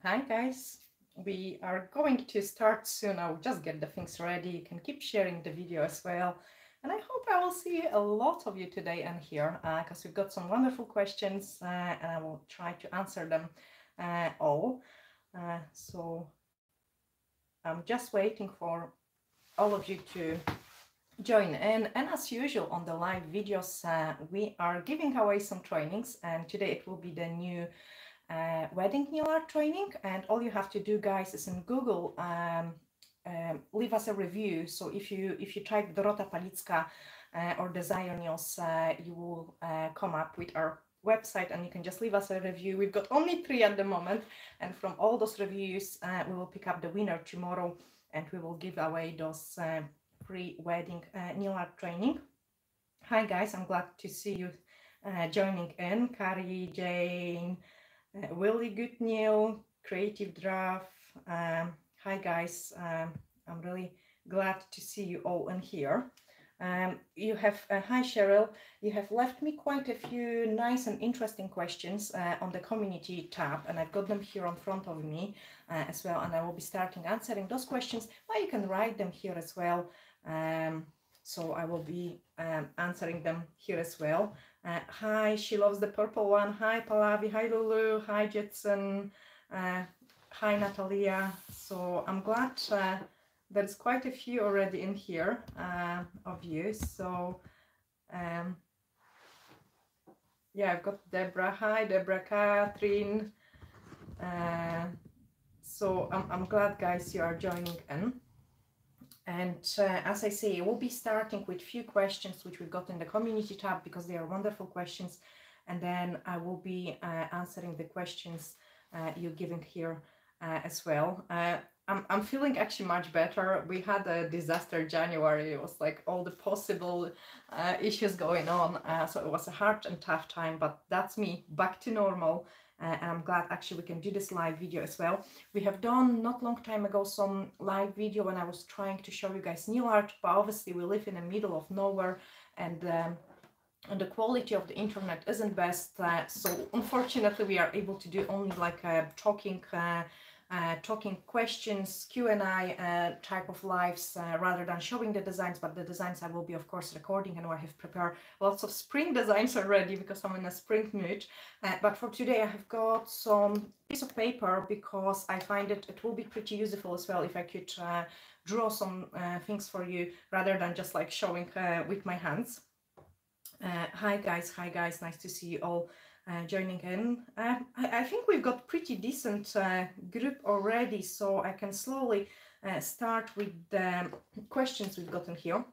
Hi guys, we are going to start soon. I'll just get the things ready. You can keep sharing the video as well. And I hope I will see a lot of you today and here because we've got some wonderful questions and I will try to answer them all. So I'm just waiting for all of you to join in. And as usual on the live videos, we are giving away some trainings, and today it will be the new wedding nail art training. And all you have to do, guys, is in Google leave us a review. So if you type Dorota Palicka or Desire Nails, you will come up with our website and you can just leave us a review. We've got only 3 at the moment, and from all those reviews we will pick up the winner tomorrow and we will give away those free wedding nail art training. Hi guys, I'm glad to see you joining in. Carrie, Jane, Willie Good Nail, Creative Draft. Hi guys, I'm really glad to see you all in here. You have, hi Cheryl, you have left me quite a few nice and interesting questions on the community tab, and I've got them here in front of me as well, and I will be starting answering those questions, but you can write them here as well. So I will be answering them here as well. Hi, she loves the purple one. Hi Pallavi, hi Lulu, hi Jetson, hi Natalia. So I'm glad there's quite a few already in here of you. So yeah, I've got Deborah. Hi Deborah, Catherine. So I'm glad guys you are joining in. And as I say, we'll be starting with few questions which we've got in the community tab because they are wonderful questions, and then I will be answering the questions you're giving here as well. I'm feeling actually much better. We had a disaster January. It was like all the possible issues going on, so it was a hard and tough time, but that's me, back to normal. And I'm glad actually we can do this live video as well. We have done not long time ago some live video when I was trying to show you guys nail art, but obviously we live in the middle of nowhere, and the quality of the internet isn't best, so unfortunately we are able to do only like talking questions, Q&A type of lives rather than showing the designs. But the designs I will be of course recording, and I have prepared lots of spring designs already because I'm in a spring mood. But for today I have got some piece of paper because I find it will be pretty useful as well if I could draw some things for you rather than just like showing with my hands. Hi guys, nice to see you all joining in. I think we've got pretty decent group already, so I can slowly start with the questions we've gotten here.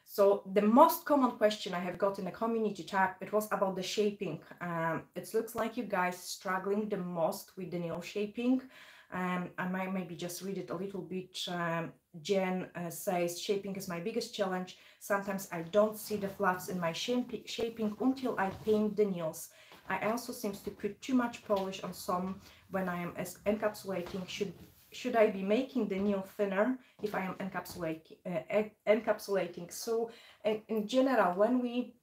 So the most common question I have got in the community tab, it was about the shaping. It looks like you guys struggling the most with the nail shaping. I might maybe just read it a little bit. Jen says, shaping is my biggest challenge. Sometimes I don't see the fluffs in my shaping until I paint the nails. I also seem to put too much polish on some when I am encapsulating. Should I be making the nail thinner if I am encapsulating? So in general, when we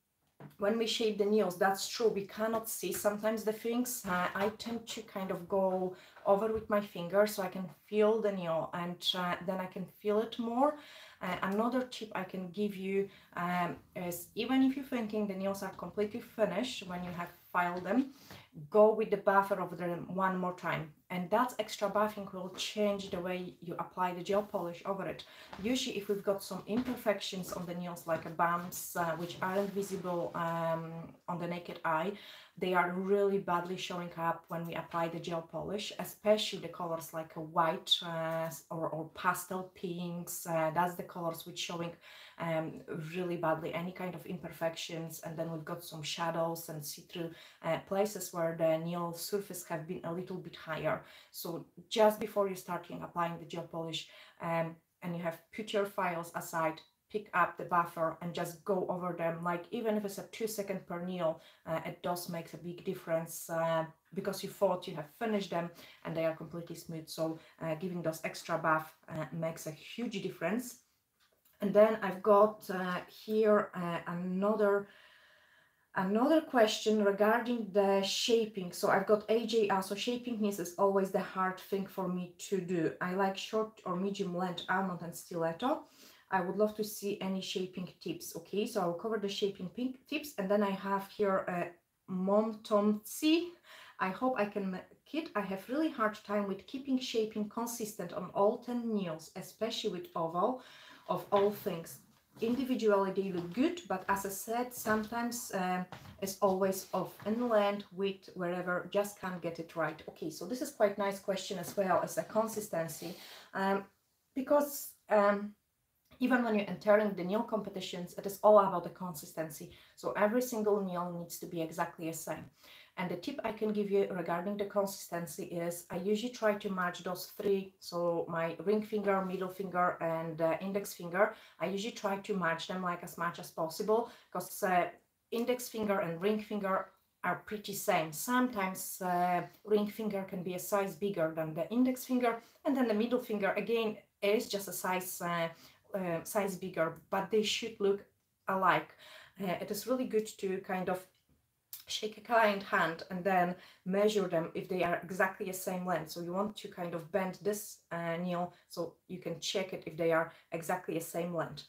shape the nails, that's true, we cannot see sometimes the things. I tend to kind of go over with my finger so I can feel the nail, and then I can feel it more. Another tip I can give you is, even if you're thinking the nails are completely finished when you have filed them, go with the buffer over them one more time, and that extra buffing will change the way you apply the gel polish over it. Usually if we've got some imperfections on the nails, like bumps which aren't visible on the naked eye, they are really badly showing up when we apply the gel polish, especially the colors like a white or pastel pinks. That's the colors which showing really badly any kind of imperfections. And then we've got some shadows and see-through places where the nail surface have been a little bit higher. So just before you start applying the gel polish and you have put your files aside, pick up the buffer and just go over them. Like even if it's a 2 second per nail, it does make a big difference because you thought you have finished them and they are completely smooth. So giving those extra buff makes a huge difference. And then I've got here another Another question regarding the shaping. So I've got AJ, so shaping nails is always the hard thing for me to do. I like short or medium length almond and stiletto. I would love to see any shaping tips. Okay, so I'll cover the shaping tips, and then I have here a Mom Tom C. I hope I can make it. I have really hard time with keeping shaping consistent on all 10 nails, especially with oval of all things. Individually they look good, but as I said, sometimes it's always off in length, width, wherever, just can't get it right. Okay, so this is quite nice question as well as a consistency, because even when you're entering the nail competitions, it is all about the consistency. So every single nail needs to be exactly the same. And the tip I can give you regarding the consistency is I usually try to match those three. So my ring finger, middle finger, and index finger, I usually try to match them like as much as possible, because index finger and ring finger are pretty same. Sometimes ring finger can be a size bigger than the index finger, and then the middle finger again is just a size bigger, but they should look alike. It is really good to kind of shake a client hand and then measure them if they are exactly the same length. So you want to kind of bend this nail so you can check it if they are exactly the same length.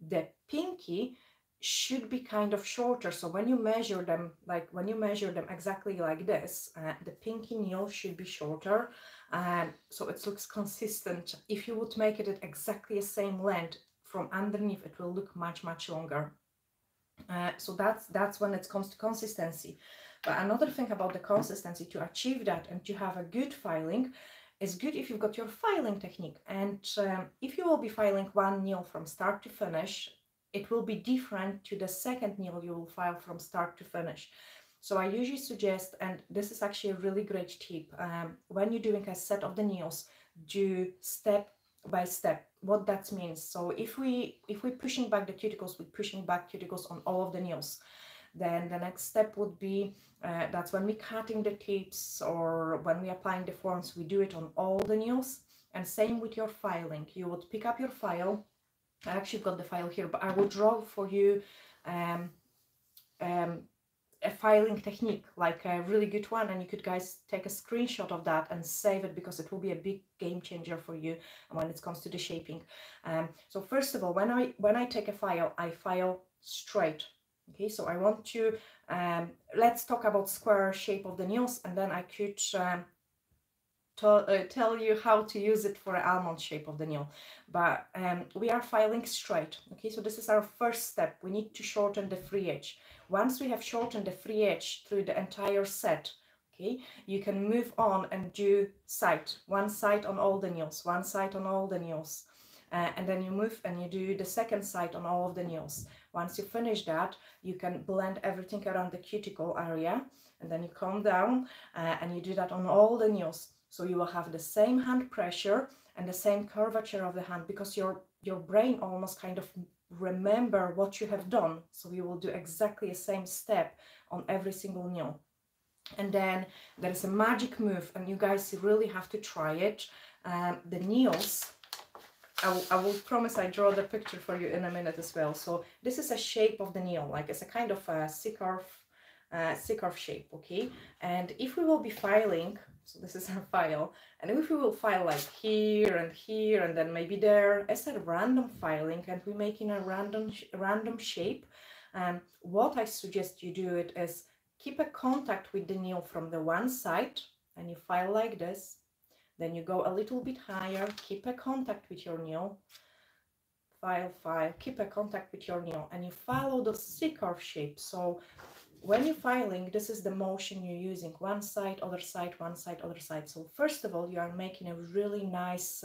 The pinky should be kind of shorter, so when you measure them, like when you measure them exactly like this, the pinky nail should be shorter, so it looks consistent. If you would make it at exactly the same length from underneath, it will look much longer. So that's when it comes to consistency. But another thing about the consistency, to achieve that and to have a good filing, is good if you've got your filing technique. And if you will be filing one nail from start to finish, it will be different to the second nail you will file from start to finish. So I usually suggest, and this is actually a really great tip, when you're doing a set of the nails, do step by step. What that means, so if we're pushing back the cuticles, we're pushing back cuticles on all of the nails. Then the next step would be, that's when we're cutting the tips or when we're applying the forms, we do it on all the nails. And same with your filing. You would pick up your file. I actually got the file here, but I will draw for you a filing technique, like a really good one, and you could guys take a screenshot of that and save it, because it will be a big game changer for you when it comes to the shaping. So first of all, when I take a file, I file straight. Okay, so I want to let's talk about square shape of the nails, and then I could tell you how to use it for an almond shape of the nail. But we are filing straight. Okay, so this is our first step. We need to shorten the free edge. Once we have shortened the free edge through the entire set, okay, you can move on and do side, one side on all the nails, one side on all the nails, and then you move and you do the second side on all of the nails. Once you finish that, you can blend everything around the cuticle area, and then you come down and you do that on all the nails. So you will have the same hand pressure and the same curvature of the hand, because your brain almost kind of remember what you have done. So you will do exactly the same step on every single nail. And then there is a magic move, and you guys really have to try it. The nails, I will promise I draw the picture for you in a minute as well. So this is a shape of the nail, like it's a kind of a C-curve shape, okay? And if we will be filing, so this is our file, and if we will file like here and then maybe there, as a random filing, and we're making a random shape, what I suggest you do it is keep a contact with the nail from the one side, and you file like this. Then you go a little bit higher, keep a contact with your nail, file, keep a contact with your nail, and you follow the C-curve shape. So when you're filing, this is the motion you're using: one side, other side, one side, other side. So first of all, you are making a really nice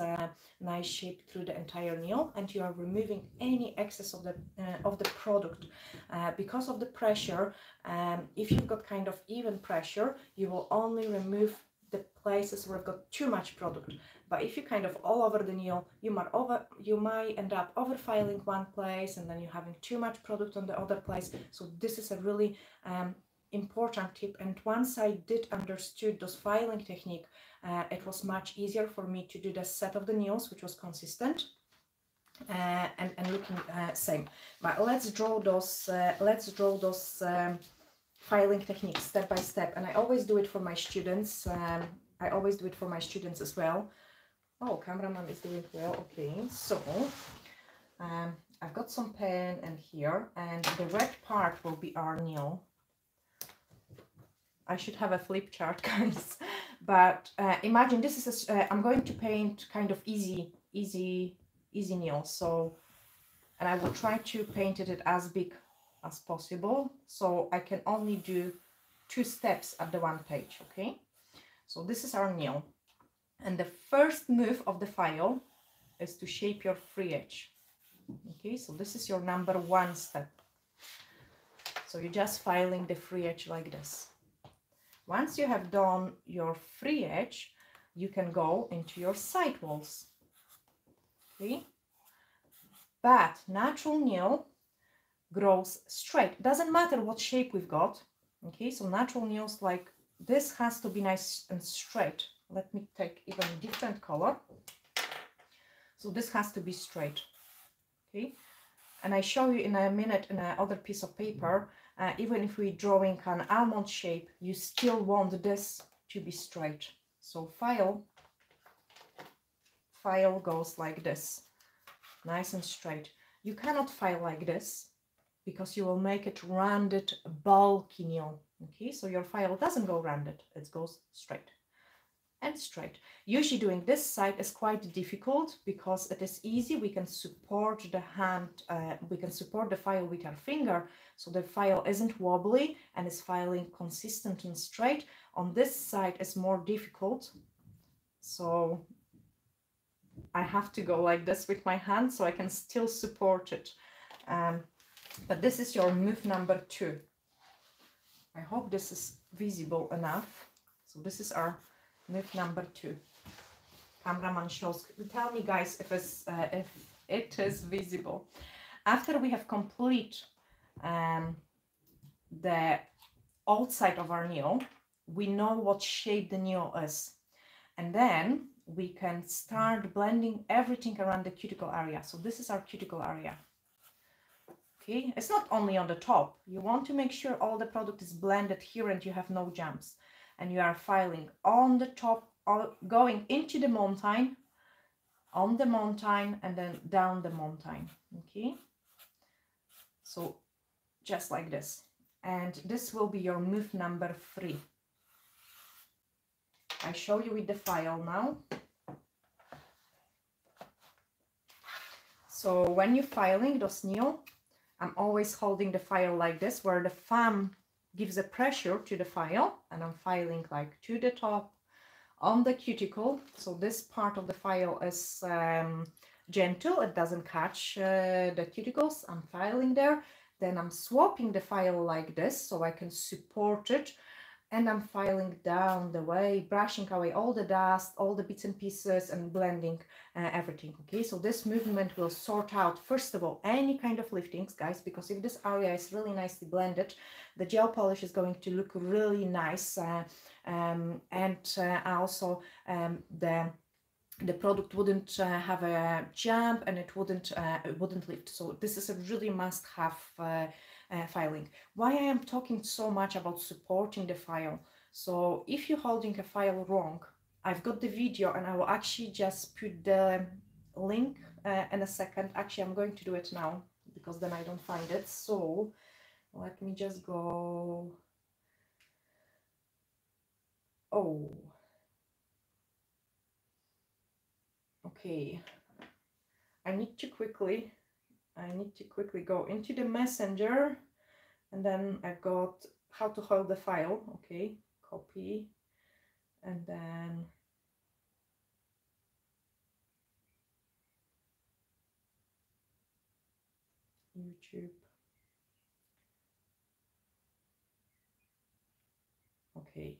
shape through the entire nail, and you are removing any excess of the product because of the pressure. If you've got kind of even pressure, you will only remove the places where you've got too much product. But if you kind of all over the nail, you might end up over filing one place and then you're having too much product on the other place. So this is a really important tip. And once I did understood those filing technique, it was much easier for me to do the set of the nails, which was consistent and looking same. But let's draw those filing technique step by step, and I always do it for my students. I always do it for my students as well. Oh, cameraman is doing well. Okay, so I've got some pen and here, and the red part will be our nail. I should have a flip chart, guys. But imagine this is I'm going to paint kind of easy nail. So, and I will try to paint it as big as possible. So I can only do 2 steps at the one page. Okay. So this is our nail, and the first move of the file is to shape your free edge. Okay. So this is your number 1 step. So you're just filing the free edge like this. Once you have done your free edge, you can go into your side walls. Okay? But natural nail grows straight. Doesn't matter what shape we've got. Okay, so natural nails like this has to be nice and straight. Let me take even a different color. So this has to be straight. Okay, and I show you in a minute in another piece of paper. Even if we're drawing an almond shape, you still want this to be straight. So file goes like this, nice and straight. You cannot file like this because you will make it rounded, bulky nail. Okay, so your file doesn't go rounded, it goes straight and straight. Usually doing this side is quite difficult because it is easy. We can support the hand, we can support the file with our finger, so the file isn't wobbly and is filing consistent and straight. On this side is more difficult, so I have to go like this with my hand so I can still support it. But this is your move number 2. I hope this is visible enough. So this is our move number 2. Cameraman shows. Tell me, guys, if it is visible. After we have complete the outside of our nail, we know what shape the nail is, and then we can start blending everything around the cuticle area. So this is our cuticle area. Okay, it's not only on the top. You want to make sure all the product is blended here and you have no jumps. And you are filing on the top, going into the mountain, on the mountain, and then down the mountain. Okay, so just like this. And this will be your move number 3. I show you with the file now. So when you're filing those nail, I'm always holding the file like this, where the thumb gives a pressure to the file, and I'm filing like to the top on the cuticle. So this part of the file is gentle, it doesn't catch the cuticles. I'm filing there, then I'm swapping the file like this so I can support it, and I'm filing down the way, brushing away all the dust, all the bits and pieces, and blending everything. Okay, so this movement will sort out, first of all, any kind of liftings, guys, because if this area is really nicely blended, the gel polish is going to look really nice, and also the product wouldn't have a jump, and it wouldn't lift. So this is a really must-have filing. Why I am talking so much about supporting the file? So if you're holding a file wrong, I've got the video, and I will actually just put the link in a second. Actually, I'm going to do it now because then I don't find it. So let me just go. Oh, okay. I need to quickly go into the messenger, and then I've got how to hold the file. Okay, copy, and then YouTube. Okay,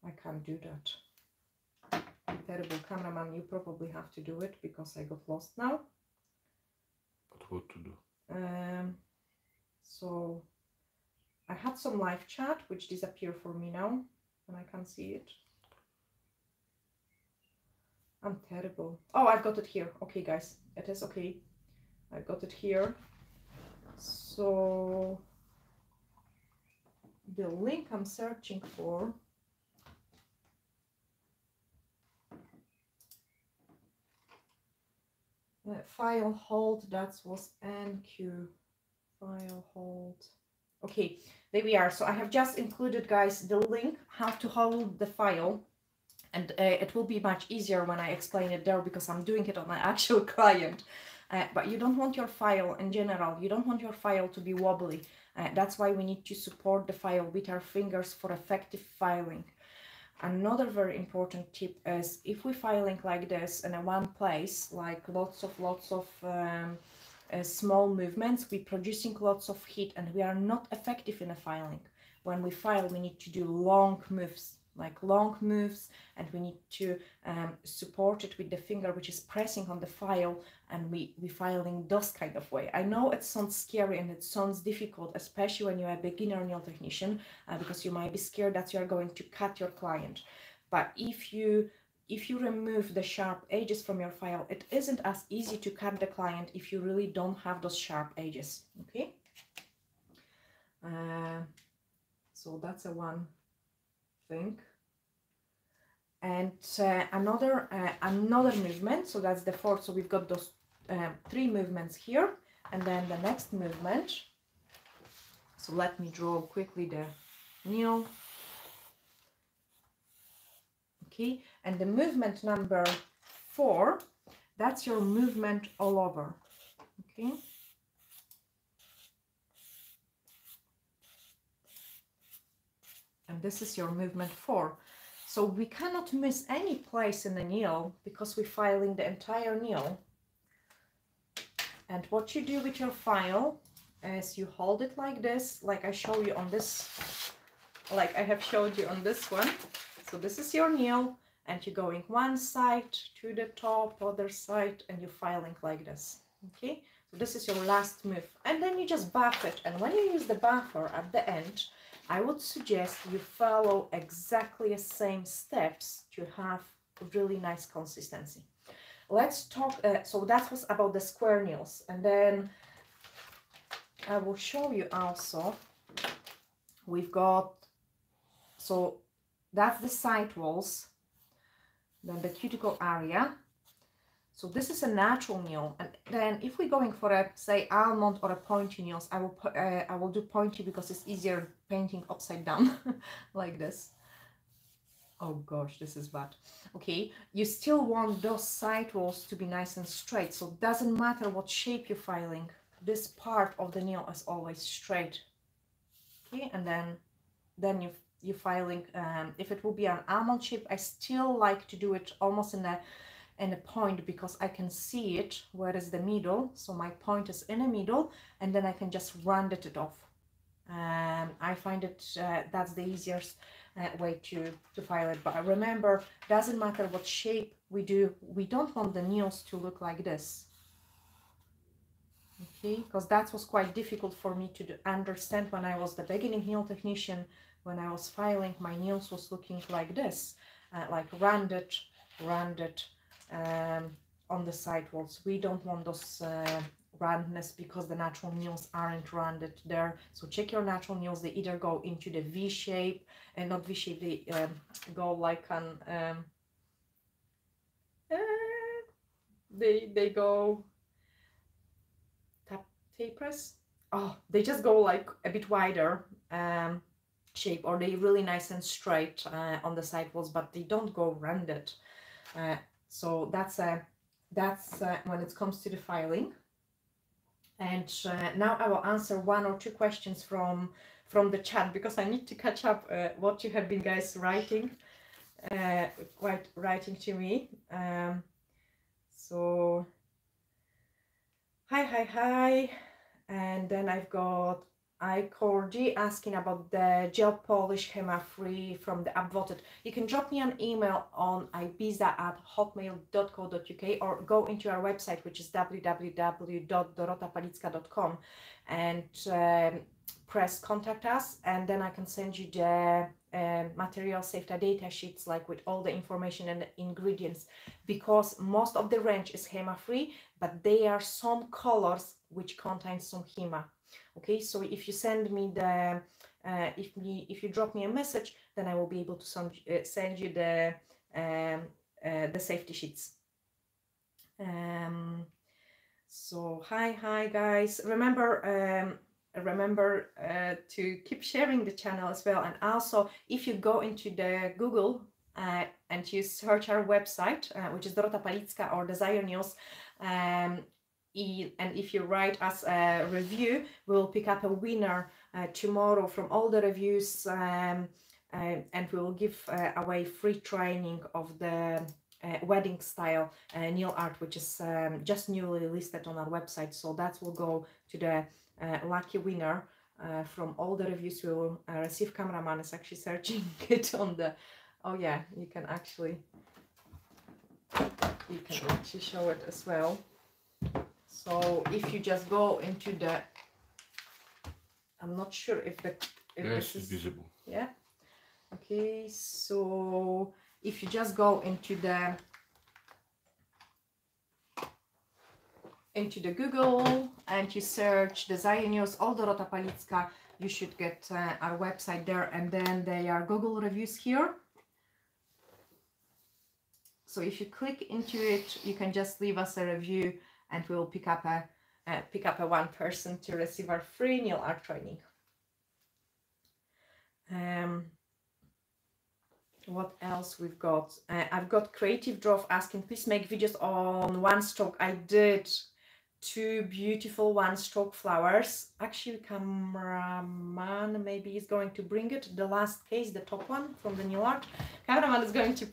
I can't do that. Terrible cameraman, you probably have to do it because I got lost now. But what to do? So I had some live chat which disappeared for me now, and I can't see it. I'm terrible. Oh, I've got it here. Okay, guys, it is okay. I've got it here. So the link I'm searching for. File hold, that was NQ. File hold. Okay, there we are. So I have just included, guys, the link how to hold the file, and it will be much easier when I explain it there because I'm doing it on my actual client. But you don't want your file in general, you don't want your file to be wobbly. That's why we need to support the file with our fingers for effective filing. Another very important tip is if we're filing like this in a one place, like lots of small movements, we're producing lots of heat and we are not effective in a filing. When we file, we need to do long moves, and we need to support it with the finger, which is pressing on the file, and we filing those kind of way. I know it sounds scary and it sounds difficult, especially when you're a beginner nail technician, because you might be scared that you are going to cut your client. But if you remove the sharp edges from your file, it isn't as easy to cut the client if you really don't have those sharp edges. Okay, so that's a one thing. And another movement, so that's the fourth. So we've got those three movements here, and then the next movement. So let me draw quickly the nail. Okay, and the movement number 4, that's your movement all over. Okay, and this is your movement 4. So we cannot miss any place in the nail because we're filing the entire nail. And what you do with your file is you hold it like this, like I show you on this, like I have showed you on this one. So this is your nail, and you're going one side to the top, other side, and you're filing like this. Okay, so this is your last move, and then you just buff it. And when you use the buffer at the end, I would suggest you follow exactly the same steps to have really nice consistency. Let's talk, so that was about the square nails, and then I will show you also, we've got, so that's the side walls, then the cuticle area. So this is a natural nail, and then if we're going for a, say, almond or a pointy nails, I will do pointy because it's easier painting upside down like this. Oh gosh, this is bad. Okay, you still want those side walls to be nice and straight, so it doesn't matter what shape you're filing, this part of the nail is always straight. Okay, and then you're filing, if it will be an almond shape, I still like to do it almost in a point, because I can see it where is the middle, so my point is in the middle, and then I can just round it off. I find it that's the easiest way to file it. But remember, doesn't matter what shape we do, we don't want the nails to look like this. Okay, because that was quite difficult for me to understand when I was the beginning nail technician. When I was filing, my nails was looking like this, like rounded on the side walls. We don't want those roundness because the natural nails aren't rounded there. So check your natural nails. They either go into the V shape, and not V shape, they go like an they go tapers. Oh, they just go like a bit wider shape, or they really nice and straight on the side walls, but they don't go rounded. So that's when it comes to the filing. And now I will answer 1 or 2 questions from the chat, because I need to catch up what you have been guys writing to me. So hi, and then I've got iCordy asking about the gel polish HEMA-free from the Upvoted. You can drop me an email on ibiza@hotmail.co.uk, or go into our website, which is www.dorotapalicka.com, and press contact us, and then I can send you the material safety data sheets, like with all the information and the ingredients, because most of the range is HEMA-free, but there are some colors which contain some HEMA. Okay, so if you send me the if you drop me a message, then I will be able to send you the safety sheets. So hi guys, remember to keep sharing the channel as well. And also, if you go into the Google and you search our website, which is Dorota Palicka or Desire News, and if you write us a review, we will pick up a winner tomorrow from all the reviews, and we will give away free training of the wedding style nail art, which is just newly listed on our website. So that will go to the lucky winner from all the reviews. We will receive. Cameraman is actually searching it on the, oh yeah, you can actually show it as well. So if you just go into the, I'm not sure if yes, it's visible. Yeah. Okay, so if you just go into the Google and you search Desire News or Dorota Palicka, you should get our website there, and then there are Google reviews here. So if you click into it, you can just leave us a review, and we will pick up a one person to receive our free nail art training. What else we've got? I've got Creative Draw asking, please make videos on one stroke. I did 2 beautiful one stroke flowers. Actually, cameraman maybe is going to bring it, the last case, the top one from the new art. Cameraman is going to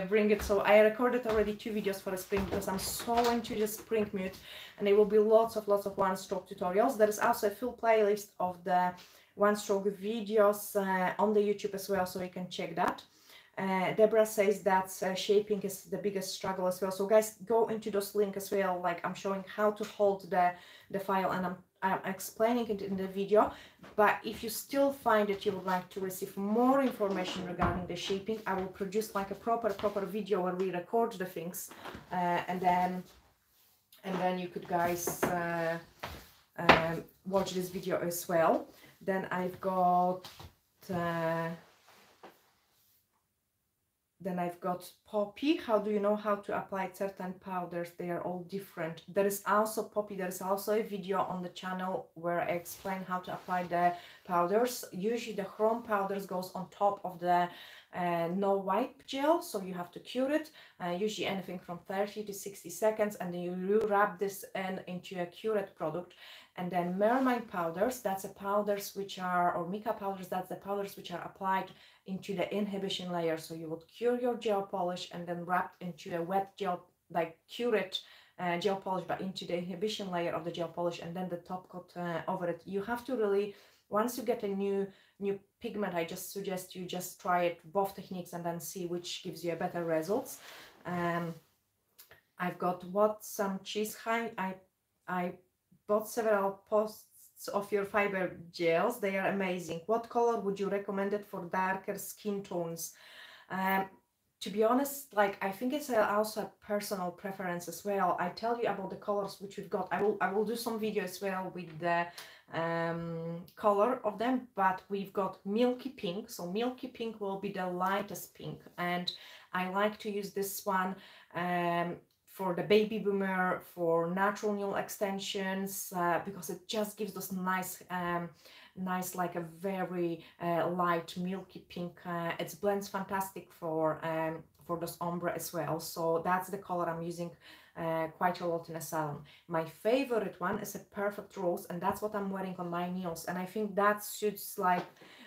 bring it. So I recorded already 2 videos for the spring, because I'm so into the spring mood, and there will be lots of one stroke tutorials. There is also a full playlist of the one stroke videos on the YouTube as well, so you can check that. Deborah says that shaping is the biggest struggle as well. So guys, go into those links as well. Like, I'm showing how to hold the file, and I'm explaining it in the video. But if you still find that you would like to receive more information regarding the shaping, I will produce like a proper video where we record the things, and then you could guys watch this video as well. Then I've got Poppy. How do you know how to apply certain powders? They are all different. There is also Poppy. There is also a video on the channel where I explain how to apply the powders. Usually the chrome powders goes on top of the no wipe gel, so you have to cure it. Usually anything from 30 to 60 seconds, and then you wrap this into a cured product. And then mermaid powders, that's the powders which are, or mica powders, that's the powders which are applied into the inhibition layer. So you would cure your gel polish and then wrap into a wet gel, like cured gel polish, but into the inhibition layer of the gel polish, and then the top coat over it. You have to really, once you get a new pigment, I just suggest you just try it, both techniques, and then see which gives you a better results. I've got some cheese. I bought several posts of your fiber gels. They are amazing. What color would you recommend it for darker skin tones? To be honest, like, I think it's also a personal preference as well. I tell you about the colors which we've got. I will do some video as well with the color of them, but we've got milky pink. So milky pink will be the lightest pink, and I like to use this one for the baby boomer, for natural nail extensions, because it just gives those nice, like a very light milky pink. It blends fantastic for those ombre as well. So that's the color I'm using quite a lot in a salon. My favorite one is a perfect rose, and that's what I'm wearing on my nails. And I think that suits like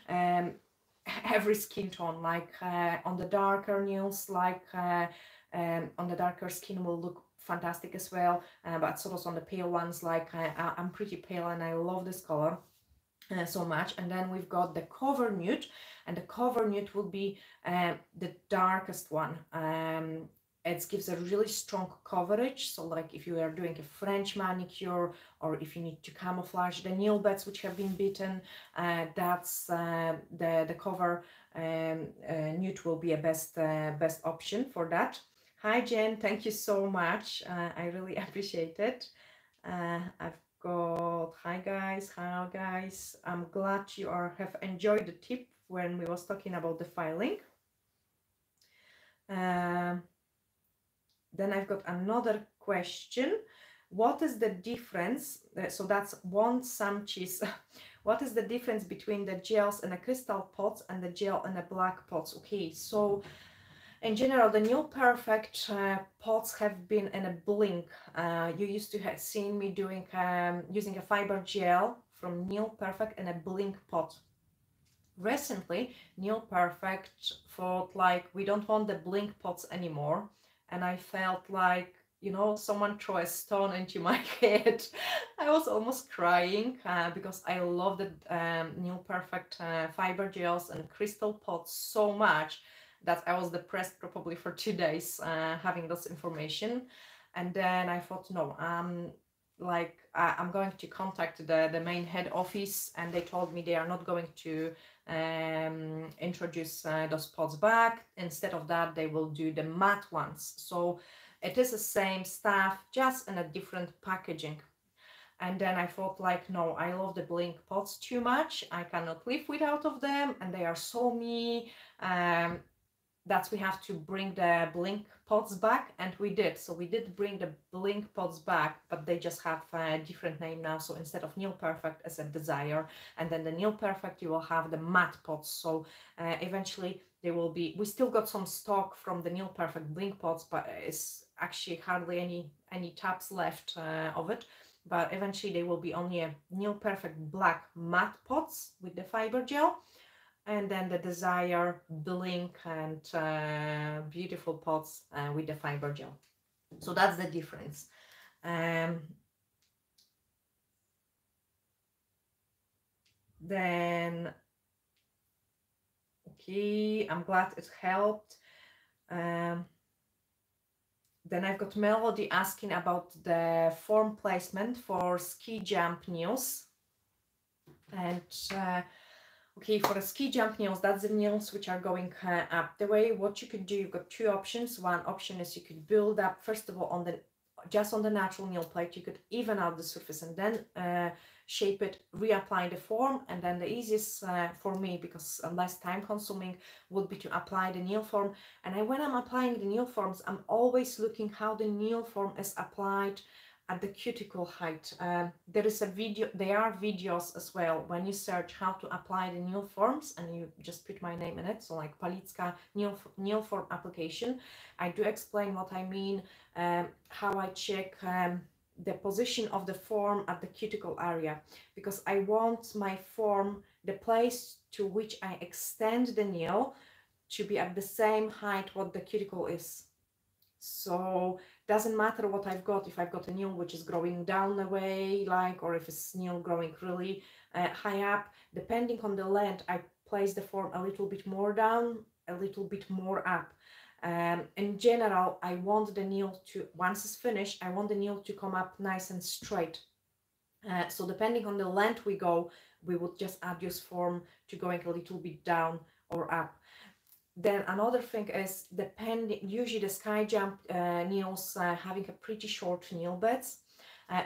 every skin tone, like on the darker nails, like on the darker skin will look fantastic as well, but sort of on the pale ones, like I'm pretty pale and I love this color so much. And then we've got the cover nude, and the cover nude will be the darkest one. It gives a really strong coverage, so like if you are doing a French manicure, or if you need to camouflage the nail beds which have been beaten, that's the cover nude will be a best option for that. Hi Jen, thank you so much. I really appreciate it. I've got, hi guys, how guys. I'm glad you have enjoyed the tip when we was talking about the filing. Then I've got another question. What is the difference? So that's one some cheese. What is the difference between the gels in a crystal pots and the gel in a black pots? Okay, so in general, the New Perfect pots have been in a blink. You used to have seen me doing using a fiber gel from New Perfect in a blink pot. Recently, New Perfect thought like we don't want the blink pots anymore, and I felt like, you know, someone threw a stone into my head. I was almost crying because I love the New Perfect fiber gels and crystal pots so much that I was depressed probably for 2 days having this information. And then I thought, no, I'm going to contact the main head office, and they told me they are not going to introduce those pots back. Instead of that, they will do the matte ones. So it is the same stuff, just in a different packaging. And then I thought like, no, I love the blink pots too much. I cannot live without of them, and they are so me. That we have to bring the blink pots back, and we did. So we did bring the blink pots back, but they just have a different name now. So instead of Neil Perfect as a Desire, and then the Neil Perfect, you will have the matte pots. So eventually they will be, we still got some stock from the Neil Perfect blink pots, but it's actually hardly any taps left of it. But eventually they will be only a Neil Perfect black matte pots with the fiber gel, and then the Desire blink and beautiful pots with the fiber gel. So that's the difference. Then, okay, I'm glad it helped. Then I've got Melody asking about the form placement for ski jump nails. And okay, for the ski jump nails, that's the nails which are going up the way. What you could do, you've got two options. One option is you could build up, first of all, just on the natural nail plate. You could even out the surface and then shape it, reapply the form. And then the easiest for me, because less time consuming, would be to apply the nail form. And when I'm applying the nail forms, I'm always looking how the nail form is applied at the cuticle height. There is a video, there are videos as well when you search how to apply the nail forms, and you just put my name in it, so like Palicka nail form application. I do explain what I mean, how I check the position of the form at the cuticle area, because I want my form, the place to which I extend the nail, to be at the same height what the cuticle is. So doesn't matter what I've got, if I've got a nail which is growing down the way, like, or if it's nail growing really high up. Depending on the length, I place the form a little bit more down, a little bit more up. In general, I want the nail to, once it's finished, I want the nail to come up nice and straight. So depending on the length we go, we would just adjust form to going a little bit down or up. Then another thing is, usually the sky jump nails having a pretty short nail beds,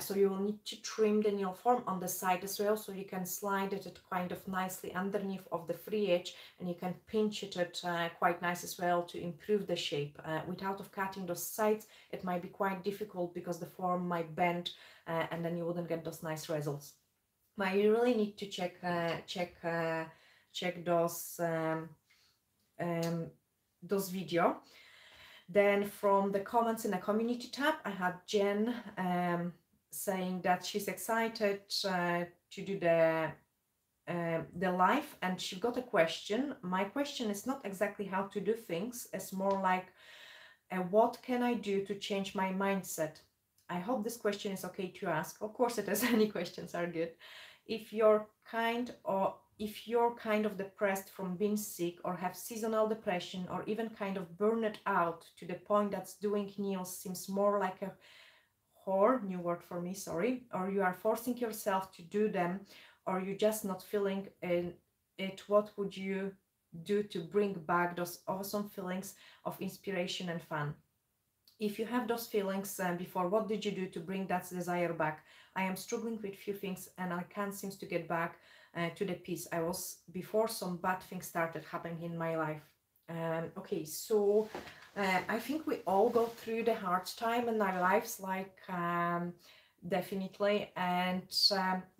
so you will need to trim the nail form on the side as well, so you can slide it kind of nicely underneath of the free edge, and you can pinch it quite nice as well to improve the shape. Without cutting those sides, it might be quite difficult because the form might bend, and then you wouldn't get those nice results. But you really need to check those video. Then from the comments in the community tab, I had Jen saying that she's excited to do the live, and she got a question. My question is not exactly how to do things, it's more like what can I do to change my mindset? I hope this question is okay to ask. Of course it is. Any questions are good. If you're kind of depressed from being sick, or have seasonal depression, or even kind of burned out to the point that doing nails seems more like a chore, new word for me, sorry, or you are forcing yourself to do them, or you're just not feeling it, what would you do to bring back those awesome feelings of inspiration and fun? if you have those feelings before, what did you do to bring that desire back? I am struggling with few things and I can't seem to get back to the peace I was before some bad things started happening in my life. Okay, so I think we all go through the hard time in our lives, like definitely. And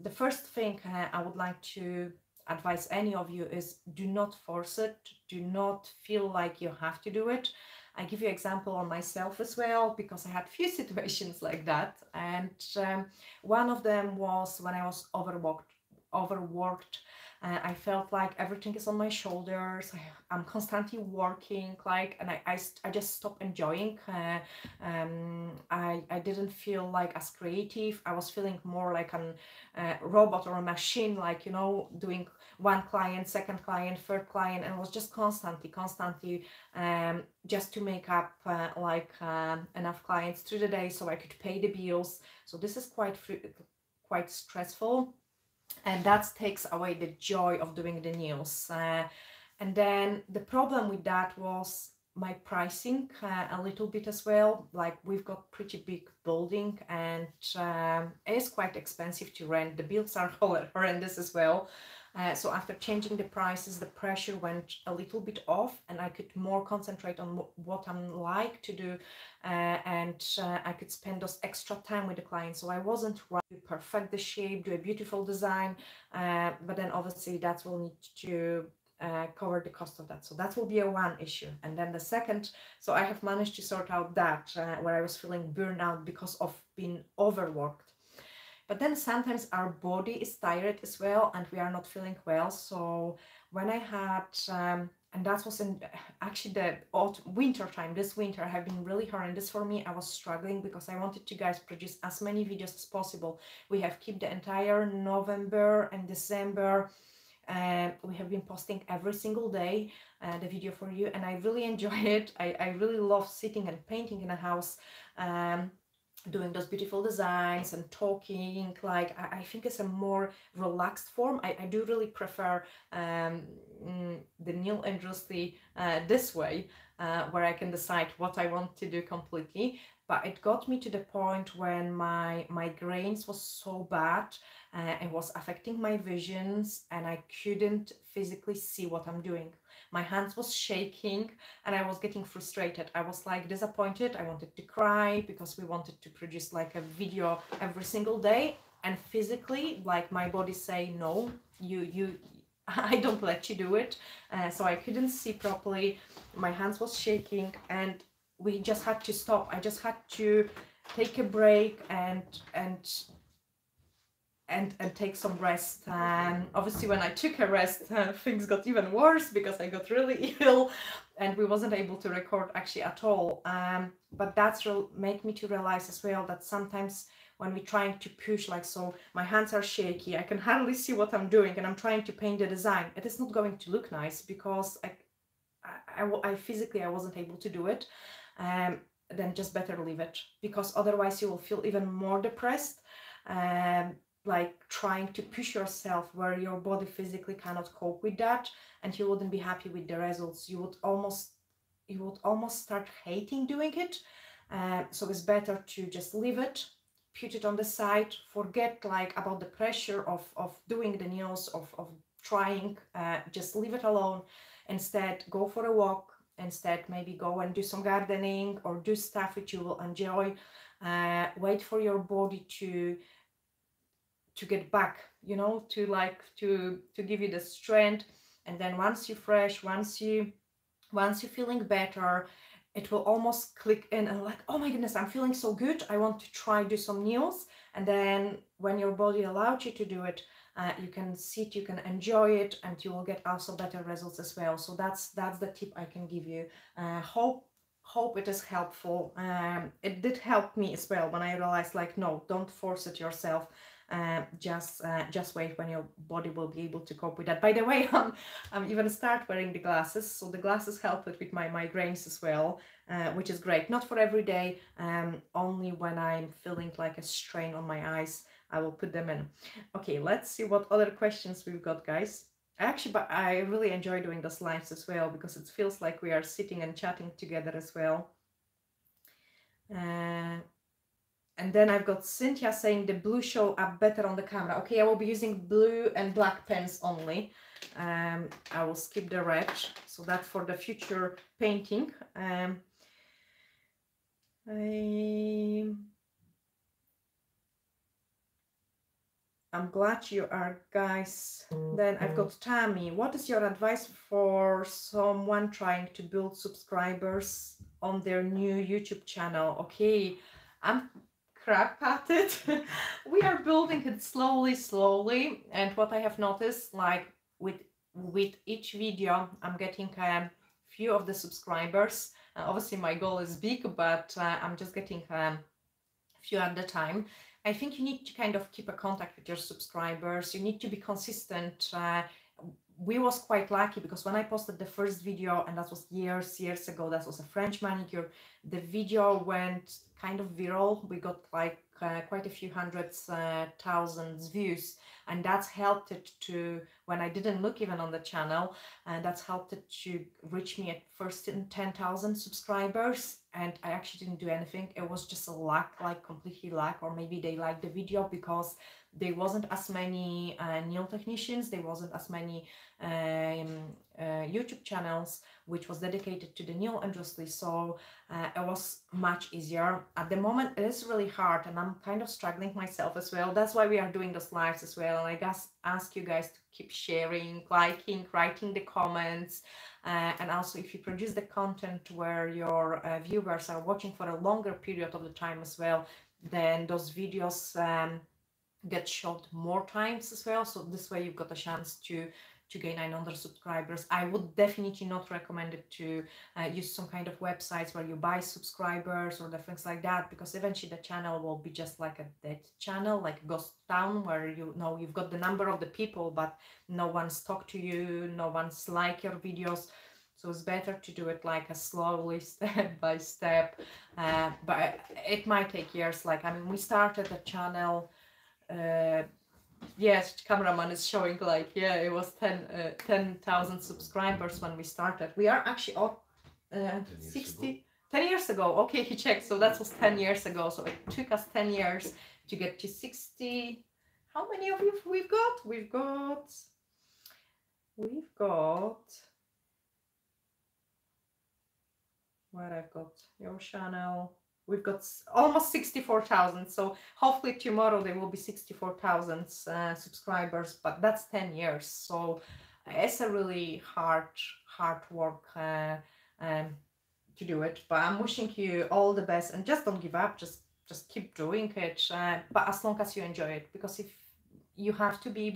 the first thing I would like to advise any of you is do not force it. Do not feel like you have to do it. I give you example on myself as well, because I had few situations like that. And one of them was when I was overworked. I felt like everything is on my shoulders. I'm constantly working, like, and I just stopped enjoying. I didn't feel like as creative. I was feeling more like a robot or a machine, like, you know, doing one client, second client, third client, and it was just constantly just to make up enough clients through the day so I could pay the bills. So this is quite stressful, and that takes away the joy of doing the nails. And then the problem with that was my pricing a little bit as well. Like, we've got pretty big building, and it is quite expensive to rent. The bills are horrendous as well. So after changing the prices, the pressure went a little bit off, and I could more concentrate on what I'm like to do, and I could spend those extra time with the client. So I wasn't right to perfect the shape, do a beautiful design, but then obviously that will need to cover the cost of that. So that will be a one issue. And then the second, so I have managed to sort out that where I was feeling burnout because of being overworked. But then sometimes our body is tired as well, and we are not feeling well. So when I had, and that was in actually the winter time, this winter have been really horrendous for me. I was struggling because I wanted to guys produce as many videos as possible. We have kept the entire November and December. We have been posting every single day the video for you, and I really enjoy it. I really love sitting and painting in a house, doing those beautiful designs and talking. Like, I think it's a more relaxed form. I do really prefer the nail industry this way, where I can decide what I want to do completely. But it got me to the point when my migraines was so bad, it was affecting my visions, and I couldn't physically see what I'm doing. My hands was shaking, and I was getting frustrated. I was like disappointed. I wanted to cry because we wanted to produce like a video every single day, and physically, like, my body say no, you I don't let you do it. So I couldn't see properly. My hands was shaking, and we just had to stop. I just had to take a break and take some rest. Obviously, when I took a rest, things got even worse because I got really ill, and we wasn't able to record actually at all. But that's make me to realize as well that sometimes when we're trying to push, like, so my hands are shaky, I can hardly see what I'm doing, and I'm trying to paint the design, it is not going to look nice because I physically I wasn't able to do it. Then just better leave it, because otherwise you will feel even more depressed. Like, trying to push yourself where your body physically cannot cope with that, and you wouldn't be happy with the results. You would almost start hating doing it. So it's better to just leave it, put it on the side, forget like about the pressure of doing the nails, of trying, just leave it alone. Instead, go for a walk. Instead, maybe go and do some gardening or do stuff which you will enjoy. Wait for your body to get back, you know, to give you the strength. And then once you're fresh, once you're feeling better, it will almost click in and like, oh my goodness, I'm feeling so good, I want to try do some nails. And then when your body allows you to do it, you can sit, you can enjoy it, and you will get also better results as well. So that's the tip I can give you. Hope it is helpful. It did help me as well when I realized, like, no, don't force it yourself. Just wait when your body will be able to cope with that. By the way, I'm even start wearing the glasses, so the glasses help with my migraines as well, which is great. Not for every day, only when I'm feeling like a strain on my eyes, I will put them in. Okay, let's see what other questions we've got, guys. But I really enjoy doing those lives as well, because it feels like we are sitting and chatting together as well. And then I've got Cynthia saying the blue show up better on the camera. Okay, I will be using blue and black pens only. I will skip the red, so that's for the future painting. I'm glad you are, guys. Then I've got Tammy. What is your advice for someone trying to build subscribers on their new YouTube channel? Okay, I'm crap at it. We are building it slowly, and what I have noticed, like with each video, I'm getting a few of the subscribers. Obviously my goal is big, but I'm just getting a few at a time. I think you need to kind of keep a contact with your subscribers. You need to be consistent. We was quite lucky because when I posted the first video, and that was years ago, that was a French manicure, the video went kind of viral. We got like quite a few hundreds thousands views, and that's helped it to, when I didn't look even on the channel, and that's helped it to reach me at first in 10,000 subscribers. And I actually didn't do anything. It was just a luck, like completely luck, or maybe they liked the video because there wasn't as many nail technicians, there wasn't as many YouTube channels which was dedicated to the nail industry, so it was much easier. At the moment it is really hard, and I'm kind of struggling myself as well. That's why we are doing those lives as well, and I guess ask you guys to keep sharing, liking, writing the comments, and also if you produce the content where your viewers are watching for a longer period of the time as well, then those videos get shot more times as well, so this way you've got a chance to gain 900 subscribers. I would definitely not recommend it to use some kind of websites where you buy subscribers or the things like that, because eventually the channel will be just like a dead channel, like a ghost town, where you know you've got the number of the people but no one's talked to you, no one's like your videos. So it's better to do it like a slowly, step by step, but it might take years. Like, I mean, we started the channel, yes, cameraman is showing, like, yeah, it was 10,000 subscribers when we started. We are actually all 10 years ago. Okay, he checked, so that was 10 years ago, so it took us 10 years to get to 60. How many of you we've got? We've got where I've got your channel, we've got almost 64,000, so hopefully tomorrow there will be 64,000 subscribers, but that's 10 years, so it's a really hard work to do it. But I'm wishing you all the best, and just don't give up, just keep doing it, but as long as you enjoy it, because if you have to be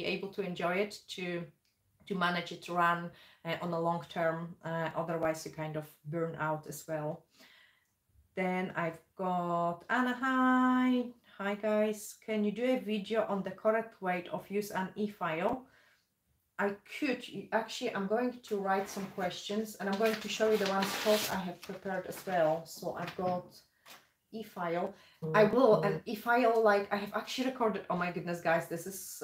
able to enjoy it to manage it, to run on a long term, otherwise you kind of burn out as well. Then I've got Anna. Hi guys, can you do a video on the correct way of use an e-file? I could actually, I'm going to write some questions and I'm going to show you the ones first I have prepared as well. So I've got e-file. I will, an e-file, like I have actually recorded, oh my goodness guys, this is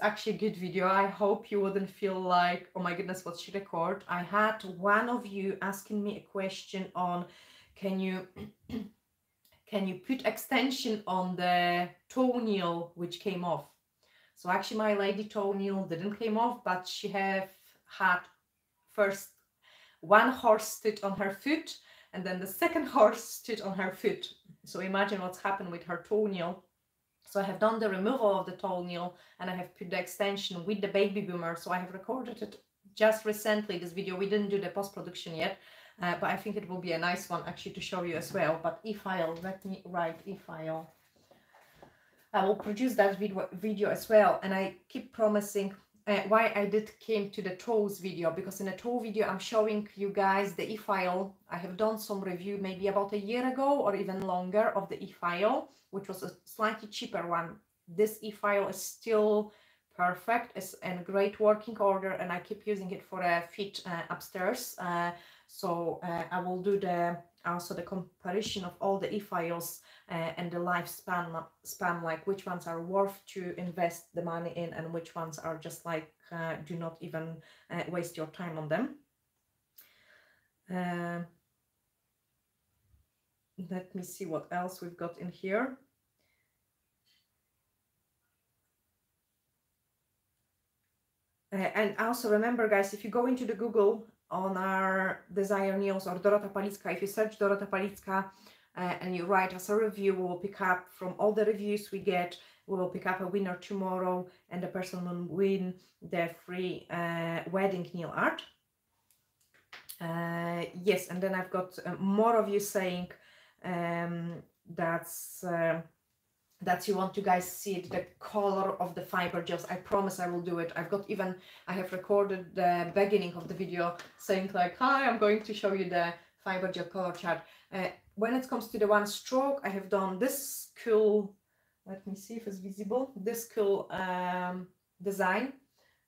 actually a good video. I hope you wouldn't feel like, oh my goodness, what she record. I had one of you asking me a question on, can you put extension on the toenail which came off? So actually my lady toenail didn't came off, but she had first one horse stood on her foot and then the second horse stood on her foot. So imagine what's happened with her toenail. So I have done the removal of the toenail and I have put the extension with the baby boomer. So I have recorded it just recently, this video. We didn't do the post-production yet, but I think it will be a nice one actually to show you as well. But e-file, let me write e-file. I will produce that video as well, and I keep promising why I came to the toes video, because in a toe video I'm showing you guys the e-file. I have done some review maybe about a year ago or even longer of the e-file, which was a slightly cheaper one. This e-file is still perfect, it's in great working order, and I keep using it for a fit upstairs. So I will do also the comparison of all the e-files and the lifespan, like which ones are worth to invest the money in and which ones are just like do not even waste your time on them. let me see what else we've got in here. And also remember, guys, if you go into the Google on our Desire News or Dorota Palicka, if you search Dorota Palicka and you write us a review, we will pick up from all the reviews we get. We will pick up a winner tomorrow, and the person will win the free wedding nail art. Yes, and then I've got more of you saying that you want to guys see it, the color of the fiber gels. I promise I will do it. I have recorded the beginning of the video saying like, hi, I'm going to show you the fiber gel color chart. When it comes to the one stroke, I have done this cool, let me see if it's visible, this cool design.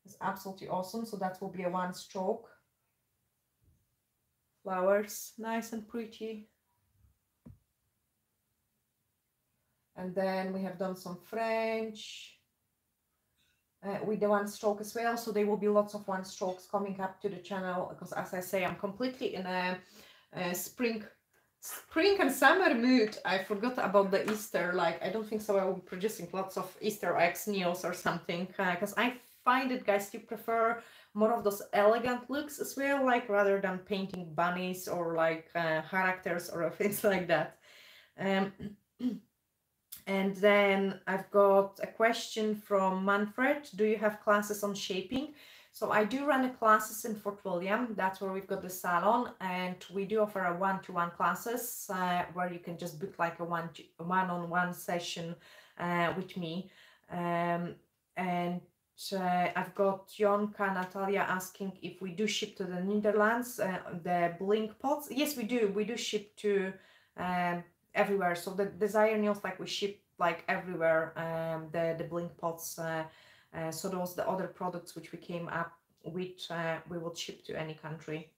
It's absolutely awesome. So that will be a one stroke. Flowers, nice and pretty. And then we have done some French with the one stroke as well. So there will be lots of one strokes coming up to the channel, because as I say, I'm completely in a spring and summer mood. I forgot about the Easter. Like, I don't think so I will be producing lots of Easter eggs nails or something, because I find it, guys, you prefer more of those elegant looks as well, like rather than painting bunnies or like characters or things like that. And then I've got a question from Manfred. Do you have classes on shaping? So I do run classes in Fort William. That's where we've got the salon, and we do offer a one-to-one classes where you can just book like a one-on-one session with me. And I've got Jonka Natalia asking if we do ship to the Netherlands, the blink pots. Yes, we do. We do ship to everywhere. So the Desire Nails, like, we ship like everywhere, the blink pots. So those the other products which we came up with, we will ship to any country.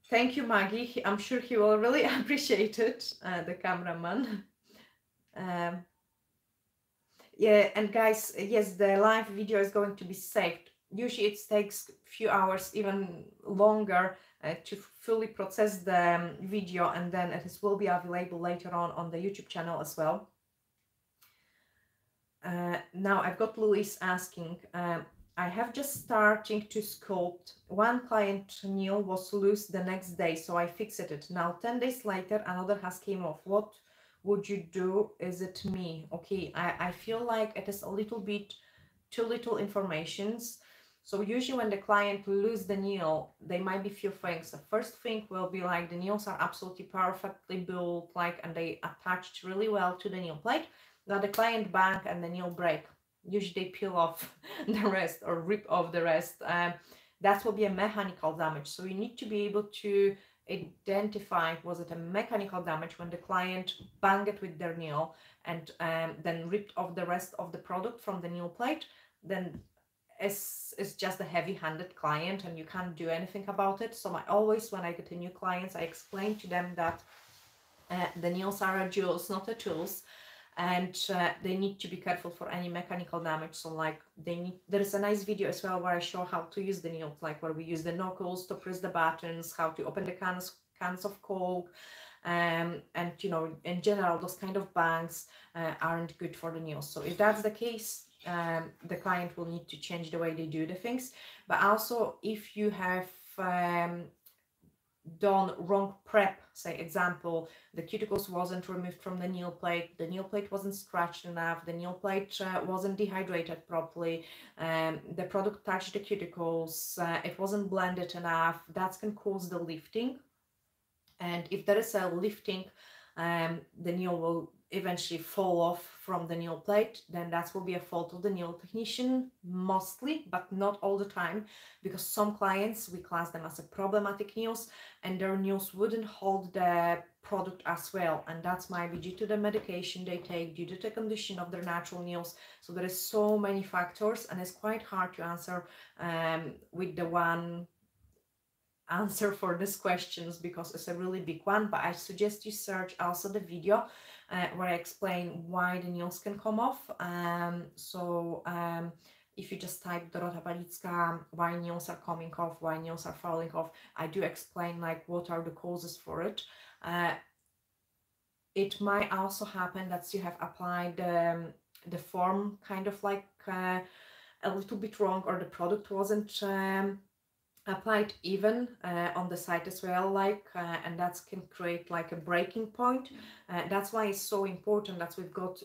Thank you, Maggie. I'm sure he will really appreciate it, the cameraman. Yeah, and guys, yes, the live video is going to be saved. Usually it takes a few hours, even longer, to fully process the video, and then it will be available later on the YouTube channel as well. Now I've got Louise asking, I have just starting to sculpt. One client nail was loose the next day, so I fixed it. Now 10 days later, another has came off. What would you do? Is it me? Okay, I feel like it is a little bit too little informations. So usually when the client lose the nail, there might be few things. The first thing will be like the nails are absolutely perfectly built, like, and they attached really well to the nail plate. Now the client bang and the nail break. Usually they peel off the rest or rip off the rest. That will be a mechanical damage. So you need to be able to identify, was it a mechanical damage when the client banged it with their nail and then ripped off the rest of the product from the nail plate. Then it's just a heavy-handed client and you can't do anything about it. So I always, when I get new clients, I explain to them that the nails are a jewels, not a tools, and they need to be careful for any mechanical damage. So like there is a nice video as well where I show how to use the nails, like where we use the knuckles to press the buttons, how to open the cans of Coke, and you know, in general, those kind of bangs aren't good for the nails. So if that's the case, the client will need to change the way they do the things. But also, if you have done wrong prep, say example, the cuticles wasn't removed from the nail plate, the nail plate wasn't scratched enough, the nail plate wasn't dehydrated properly, the product touched the cuticles, it wasn't blended enough, that can cause the lifting. And if there is a lifting, the nail will eventually fall off from the nail plate, then that will be a fault of the nail technician, mostly, but not all the time, because some clients, we class them as a problematic nails and their nails wouldn't hold the product as well, and that's might be due to the medication they take, due to the condition of their natural nails. So there is so many factors, and it's quite hard to answer with the one answer for these questions, because it's a really big one. But I suggest you search also the video where I explain why the nails can come off. if you just type Dorota Palicka, why nails are coming off, why nails are falling off, I do explain like what are the causes for it. It might also happen that you have applied the form kind of like a little bit wrong, or the product wasn't applied even on the site as well, like and that can create like a breaking point. That's why it's so important that we've got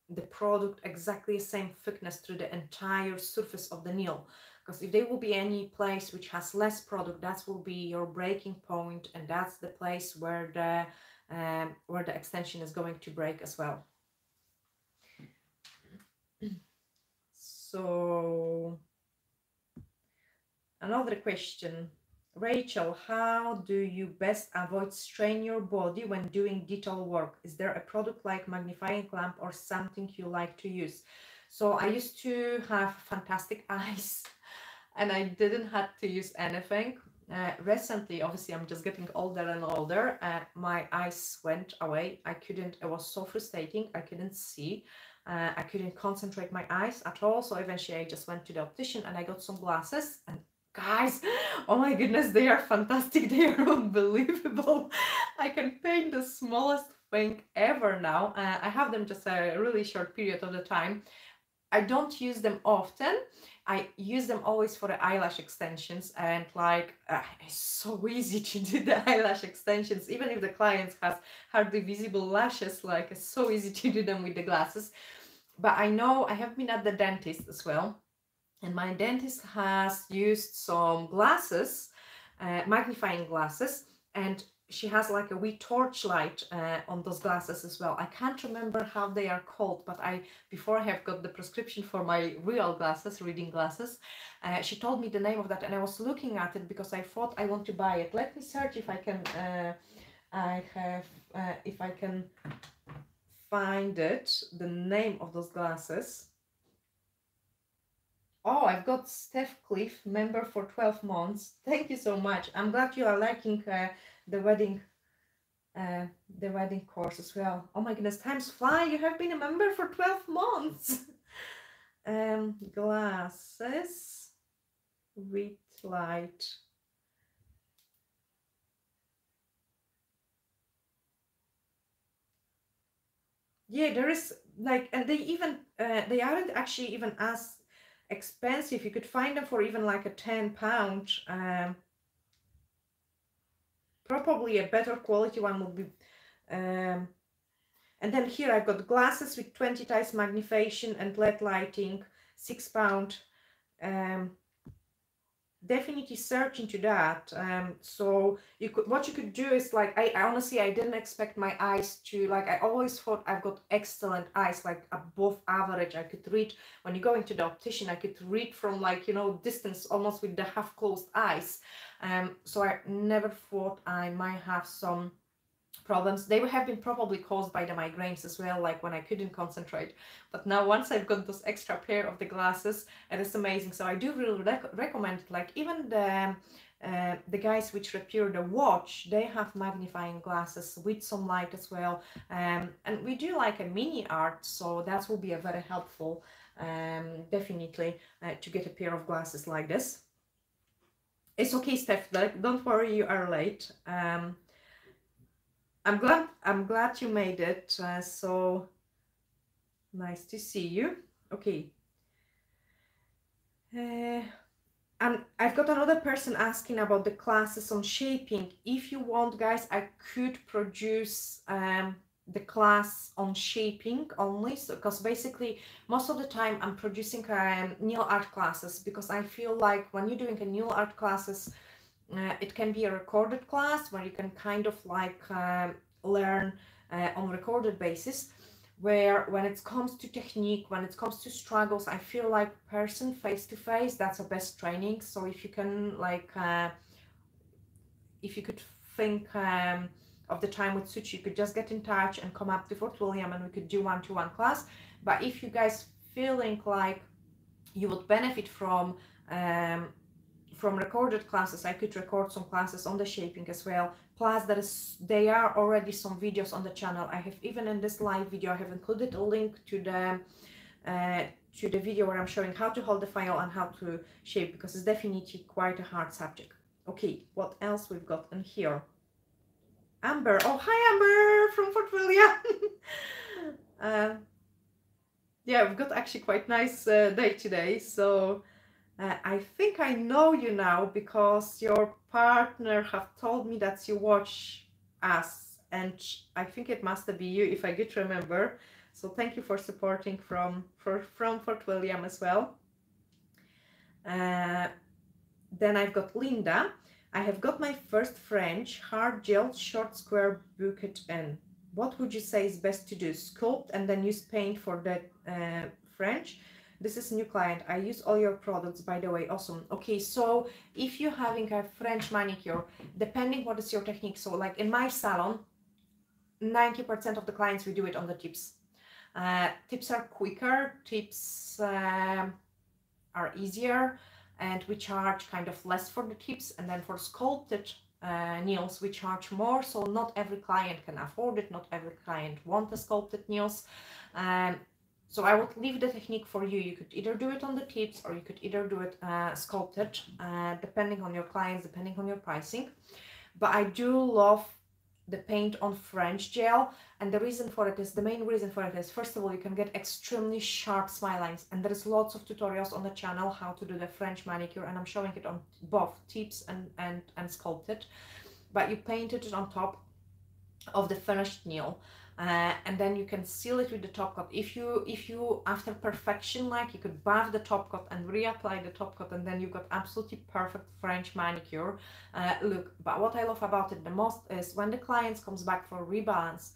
the product exactly the same thickness through the entire surface of the nail, because if there will be any place which has less product, that will be your breaking point, and that's the place where the extension is going to break as well. So another question, Rachel, how do you best avoid strain your body when doing detail work? Is there a product like magnifying lamp or something you like to use? So I used to have fantastic eyes and I didn't have to use anything. Recently, obviously, I'm just getting older and older. My eyes went away. It was so frustrating. I couldn't see. I couldn't concentrate my eyes at all. So eventually I just went to the optician and I got some glasses, and guys, oh my goodness, they are fantastic. They are unbelievable. I can paint the smallest thing ever now. I have them just a really short period of the time. I don't use them often. I use them always for the eyelash extensions, and like it's so easy to do the eyelash extensions, even if the client has hardly visible lashes, like it's so easy to do them with the glasses. But I know I have been at the dentist as well, and my dentist has used some glasses, magnifying glasses, and she has like a wee torchlight on those glasses as well. I can't remember how they are called, but before I have got the prescription for my real glasses, reading glasses, she told me the name of that, and I was looking at it because I thought I want to buy it. Let me search if I can if I can find it, the name of those glasses. Oh, I've got Steph Cliff, member for 12 months. Thank you so much. I'm glad you are liking the wedding course as well. Oh my goodness, times fly. You have been a member for 12 months. Glasses with light. Yeah, there is like, and they even they aren't actually even as expensive. You could find them for even like a £10. Probably a better quality one would be and then here I've got glasses with 20 times magnification and LED lighting, £6. Definitely search into that. So what you could do is like, I honestly, I didn't expect my eyes to, like, I always thought I've got excellent eyes, like above average. I could read, when you go into the optician, I could read from like, you know, distance almost with the half closed eyes. So I never thought I might have some problems. They have been probably caused by the migraines as well, like when I couldn't concentrate. But now once I've got those extra pair of the glasses, it is amazing. So I do really recommend it. Like even the guys which repair the watch, they have magnifying glasses with some light as well. And we do like a mini art, so that will be a very helpful, definitely, to get a pair of glasses like this. It's okay, Steph, like, don't worry, you are late. I'm glad you made it. So nice to see you. Okay. And I've got another person asking about the classes on shaping. If you want, guys, I could produce the class on shaping only. So, because basically most of the time I'm producing nail art classes, because I feel like when you're doing a nail art classes, it can be a recorded class where you can kind of like learn on recorded basis, where when it comes to technique, when it comes to struggles, I feel like person face to face, that's the best training. So if you can like if you could think of the time with suits, you could just get in touch and come up to Fort William and we could do one-to-one class. But if you guys feeling like you would benefit from recorded classes, I could record some classes on the shaping as well. Plus there are already some videos on the channel. I have, even in this live video, I have included a link to to the video where I'm showing how to hold the file and how to shape, because it's definitely quite a hard subject. Okay, what else we've got in here? Amber. Oh, hi Amber from Fort William. Yeah, we've got actually quite nice day today. So I think I know you now because your partner have told me that you watch us, and I think it must be you if I get remember. So thank you for supporting from Fort William as well. Then I've got Linda. I have got my first French hard gel short square bouquet in. What would you say is best to do? Sculpt and then use paint for the French? This is a new client. I use all your products, by the way. Awesome. Okay, so if you're having a French manicure, depending what is your technique, so like in my salon, 90% of the clients, we do it on the tips. Tips are quicker, tips are easier, and we charge kind of less for the tips, and then for sculpted nails we charge more. So not every client can afford it, not every client wants the sculpted nails. So I would leave the technique for you. You could either do it on the tips or you could either do it sculpted, depending on your clients, depending on your pricing. But I do love the paint on French gel, and the reason for it is, the main reason for it is, first of all, you can get extremely sharp smile lines, and there is lots of tutorials on the channel how to do the French manicure, and I'm showing it on both tips and sculpted. But you painted it on top of the finished nail, and then you can seal it with the top coat. If you after perfection, like, you could buff the top coat and reapply the top coat, and then you've got absolutely perfect French manicure look. But what I love about it the most is when the client comes back for rebalance,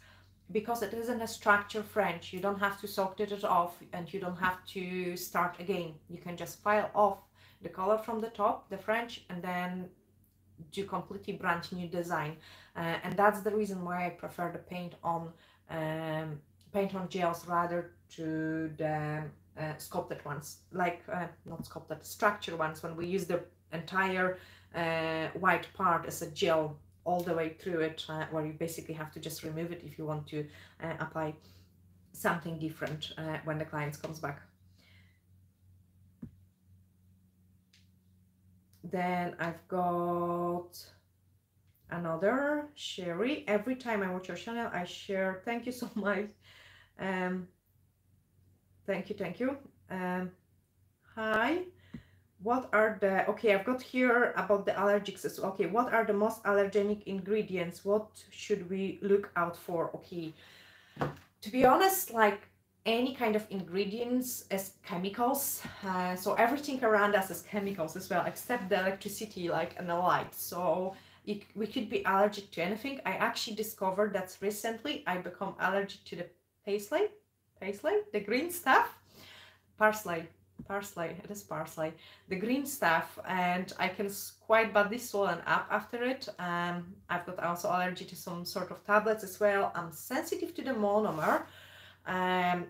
because it isn't a structure French, you don't have to soak it off and you don't have to start again. You can just file off the color from the top, the French, and then do completely brand new design. And that's the reason why I prefer the paint on gels rather to the sculpted ones, like not sculpted, structured ones, when we use the entire white part as a gel all the way through it, where you basically have to just remove it if you want to apply something different when the client comes back. Then I've got another Sherry. Every time I watch your channel, I share. Thank you so much. Thank you. Hi. What are the, okay, I've got here about the allergics as well. Okay, what are the most allergenic ingredients? What should we look out for? Okay, to be honest, like any kind of ingredients as chemicals, so everything around us is chemicals as well, except the electricity, like, and the light. So we could be allergic to anything. I actually discovered that recently I become allergic to the parsley, the green stuff, parsley, it is parsley, the green stuff, and I can quite badly swollen up after it. I've got also allergy to some sort of tablets as well. I'm sensitive to the monomer,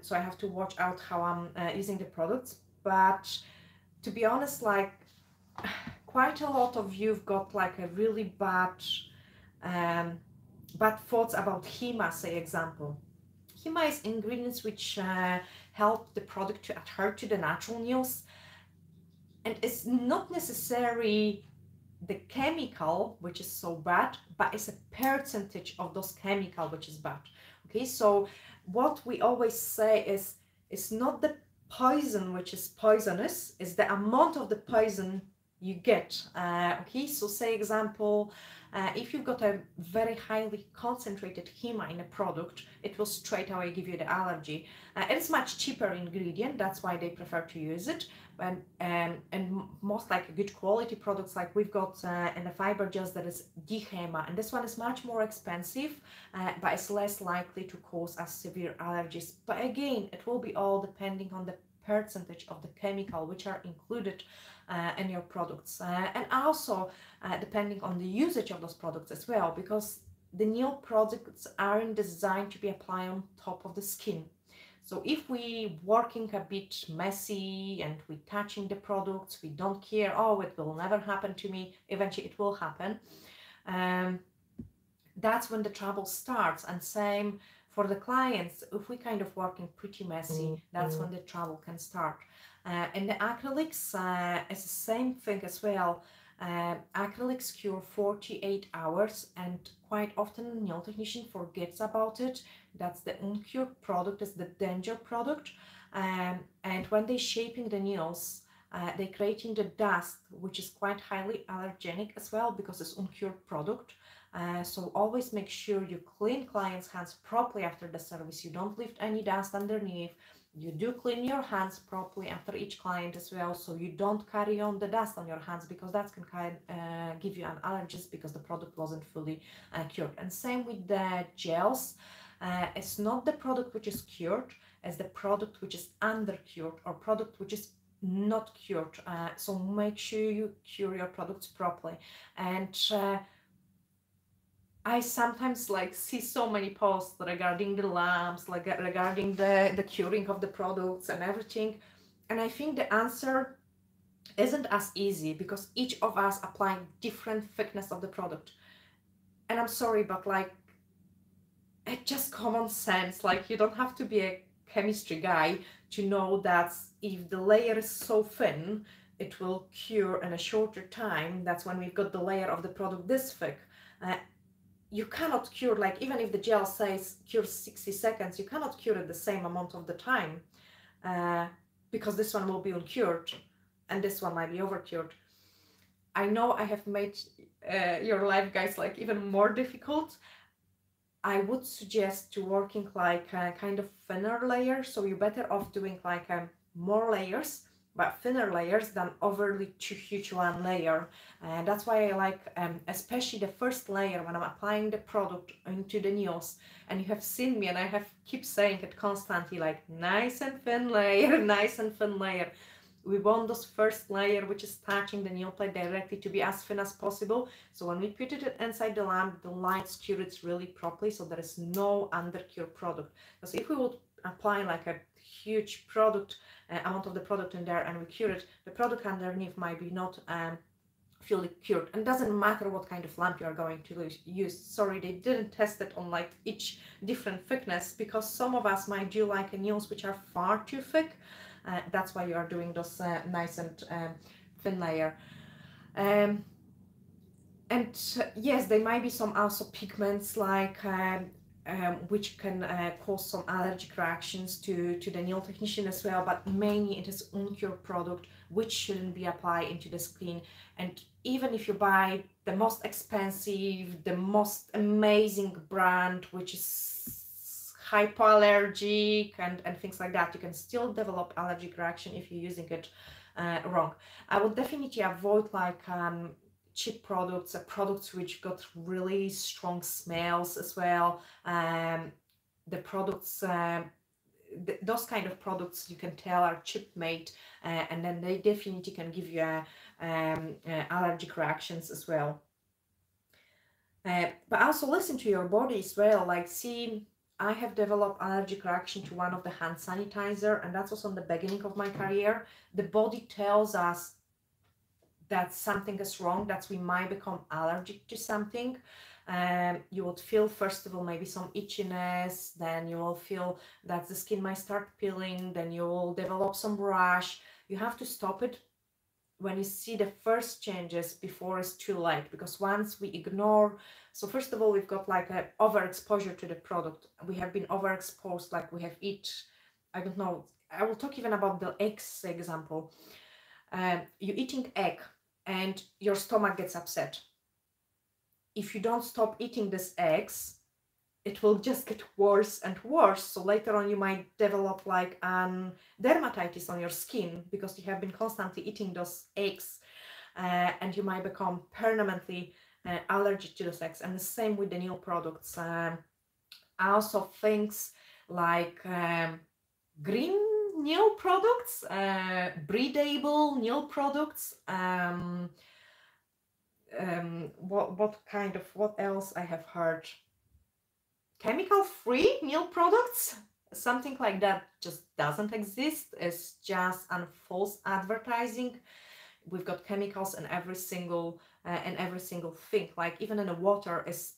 so I have to watch out how I'm using the products. But to be honest, like, quite a lot of you've got like a really bad thoughts about HEMA, say example. HEMA is ingredients which help the product to adhere to the natural nails, and it's not necessarily the chemical which is so bad, but it's a percentage of those chemical which is bad. Okay, so what we always say is, it's not the poison which is poisonous, it's the amount of the poison you get. Okay, so say example, if you've got a very highly concentrated HEMA in a product, it will straight away give you the allergy. It's much cheaper ingredient, that's why they prefer to use it. And most like good quality products, like we've got in the fiber gels, that is DHEMA, and this one is much more expensive, but it's less likely to cause us severe allergies. But again, it will be all depending on the percentage of the chemical which are included in your products, and also depending on the usage of those products as well, because the nail products aren't designed to be applied on top of the skin. So if we working a bit messy and we touching the products, we don't care, oh, it will never happen to me, eventually it will happen. That's when the trouble starts. And same for the clients, if we kind of working pretty messy, that's when the trouble can start. And the acrylics is the same thing as well. Acrylics cure 48 hours, and quite often the nail technician forgets about it. That's the uncured product, is the danger product. And when they're shaping the nails, they're creating the dust, which is quite highly allergenic as well, because it's uncured product. So always make sure you clean clients' hands properly after the service. You don't leave any dust underneath. You do clean your hands properly after each client as well, so you don't carry on the dust on your hands, because that can give you an allergies, because the product wasn't fully cured. And same with the gels. It's not the product which is cured, it's the product which is undercured, or product which is not cured. So make sure you cure your products properly. And I sometimes like see so many posts regarding the lamps, like regarding the curing of the products and everything. And I think the answer isn't as easy, because each of us applying different thickness of the product. And I'm sorry, but like, it's just common sense. Like, you don't have to be a chemistry guy to know that if the layer is so thin, it will cure in a shorter time. That's when we've got the layer of the product this thick. You cannot cure, like, even if the gel says cure 60 seconds, you cannot cure it the same amount of the time, because this one will be uncured and this one might be overcured. I know I have made your life, guys, like even more difficult. I would suggest to working like a kind of thinner layer, so you're better off doing like more layers, but thinner layers, than overly too huge one layer. And that's why I like especially the first layer when I'm applying the product into the nails. And you have seen me, and I have keep saying it constantly, like nice and thin layer, nice and thin layer. We want this first layer, which is touching the nail plate directly, to be as thin as possible. So when we put it inside the lamp, the lights cure it really properly, so there is no undercure product. Because if we would apply like a huge product, amount of the product in there, and we cure it, the product underneath might be not fully cured. And doesn't matter what kind of lamp you are going to use. Sorry, they didn't test it on like each different thickness, because some of us might do like nails which are far too thick. That's why you are doing those nice and thin layer. And yes, there might be some also pigments like which can cause some allergic reactions to the nail technician as well, but mainly it is uncured product which shouldn't be applied into the skin. And even if you buy the most expensive, the most amazing brand, which is hypoallergic and things like that, you can still develop allergic reaction if you're using it wrong. I would definitely avoid like cheap products, products which got really strong smells as well. The products, those kind of products you can tell are cheap made, and then they definitely can give you allergic reactions as well. But also listen to your body as well. Like, see, I have developed allergic reaction to one of the hand sanitizer, and that was on the beginning of my career. The body tells us that something is wrong, that we might become allergic to something. You would feel, first of all, maybe some itchiness, then you will feel that the skin might start peeling, then you will develop some rash. You have to stop it when you see the first changes before it's too late, because once we ignore, so first of all, we've got like an overexposure to the product. We have been overexposed, like we have I don't know, I will talk even about the eggs example. You're eating egg and your stomach gets upset. If you don't stop eating these eggs, it will just get worse and worse. So later on you might develop like dermatitis on your skin, because you have been constantly eating those eggs, and you might become permanently allergic to those eggs. And the same with the nail products. Also things like green nail products, breathable nail products, what else I have heard? Chemical-free nail products, something like that just doesn't exist. It's just a false advertising. We've got chemicals in every single thing. Like even in the water is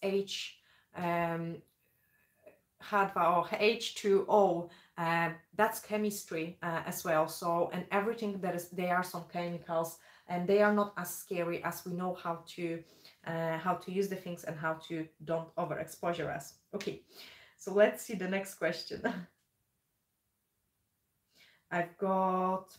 or H2O, that's chemistry as well. So, and everything that is, there are some chemicals, and they are not as scary as we know how to use the things and how to don't overexposure us. Okay, so let's see the next question. I've got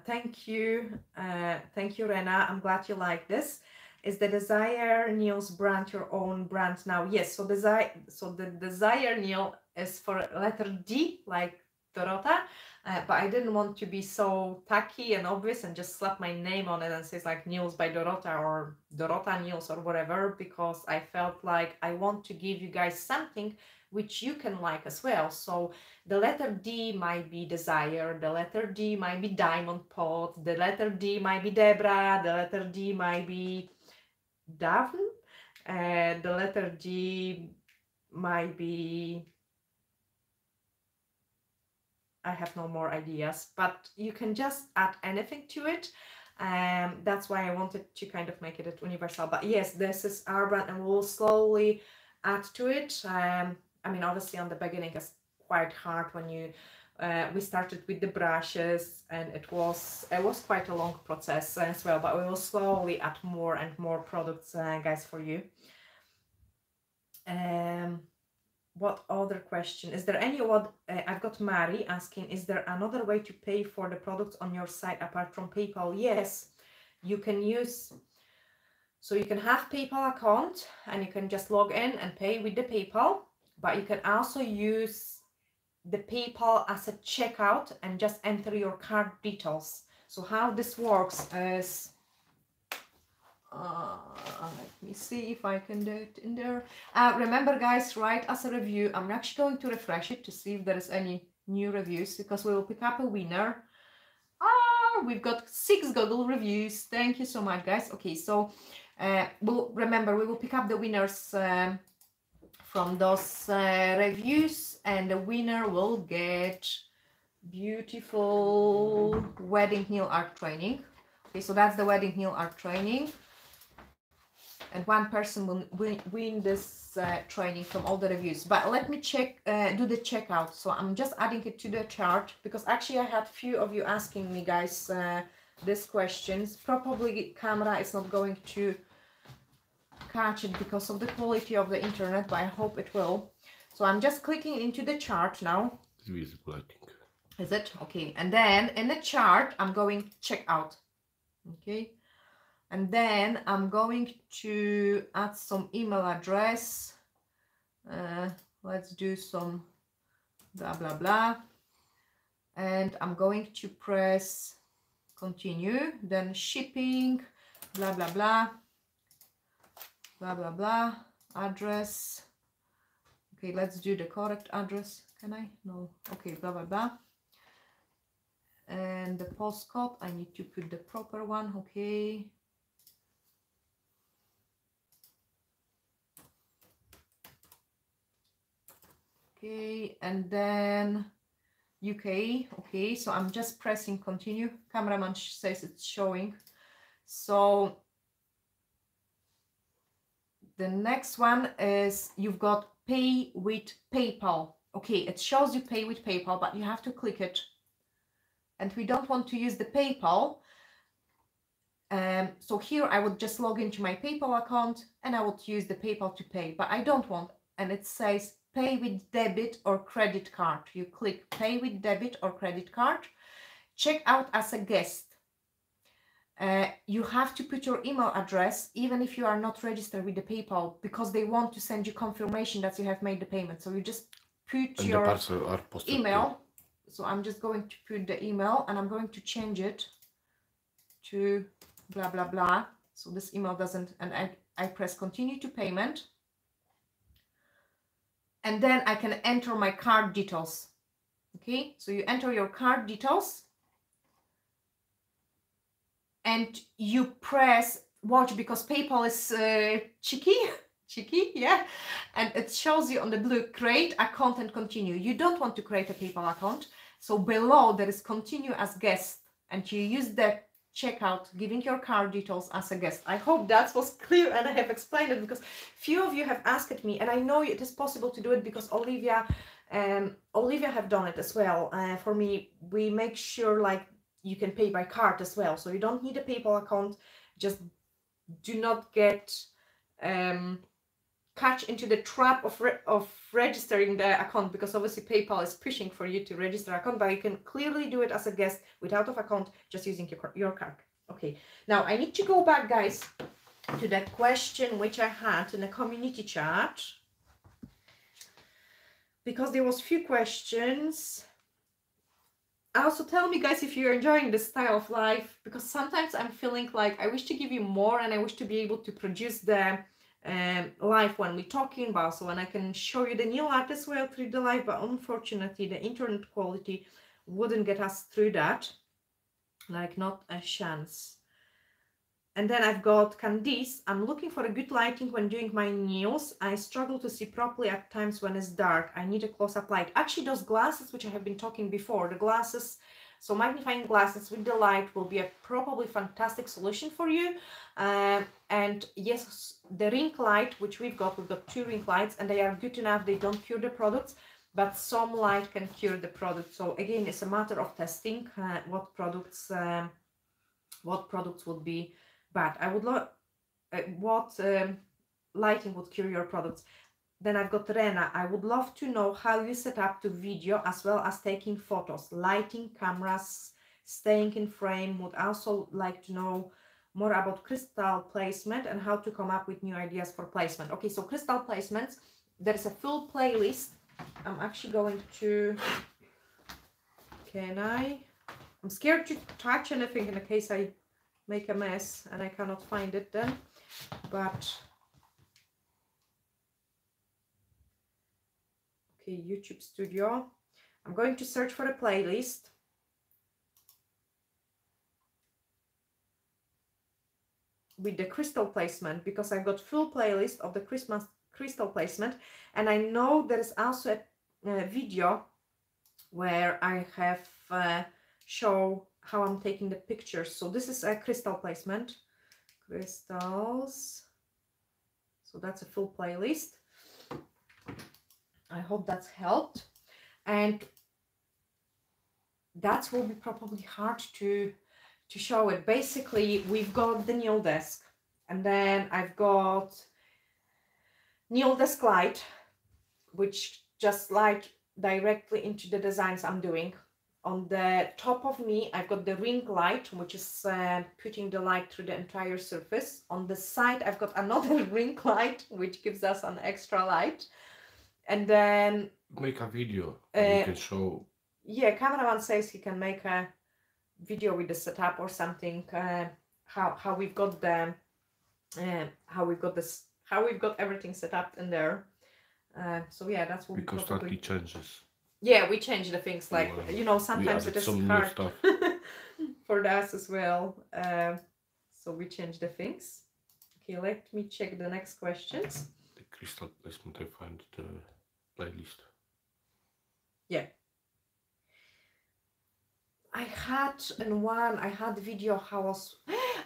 thank you, Rena. I'm glad you like this. Is the Desire Nails brand your own brand now? Yes. So the Desire Nail is for letter D, like Dorota, but I didn't want to be so tacky and obvious and just slap my name on it and says like Nails by Dorota or Dorota Nails or whatever, because I felt like I want to give you guys something which you can like as well. So the letter D might be Desire, the letter D might be Diamond Pot, the letter D might be Debra, the letter D might be Daphne, the letter D might be, I have no more ideas, but you can just add anything to it. That's why I wanted to kind of make it universal. But yes, this is our brand, and we'll slowly add to it. I mean, obviously on the beginning it's quite hard when you we started with the brushes, and it was quite a long process as well, but we will slowly add more and more products, guys, for you. What other question? Is there any what I've got Mary asking, is there another way to pay for the products on your site apart from PayPal? Yes, you can use, so you can have PayPal account and you can just log in and pay with the PayPal, but you can also use the PayPal as a checkout and just enter your card details. So how this works is, let me see if I can do it in there. Remember guys, write us a review. I'm actually going to refresh it to see if there is any new reviews, because we will pick up a winner. We've got 6 Google reviews. Thank you so much, guys. Okay, so remember, we will pick up the winners from those reviews, and the winner will get beautiful wedding nail art training. Okay, so that's the wedding nail art training, and one person will win this training from all the reviews. But let me check, do the checkout. So I'm just adding it to the chart, because actually I had few of you asking me, guys, these questions. Probably camera is not going to catch it because of the quality of the internet, but I hope it will. So I'm just clicking into the chart now. It's visible, I think. Is it? Okay. And then in the chart, I'm going check out. Okay. And then I'm going to add some email address. Let's do some blah, blah, blah. And I'm going to press continue. Then shipping, blah, blah, blah. Blah, blah, blah. Address. Okay, let's do the correct address. Can I? No. Okay, blah, blah, blah. And the postcode, I need to put the proper one. Okay. Okay, and then UK. Okay, so I'm just pressing continue. Cameraman says it's showing. So the next one is you've got pay with PayPal. Okay, it shows you pay with PayPal, but you have to click it. And we don't want to use the PayPal. So here I would just log into my PayPal account and I would use the PayPal to pay, but I don't want. And it says pay with debit or credit card. You click pay with debit or credit card. Check out as a guest. You have to put your email address, even if you are not registered with the PayPal, because they want to send you confirmation that you have made the payment. So you just put your email. So I'm just going to put the email and I'm going to change it to blah, blah, blah. So this email doesn't, and I press continue to payment. And then I can enter my card details. Okay, so you enter your card details. And you press watch, because PayPal is cheeky, yeah. And it shows you on the blue, create account and continue. You don't want to create a PayPal account. So below there is continue as guest, and you use the checkout, giving your card details as a guest. I hope that was clear and I have explained it, because few of you have asked me, and I know it is possible to do it because Olivia have done it as well. For me, we make sure like you can pay by card as well, so you don't need a PayPal account. Just do not get catch into the trap of registering the account, because obviously PayPal is pushing for you to register account, but you can clearly do it as a guest without an account, just using your card. Okay, now I need to go back, guys, to that question which I had in the community chat, because there was few questions. Also tell me, guys, if you're enjoying this style of life, because sometimes I'm feeling like I wish to give you more and I wish to be able to produce the live when we're talking about, so when I can show you the new art as well through the live, but unfortunately the internet quality wouldn't get us through that, like not a chance. And then I've got Candice. I'm looking for a good lighting when doing my nails. I struggle to see properly at times when it's dark. I need a close-up light. Actually, those glasses which I have been talking before, the glasses, so magnifying glasses with the light will be a probably fantastic solution for you. And yes, the ring light which we've got 2 ring lights, and they are good enough. They don't cure the products, but some light can cure the product. So again, it's a matter of testing what products would be bad. I would love what lighting would cure your products. Then I've got Rena. I would love to know how you set up to video as well as taking photos, lighting, cameras, staying in frame. Would also like to know more about crystal placement and how to come up with new ideas for placement. Okay, so crystal placements, there is a full playlist. I'm actually going to, I'm scared to touch anything in case I make a mess and I cannot find it then, but okay, YouTube Studio. I'm going to search for a playlist. With the crystal placement, because I've got full playlist of the Christmas crystal placement, and I know there is also a video where I have show how I'm taking the pictures. So this is a crystal placement, crystals. So that's a full playlist. I hope that's helped. And that will be probably hard to show it. Basically, we've got the nail desk, and then I've got nail desk light, which just light directly into the designs I'm doing. On the top of me, I've got the ring light, which is putting the light through the entire surface. On the side, I've got another ring light, which gives us an extra light. And then make a video. You can show. Yeah, cameraman says he can make a video with the setup or something. How we've got the how we've got everything set up in there. So yeah, that's what because probably changes. Yeah, we change the things, like, you know, sometimes it is hard for us as well. So we change the things. Okay, let me check the next questions. The crystal placement, I find the playlist. Yeah. I had the video how was,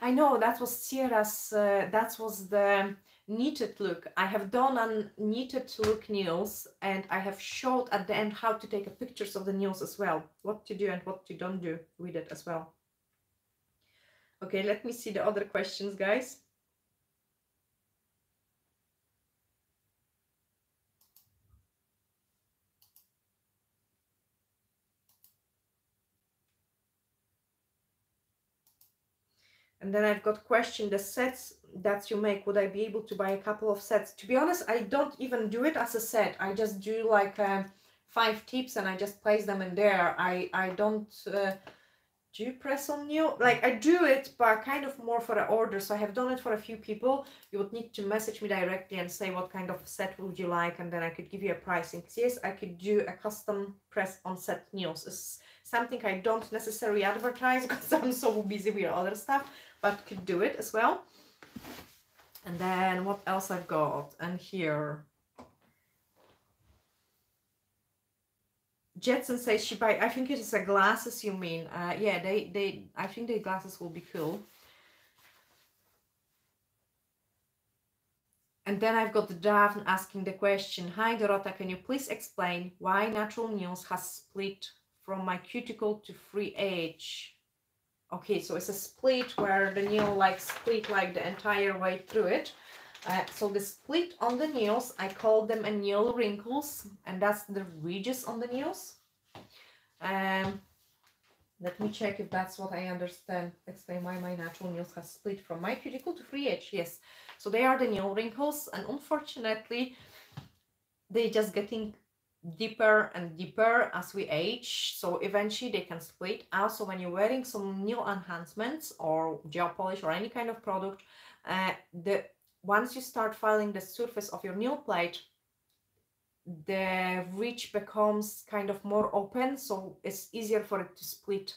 I know that was Sierra's, that was the knitted look. I have done a knitted look nails, and I have showed at the end how to take pictures of the nails as well, what to do and what to don't do with it as well. Okay, let me see the other questions, guys. And then I've got question, the sets that you make, would I be able to buy a couple of sets? To be honest, I don't even do it as a set. I just do like 5 tips and I just place them in there. I don't do press on nail. Like, I do it, but kind of more for an order. So I have done it for a few people. You would need to message me directly and say what kind of set would you like, and then I could give you a pricing. Yes, I could do a custom press on set nails. It's something I don't necessarily advertise because I'm so busy with other stuff, but could do it as well. And then what else I've got? And here, Jetson says she buy, I think it is a glasses you mean. Yeah, I think the glasses will be cool. And then I've got Daphne asking the question, hi Dorota, can you please explain why natural nails has split from my cuticle to free edge? Okay, so it's a split where the nail like split like the entire way through it. So the split on the nails, I call them a nail wrinkles, and that's the ridges on the nails. Let me check if that's what I understand. Explain why my natural nails have split from my cuticle to free edge. Yes, so they are the nail wrinkles, and unfortunately, they just getting deeper and deeper as we age. So eventually they can split. Also, when you're wearing some nail enhancements or gel polish or any kind of product, once you start filing the surface of your nail plate, the ridge becomes kind of more open, so it's easier for it to split.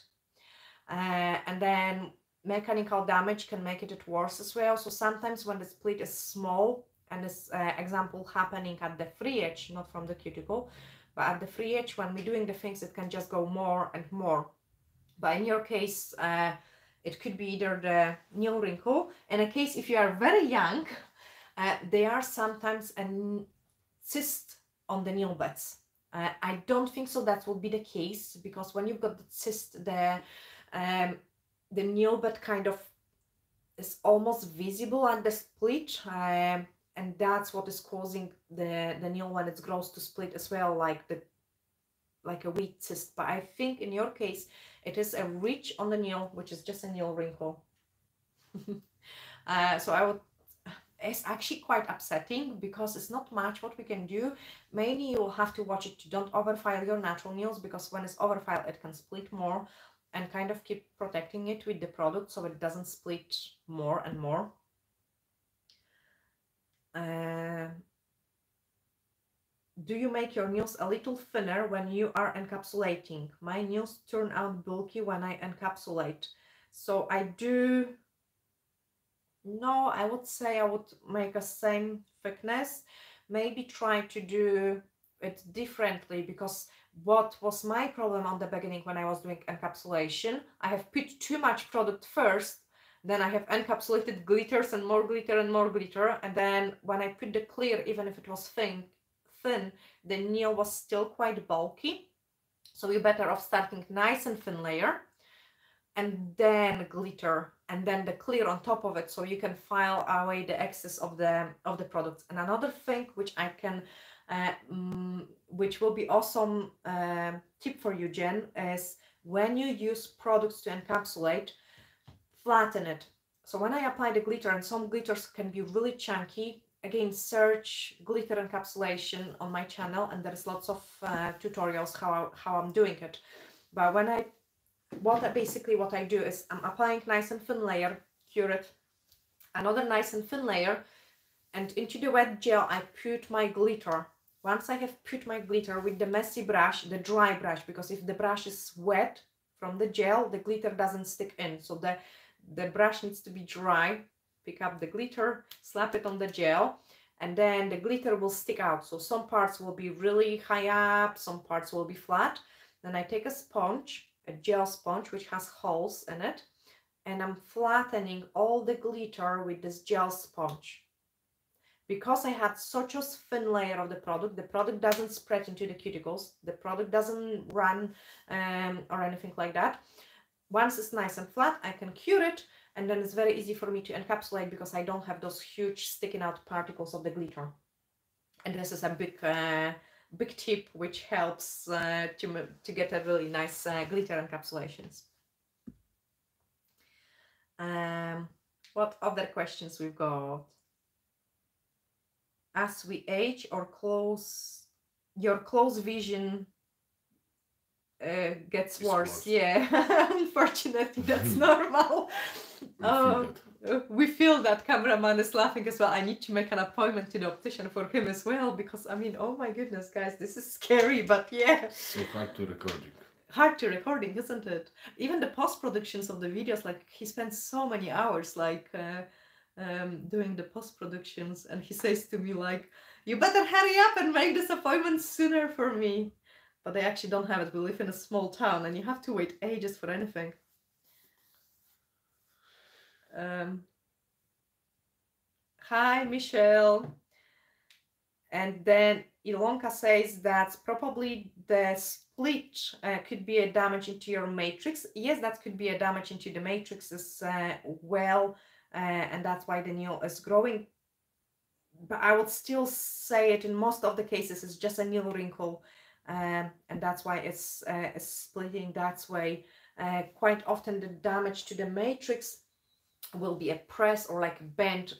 And then mechanical damage can make it worse as well. So sometimes when the split is small, and this example happening at the free edge, not from the cuticle, but at the free edge, when we're doing the things, it can just go more and more. But in your case, it could be either the nail wrinkle. In a case, if you are very young, they are sometimes a cyst on the nail beds. I don't think so that will be the case, because when you've got the cyst, the nail bed kind of is almost visible at the split, and that's what is causing the nail when it grows to split as well, like a wheat cyst. But I think in your case it is a ridge on the nail, which is just a nail wrinkle. So it's actually quite upsetting, because it's not much what we can do. Mainly you'll have to watch it to don't overfile your natural nails, because when it's overfiled it can split more, and kind of keep protecting it with the product so it doesn't split more and more. Do you make your nails a little thinner when you are encapsulating? My nails turn out bulky when I encapsulate. So I do, no, I would say I would make a same thickness. Maybe try to do it differently, because what was my problem on the beginning when I was doing encapsulation, I have put too much product first, then I have encapsulated glitters and more glitter and more glitter, and then when I put the clear, even if it was thin, the nail was still quite bulky. So you're better off starting nice and thin layer, and then glitter, and then the clear on top of it, so you can file away the excess of the product. And another thing which I can which will be awesome tip for you, Jen, is when you use products to encapsulate, flatten it. So when I apply the glitter, and some glitters can be really chunky, again, search glitter encapsulation on my channel, and there's lots of tutorials how I'm doing it. But when what I do is I'm applying nice and thin layer, cure it, another nice and thin layer, and into the wet gel I put my glitter. Once I have put my glitter with the messy brush, the dry brush, because if the brush is wet from the gel, the glitter doesn't stick in. So the brush needs to be dry. Pick up the glitter, slap it on the gel, and then the glitter will stick out. So some parts will be really high up, some parts will be flat. Then I take a sponge, a gel sponge, which has holes in it, and I'm flattening all the glitter with this gel sponge. Because I had such a thin layer of the product doesn't spread into the cuticles, the product doesn't run or anything like that. Once it's nice and flat, I can cure it, and then it's very easy for me to encapsulate, because I don't have those huge sticking out particles of the glitter. And this is a big tip which helps to get a really nice glitter encapsulations. What other questions we've got? As we age, or your close vision gets worse. Yeah, unfortunately, that's normal. We feel that. Cameraman is laughing as well. I need to make an appointment to the optician for him as well, because I mean, oh my goodness, guys, this is scary, but yeah. So hard to recording. Hard to recording, isn't it? Even the post-productions of the videos, like he spends so many hours like doing the post-productions, and he says to me like, you better hurry up and make this appointment sooner for me. but they actually don't have it. We live in a small town and you have to wait ages for anything. Hi, Michelle. And then Ilonka says that probably the split could be a damage into your matrix. Yes, that could be a damage into the matrix as well. And that's why the nail is growing. But I would still say it in most of the cases it's just a nail wrinkle. And that's why it's splitting that way. Quite often the damage to the matrix will be a press or like a bend,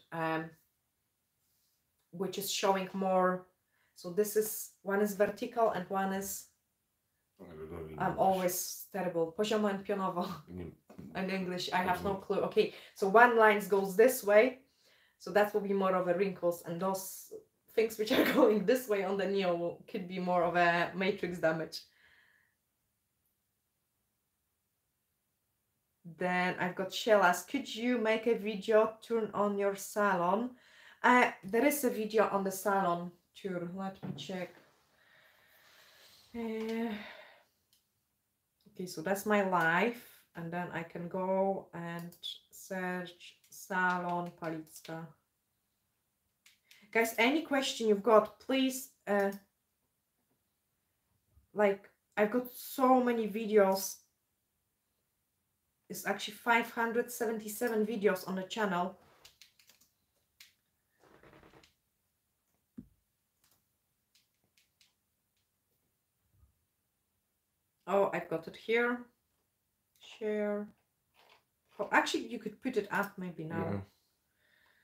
which is showing more. So this is, one is vertical and one is, I'm always terrible, poziomo and pionowo in English, I have no clue. Okay, so one line goes this way, so that will be more of a wrinkles, and those things which are going this way on the nail could be more of a matrix damage. Then I've got Shellas, could you make a video turn on your salon? There is a video on the salon tour. Let me check. Okay, so that's my live, and then I can go and search salon Palicka. Guys, any question you've got, please. Like, I've got so many videos. It's actually 577 videos on the channel. Oh, I've got it here. Share. Oh, actually, you could put it up maybe now.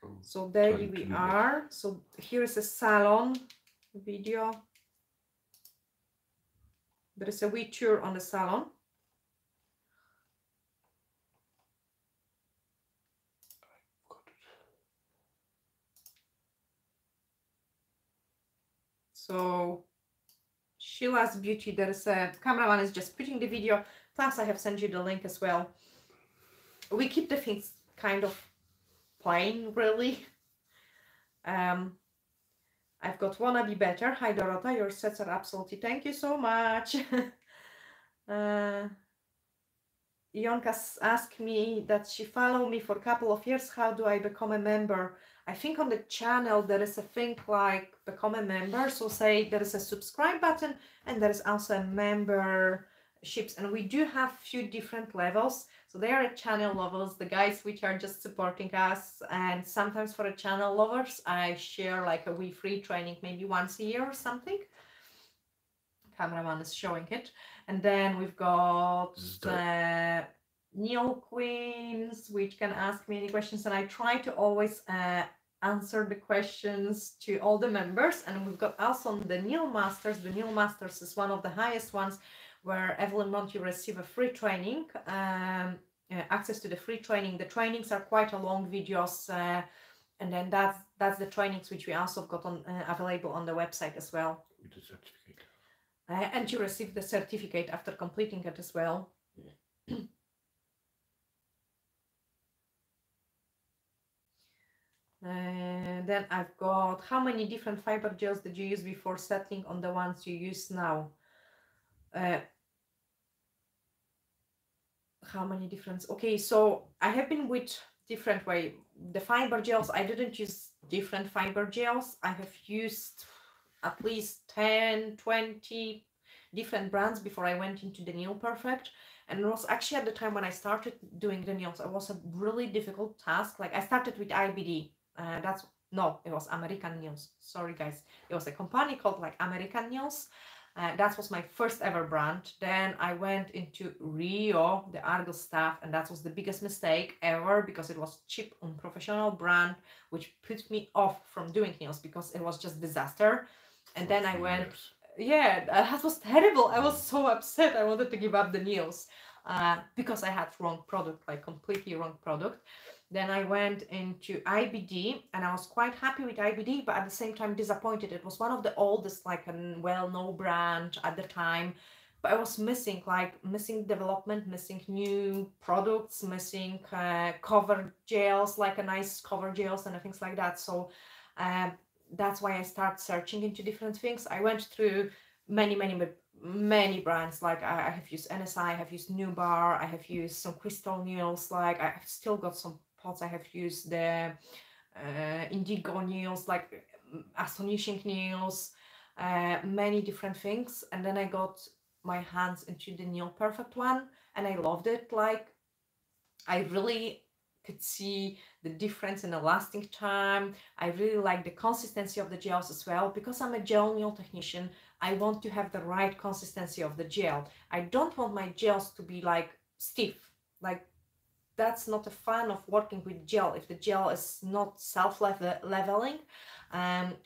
Yeah. So there we are. So here is a salon video. There is a wee tour on the salon. So Sheila's Beauty, there is a cameraman is just putting the video, plus I have sent you the link as well. We keep the things kind of plain, really. I've got Wanna Be Better. Hi Dorota, your sets are absolutely, thank you so much. Ionka asked me that she followed me for a couple of years. How do I become a member? I think on the channel there is a thing like become a member. So say there is a subscribe button and there is also a memberships. And we do have a few different levels. So there are channel levels, the guys which are just supporting us. And sometimes for the channel lovers, I share like a wee free training maybe once a year or something. Cameraman is showing it. And then we've got Neil Queens, which can ask me any questions, and I try to always answer the questions to all the members. And we've got also the Neil Masters. The Neil Masters is one of the highest ones, where every month you receive a free training, access to the free training. The trainings are quite a long videos, and then that's the trainings which we also got on available on the website as well. With the certificate. And you receive the certificate after completing it as well. Yeah. Then I've got, how many different fiber gels did you use before settling on the ones you use now? How many different? Okay, so I have been with different way. The fiber gels, I didn't use different fiber gels. I have used at least 10, 20 different brands before I went into the Nail Perfect. And it was actually at the time when I started doing the nails, it was a really difficult task. Like I started with IBD. It was American Nails. Sorry guys. It was a company called like American Nails. That was my first ever brand. Then I went into Rio, the Argos stuff, and that was the biggest mistake ever because it was cheap, unprofessional brand, which put me off from doing nails because it was just disaster. And then I went, yeah, that was terrible. I was so upset. I wanted to give up the nails because I had wrong product, like completely wrong product. Then I went into IBD and I was quite happy with IBD, but at the same time disappointed. It was one of the oldest, like a well-known brand at the time, but I was missing development, missing new products, missing cover gels, like a nice cover gels and things like that. So that's why I started searching into different things. I went through many many brands. Like I have used NSI, I have used Nubar, I have used some crystal nails. Like I've still got some pots. I have used the indigo nails, like astonishing nails, many different things. And then I got my hands into the Nail Perfect one, and I loved it. Like I really could see the difference in the lasting time. I really like the consistency of the gels as well. Because I'm a gel nail technician, I want to have the right consistency of the gel. I don't want my gels to be like stiff. Like that's not a fan of working with gel if the gel is not self-leveling.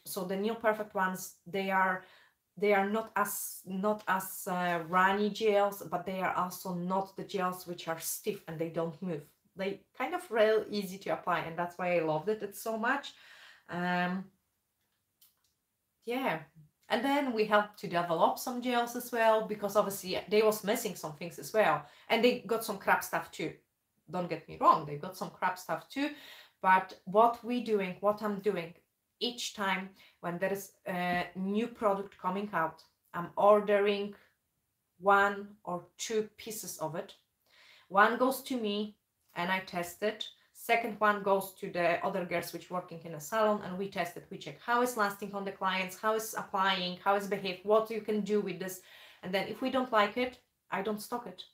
So the Nail Perfect ones, they are not as runny gels, but they are also not the gels which are stiff and they don't move. They kind of real easy to apply, and that's why I loved it so much. Yeah, and then we helped to develop some gels as well, because obviously they was missing some things as well, and they got some crap stuff too. Don't get me wrong, they got some crap stuff too. But what I'm doing each time when there is a new product coming out, I'm ordering 1 or 2 pieces of it. One goes to me and I test it. Second one goes to the other girls which working in a salon, and we test it. We check how it's lasting on the clients, how it's applying, how it's behaved, what you can do with this. And then if we don't like it, I don't stock it.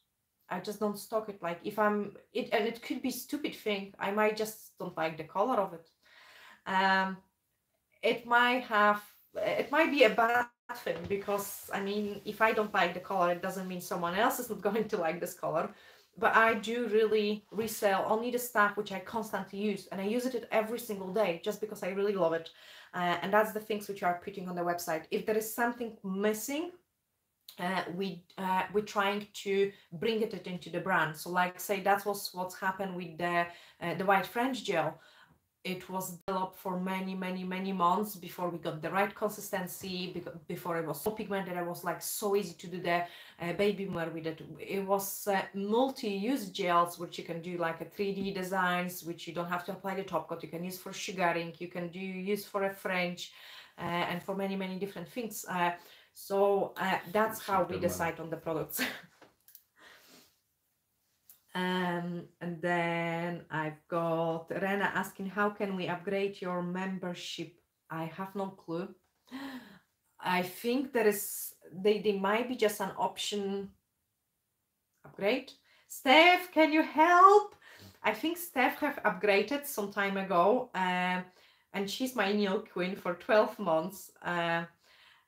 I just don't stock it. Like if and it could be a stupid thing. I might just don't like the color of it. It might be a bad thing, because I mean, if I don't like the color, it doesn't mean someone else is not going to like this color. But I do really resell only the stuff which I constantly use, and I use it every single day just because I really love it. And that's the things which are putting on the website. If there is something missing, we're trying to bring it into the brand. So like say that was what's happened with the white French gel. It was developed for many months before we got the right consistency, before it was so pigmented. It was like so easy to do the baby wear with it. It was multi-use gels which you can do like a 3D designs, which you don't have to apply the top coat. You can use for sugaring, you can use for a French, and for many different things. So that's how we decide on the products. And then I've got Rena asking, how can we upgrade your membership? I have no clue. I think there is, they might be just an option upgrade. Steph, can you help? I think Steph have upgraded some time ago, and she's my nail queen for 12 months.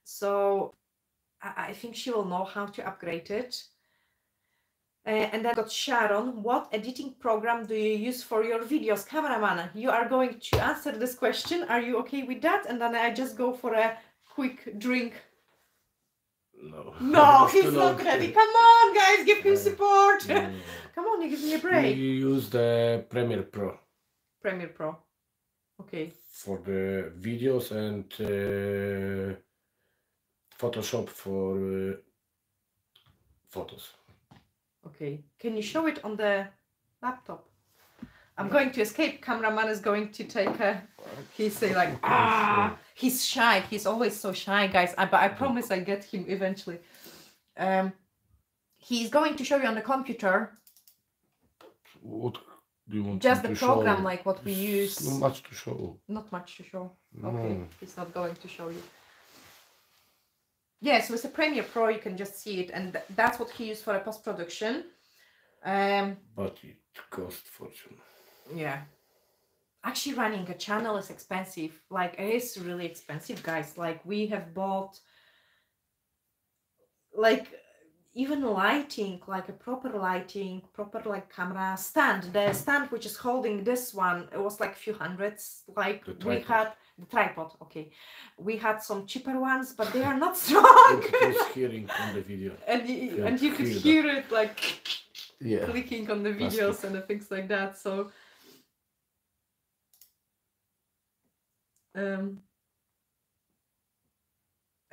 So I think she will know how to upgrade it. And then got Sharon, what editing program do you use for your videos? Cameraman, you are going to answer this question. Are you okay with that? And then I just go for a quick drink. No, he's not ready. Come on, guys, give him support. Come on, you give me a break. We use the Premiere Pro. Premiere Pro. Okay. For the videos, and Photoshop for photos. Okay. Can you show it on the laptop? I'm going to escape. Cameraman is going to take a... He's say like, ah! He's shy. He's always so shy, guys. But I promise I'll get him eventually. He's going to show you on the computer. What do you want just to the program, show? like what we use. Not much to show. Not much to show. No. Okay, he's not going to show you. Yeah, so it's a Premiere Pro, you can just see it, and that's what he used for a post-production. But it costs fortune. Yeah. Actually, running a channel is expensive. Like, it is really expensive, guys. Like, we have bought, like, even lighting, like a proper lighting, proper like camera stand. The stand which is holding this one, it was like a few hundreds. Like we had the tripod. Okay, we had some cheaper ones, but they are not strong. It was hearing on the video, and you could hear it like clicking on the videos Plastic. and things like that. So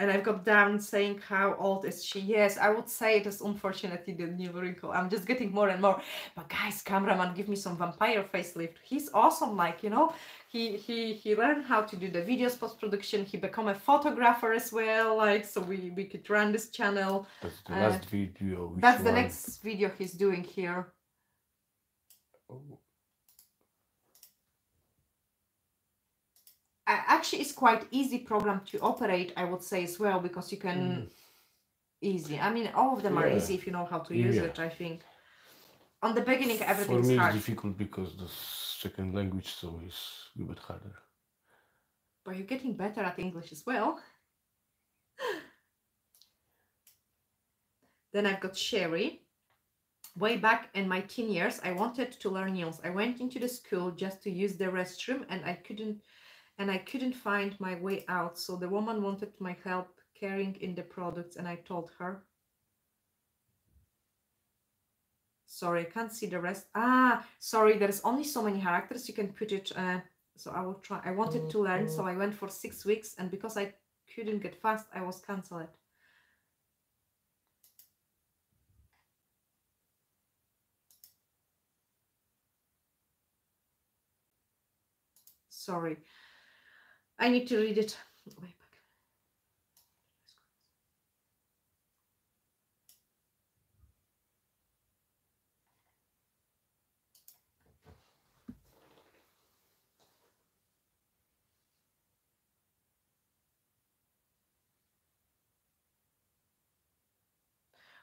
And I've got Darren saying, how old is she? Yes, I would say it is unfortunately the new wrinkle. I'm just getting more and more. But guys, cameraman, give me some vampire facelift. He's awesome, like, you know, he learned how to do the videos post-production. He become a photographer as well, like, so we could run this channel. That's the last video. Which That's the one? next video he's doing here. Oh. Actually, it's quite easy program to operate, I would say as well, because you can easy. I mean, all of them are easy if you know how to use it, I think. On the beginning, everything's hard. For me, hard. it's difficult because the second language, so it's a bit harder. But you're getting better at English as well. Then I've got Sherry. Way back in my teen years, I wanted to learn nails. I went into the school just to use the restroom, and I couldn't find my way out. So the woman wanted my help carrying in the products, and I told her. Sorry, I can't see the rest. Ah, sorry, there's only so many characters you can put it. So I will try. I wanted to learn, so I went for 6 weeks, and because I couldn't get fast, I was cancelled. Sorry, I need to read it. Way back.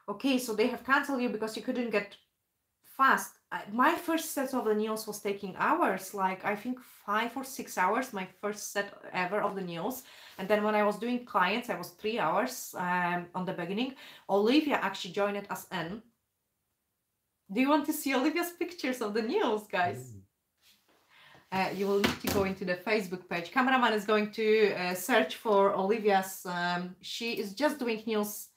Okay, so they have cancelled you because you couldn't get fast. My first set of the nails was taking hours, like I think 5 or 6 hours, my first set ever of the nails. And then when I was doing clients, I was 3 hours on the beginning. Olivia actually joined it as N. Do you want to see Olivia's pictures of the nails, guys? You will need to go into the Facebook page. Cameraman is going to search for Olivia's. She is just doing nails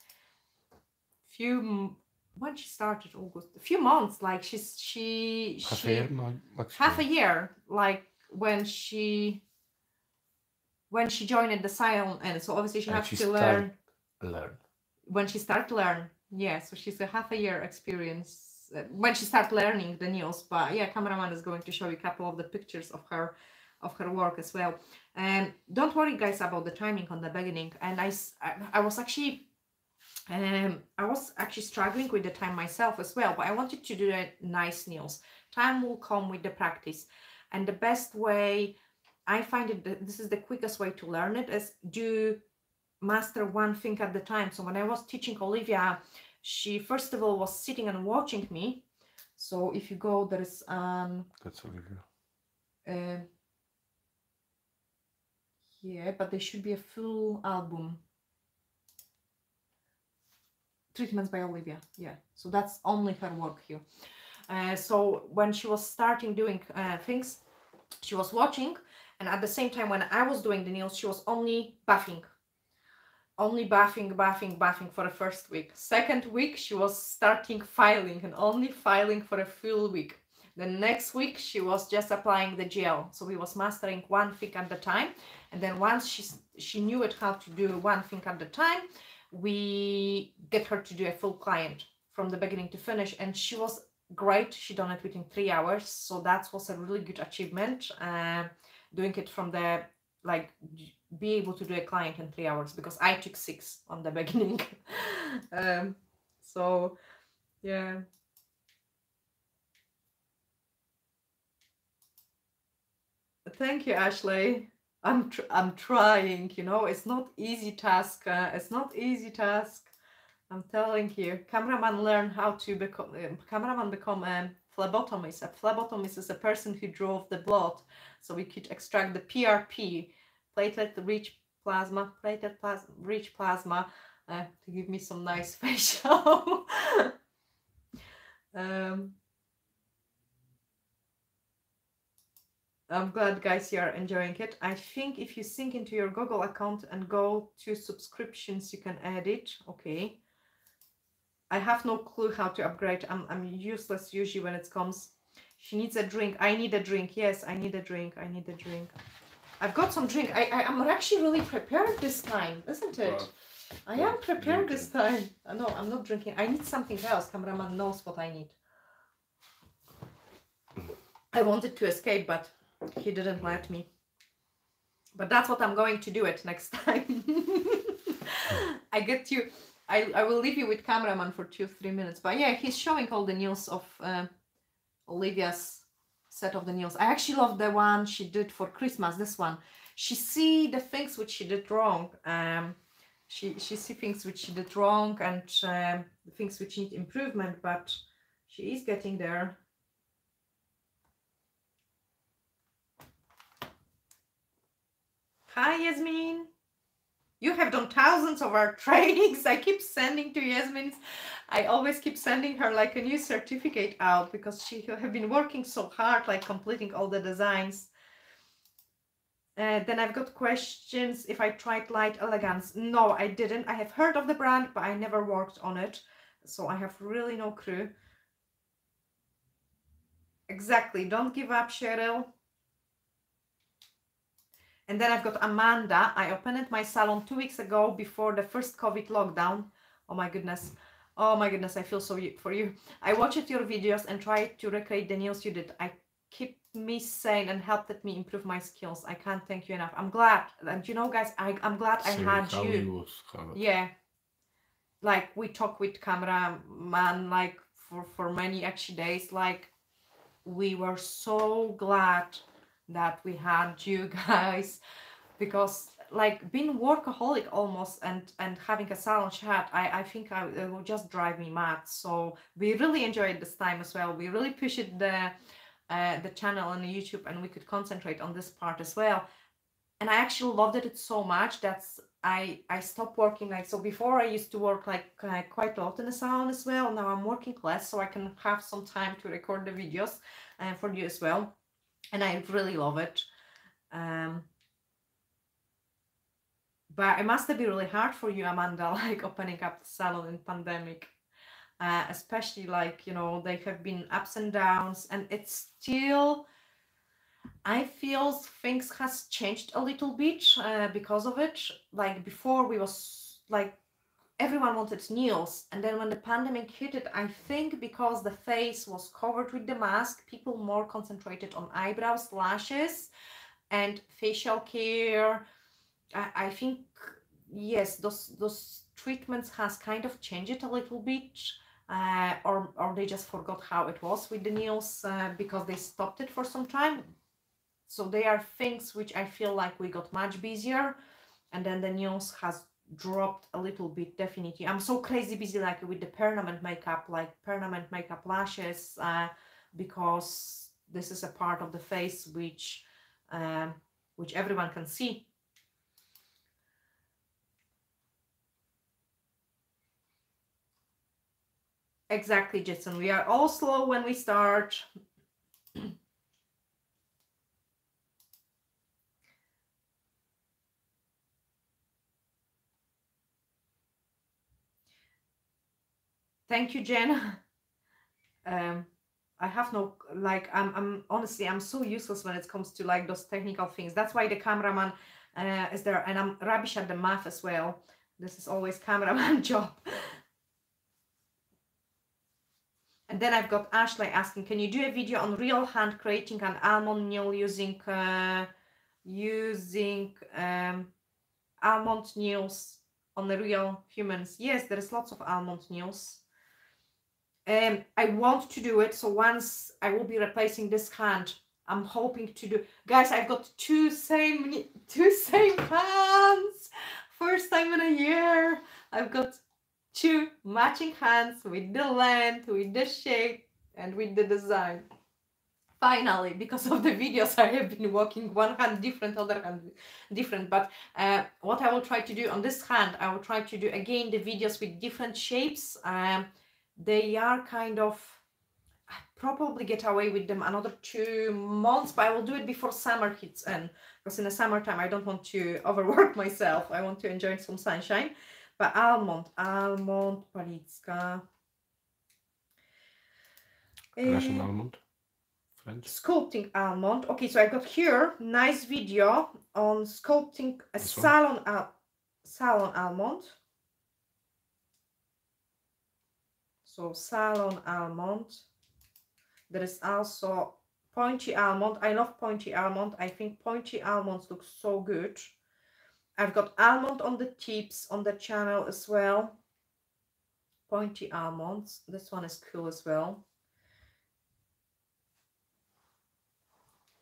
when she started August, a few months, like half a year, like when she joined the salon, and so obviously she has to learn. When she start learn, yeah, so she's a half a year experience when she start learning the nails. But yeah, cameraman is going to show you a couple of the pictures of her work as well. And don't worry guys about the timing on the beginning. And I was actually struggling with the time myself as well, but I wanted to do nice nails. Time will come with the practice, and the best way I find it, this is the quickest way to learn it, is do master one thing at the time. So when I was teaching Olivia, she first of all was sitting and watching me. So if you go, there is that's Olivia. Yeah, but there should be a full album. Treatments by Olivia, yeah, so that's only her work here. So when she was starting doing things, she was watching, and at the same time when I was doing the nails, she was only bathing for the first week. Second week she was starting filing, and only filing for a full week. The next week she was just applying the gel. So we was mastering one thing at the time, and then once she knew it how to do one thing at the time, we get her to do a full client from the beginning to finish, and she was great. She done it within 3 hours, so that was a really good achievement, doing it from the, like, be able to do a client in 3 hours, because I took 6 on the beginning. So yeah. Thank you, Ashley. I'm trying, you know, it's not easy task. It's not easy task. I'm telling you. Cameraman learn how to become a phlebotomist. A phlebotomist is a person who drove the blood, so we could extract the PRP, platelet-rich plasma, rich plasma, to give me some nice facial. I'm glad, guys, you are enjoying it. I think if you sync into your Google account and go to subscriptions, you can add it. Okay. I have no clue how to upgrade. I'm useless usually when it comes. She needs a drink. I need a drink. Yes, I need a drink. I need a drink. I've got some drink. I'm actually really prepared this time, isn't it? I am prepared this time. No, I'm not drinking. I need something else. Cameraman knows what I need. I wanted to escape, but he didn't let me. But that's what I'm going to do it next time. I will leave you with cameraman for 2-3 minutes. But yeah, he's showing all the nails of Olivia's set of the nails. I actually love the one she did for Christmas, this one. She see the things which she did wrong. She see things which she did wrong and things which need improvement, but she is getting there. Hi, Yasmin. You have done thousands of our trainings. I keep sending to Yasmin. I always keep sending her like a new certificate out because she have been working so hard, like completing all the designs. Then I've got questions if I tried Light Elegance. No, I didn't. I have heard of the brand, but I never worked on it. So I have really no clue. Exactly. Don't give up, Cheryl. And then I've got Amanda. I opened my salon 2 weeks ago before the first COVID lockdown. Oh my goodness. Oh my goodness, I feel so for you. I watched your videos and tried to recreate the nails you did. I kept me sane and helped me improve my skills. I can't thank you enough. I'm glad. And you know, guys, I'm glad I had you. Yeah. Like we talk with cameraman like for many actually days. Like we were so glad that we had you guys, because like being workaholic almost and having a salon chat, I think it will just drive me mad. So we really enjoyed this time as well. We really pushed the channel on YouTube, and we could concentrate on this part as well. And I actually loved it so much that I stopped working. Like, so before I used to work like quite a lot in the salon as well. Now I'm working less, so I can have some time to record the videos for you as well. And I really love it. But it must have been really hard for you, Amanda, like opening up the salon in pandemic. Especially like, you know, they have been ups and downs, and it's still, I feel things has changed a little bit because of it. Like before we was like, everyone wanted nails, and then when the pandemic hit it, I think because the face was covered with the mask, people more concentrated on eyebrows, lashes, and facial care. I think, yes, those treatments has kind of changed a little bit, or they just forgot how it was with the nails because they stopped it for some time. So they are things which I feel like we got much busier, and then the nails has dropped a little bit, definitely. I'm so crazy busy like with the permanent makeup, like permanent makeup lashes, because this is a part of the face which everyone can see. Exactly, Jason. We are all slow when we start. Thank you, Jen. I have no, like, I'm honestly, I'm so useless when it comes to like those technical things. That's why the cameraman is there, and I'm rubbish at the math as well. This is always cameraman job. And then I've got Ashley asking, can you do a video on real hand creating an almond nail using almond nails on the real humans? Yes, there is lots of almond nails. I want to do it, so once I will be replacing this hand, I'm hoping to do. Guys, I've got two same hands. First time in a year, I've got two matching hands with the length, with the shape, and with the design. Finally, because of the videos, I have been working one hand different, other hand different. But what I will try to do on this hand, I will try to do again the videos with different shapes. They are kind of, I probably get away with them another 2 months, but I will do it before summer hits in, because in the summertime I don't want to overwork myself. I want to enjoy some sunshine. But almond Palicka. An almond French. Sculpting almond. Okay, so I got here nice video on sculpting a salon almond. So salon almond. There is also pointy almond. I love pointy almond. I think pointy almonds look so good. I've got almond on the tips on the channel as well. Pointy almonds. This one is cool as well.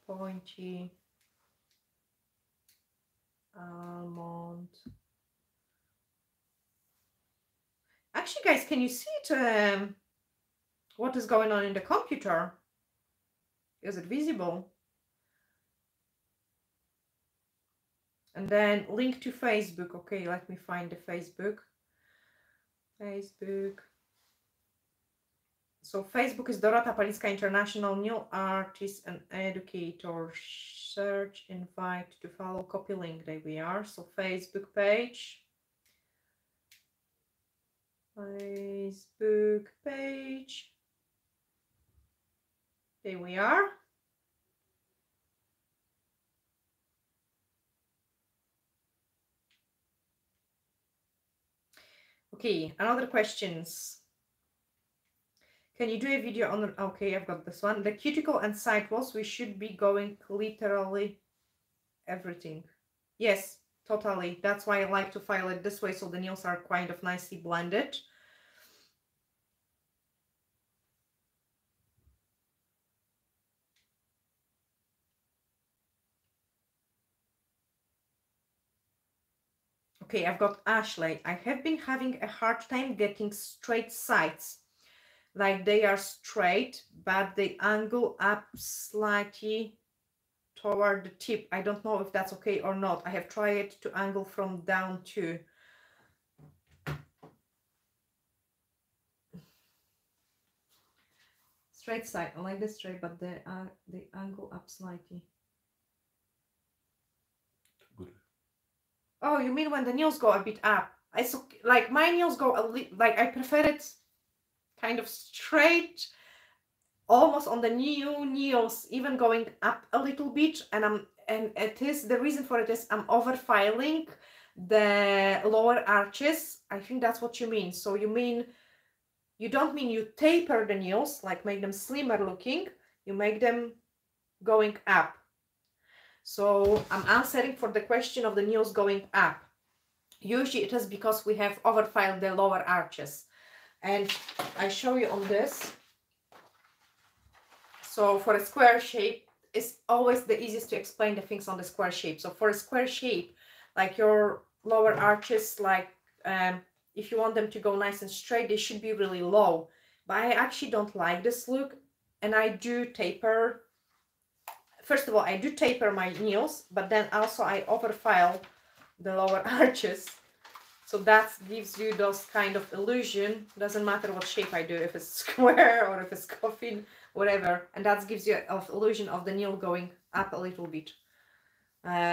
Pointy almond. Actually, guys, can you see it? What is going on in the computer? Is it visible? And then link to Facebook. Okay, let me find the Facebook. So Facebook is Dorota Palicka International, New Artist and Educator. Search, invite to follow, copy link. There we are. So Facebook page. Facebook page. There we are. Okay, another questions. Can you do a video on, okay, I've got this one. The cuticle and side walls, we should be going literally everything. Yes, totally. That's why I like to file it this way, so the nails are kind of nicely blended. Okay, I've got Ashley. I have been having a hard time getting straight sides. Like they are straight, but they angle up slightly toward the tip. I don't know if that's okay or not. I have tried to angle from down too. Straight side. I like the straight, but they angle up slightly. Oh, you mean when the nails go a bit up? Like my nails go a little, like I prefer it kind of straight, almost on the new nails, even going up a little bit. And it is, the reason for it is I'm over filing the lower arches. I think that's what you mean. So you don't mean you taper the nails, like make them slimmer looking, you make them going up. So I'm answering for the question of the nails going up. Usually it is because we have overfiled the lower arches. And I show you on this. So for a square shape, it's always the easiest to explain the things on the square shape. So for a square shape, like your lower arches, like if you want them to go nice and straight, they should be really low. But I actually don't like this look, and I do taper. First of all, I do taper my nails, but then also I overfile the lower arches. So that gives you those kind of illusion. Doesn't matter what shape I do, if it's square or if it's coffin, whatever. And that gives you an illusion of the nail going up a little bit.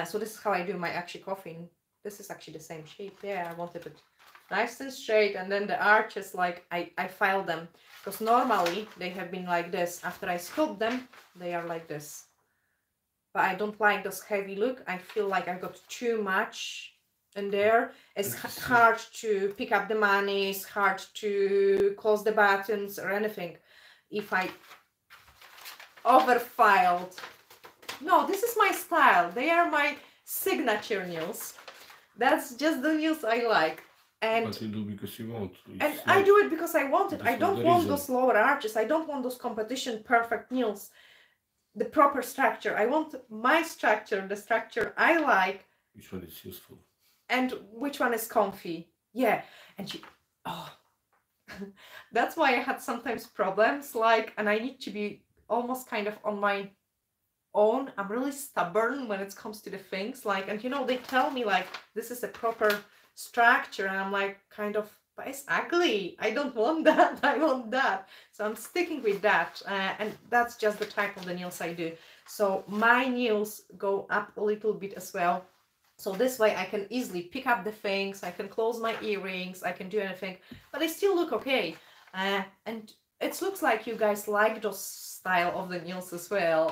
So this is how I do my actual coffin. This is actually the same shape. Yeah, I wanted it nice and straight, and then the arches, like I file them, because normally they have been like this. After I sculpt them, they are like this. But I don't like this heavy look. I feel like I got too much in there. It's hard to pick up the money, it's hard to close the buttons or anything. If I overfiled. No, this is my style. They are my signature nails. That's just the nails I like. And but you do because you want. And I do it because I want it. I don't want those lower arches. I don't want those competition perfect nails. The proper structure. I want my structure, the structure I like. Which one is useful? And which one is comfy. Yeah. And that's why I had sometimes problems, like, and I need to be almost kind of on my own. I'm really stubborn when it comes to the things, like, and you know, they tell me like this is a proper structure, and I'm like, kind of, but it's ugly. I don't want that. I want that. So I'm sticking with that, and that's just the type of the nails I do. So my nails go up a little bit as well. So this way I can easily pick up the things, I can close my earrings, I can do anything, but they still look okay. And it looks like you guys like those style of the nails as well,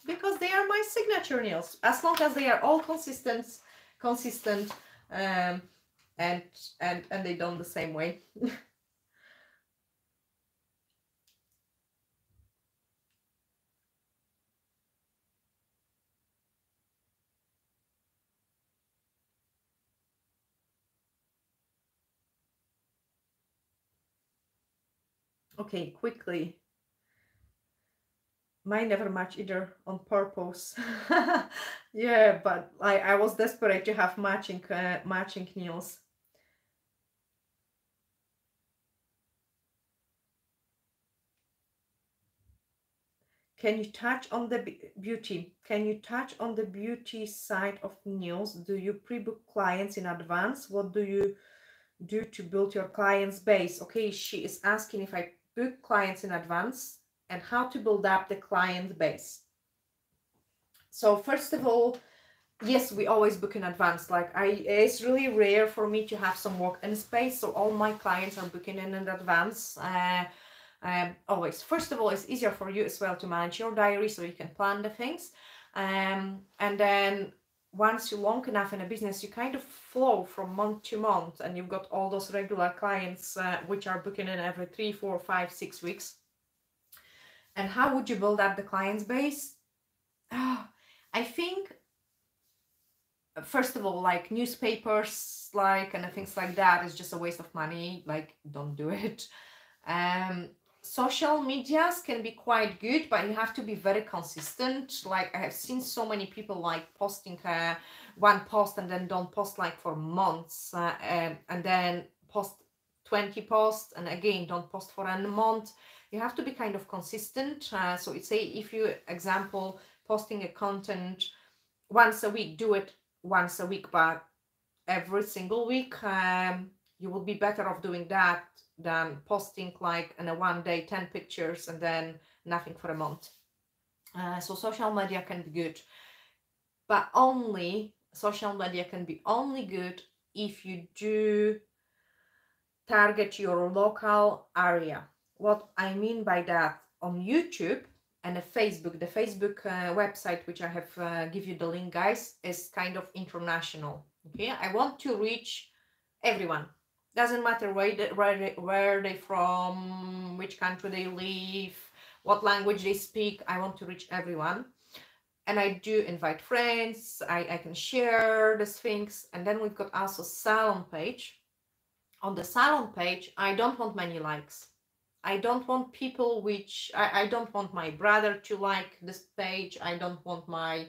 because they are my signature nails. As long as they are all consistent, um, and they done the same way. Okay, quickly. Mine never match either on purpose. Yeah, but I was desperate to have matching nails. Can you touch on the beauty? Can you touch on the beauty side of nails? Do you pre-book clients in advance? What do you do to build your clients base? Okay, she is asking if I book clients in advance and how to build up the client base. So first of all, yes, we always book in advance. Like it's really rare for me to have some walk-in space, so all my clients are booking in advance. Always. First of all, it's easier for you as well to manage your diary, so you can plan the things. And then once you're long enough in a business, you kind of flow from month to month, and you've got all those regular clients which are booking in every 3, 4, 5, 6 weeks. And how would you build up the clients base? I think first of all, like newspapers, like and things like that is just a waste of money. Like, don't do it. Social medias can be quite good, but you have to be very consistent. Like I have seen so many people like posting one post and then don't post like for months, and then post 20 posts and again don't post for a month. You have to be kind of consistent. So it's say if you example posting a content once a week, do it once a week, but every single week you will be better off doing that than posting like in a one day 10 pictures and then nothing for a month. So social media can be good, but only social media can be only good if you do target your local area. What I mean by that, on YouTube and Facebook, the Facebook website, which I have give you the link, guys, is kind of international. Okay, I want to reach everyone. Doesn't matter where they from, which country they live, what language they speak. I want to reach everyone. And I do invite friends. I can share these things. And then we've got also salon page. On the salon page, I don't want many likes. I don't want people which I don't want my brother to like this page. I don't want my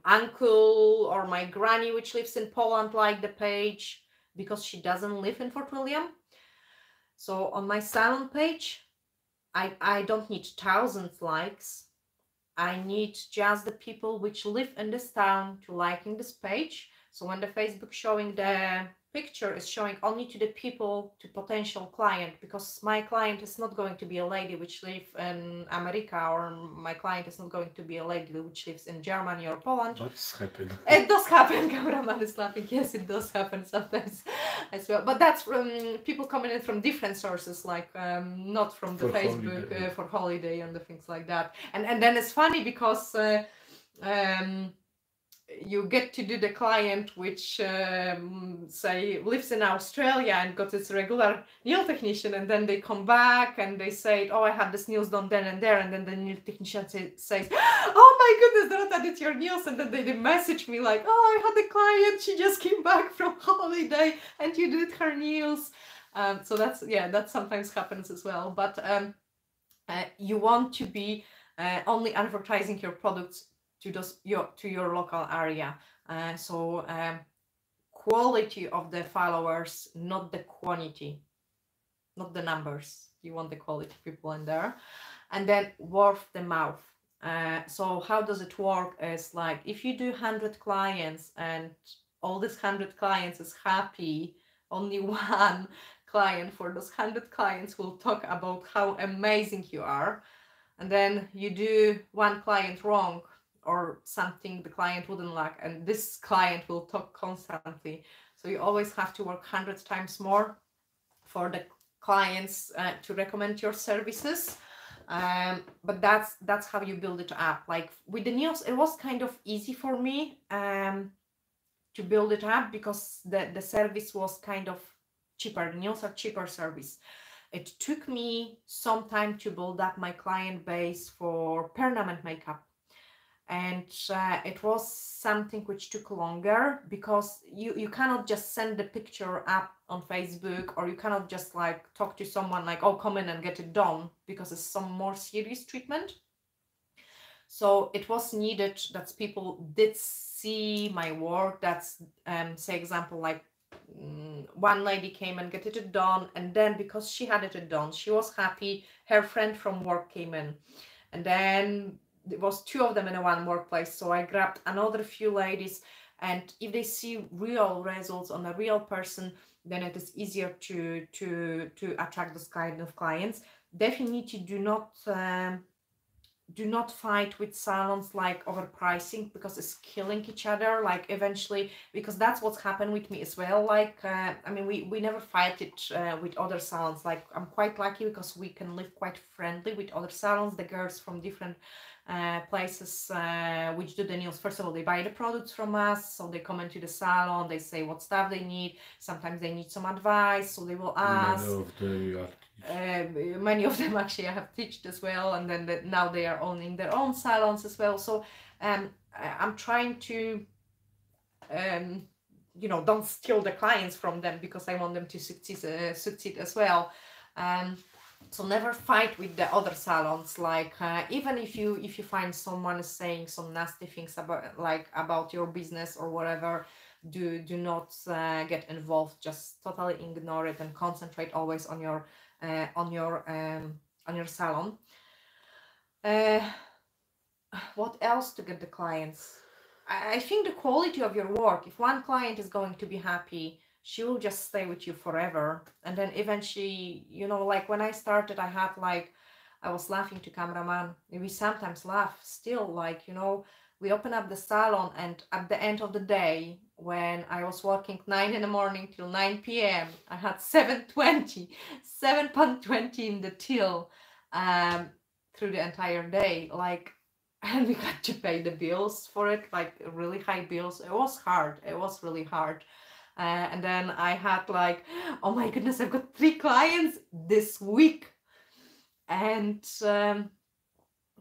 uncle or my granny which lives in Poland like the page, because she doesn't live in Fort William. So on my salon page, I don't need thousands likes. I need just the people which live in this town to liking this page. So when the Facebook showing the picture is showing only to the people, to potential client, because my client is not going to be a lady which lives in America, or my client is not going to be a lady which lives in Germany or Poland. That's happened. It does happen. Cameraman is laughing. Yes, it does happen sometimes as well. But that's from people coming in from different sources, like not from the Facebook for holiday and the things like that. And then it's funny because you get to do the client which say lives in Australia and got its regular nail technician, and then they come back and they say, oh, I had this nails done then and there, and then the nail technician says, oh my goodness, Dorota did your nails, and then they message me like, oh, I had a client, she just came back from holiday and you did her nails. So that's, yeah, that sometimes happens as well. But you want to be only advertising your products to your local area. So quality of the followers, not the quantity, not the numbers. You want the quality people in there. And then word of the mouth. So how does it work? Is like if you do 100 clients and all these 100 clients is happy, only one client for those 100 clients will talk about how amazing you are, and then you do one client wrong or something the client wouldn't like, and this client will talk constantly. So you always have to work 100 times more for the clients to recommend your services. But that's how you build it up. Like with the nails, it was kind of easy for me to build it up because the service was kind of cheaper. The nails are cheaper service. It took me some time to build up my client base for permanent makeup. And it was something which took longer because you cannot just send the picture up on Facebook, or you cannot just like talk to someone like, oh, come in and get it done, because it's some more serious treatment. So it was needed that people did see my work. That's say example, like one lady came and get it done, and then because she had it done, she was happy, her friend from work came in, and then it was two of them in a one workplace. So I grabbed another few ladies, and if they see real results on a real person, then it is easier to attract this kind of clients. Definitely do not fight with salons like overpricing, because it's killing each other, like eventually, because that's what's happened with me as well. Like I mean, we never fight it with other salons. Like I'm quite lucky because we can live quite friendly with other salons. The girls from different places which do the nails, first of all, they buy the products from us, so they come into the salon, they say what stuff they need. Sometimes they need some advice, so they will ask. Many of them actually I have taught as well, and then now they are owning their own salons as well. So I'm trying to you know, don't steal the clients from them, because I want them to succeed as well. So never fight with the other salons. Like even if you find someone saying some nasty things about your business or whatever, do not get involved. Just totally ignore it and concentrate always on your salon. What else to get the clients? I think the quality of your work. If one client is going to be happy, she will just stay with you forever. And then eventually, you know, like when I started, I was laughing to cameraman. We sometimes laugh still, like, you know, we open up the salon, and at the end of the day, when I was working 9 in the morning till 9 p.m., I had £7.20 in the till through the entire day. Like, and we got to pay the bills for it, like really high bills. It was hard. It was really hard. And then I had like, oh my goodness, I've got 3 clients this week. And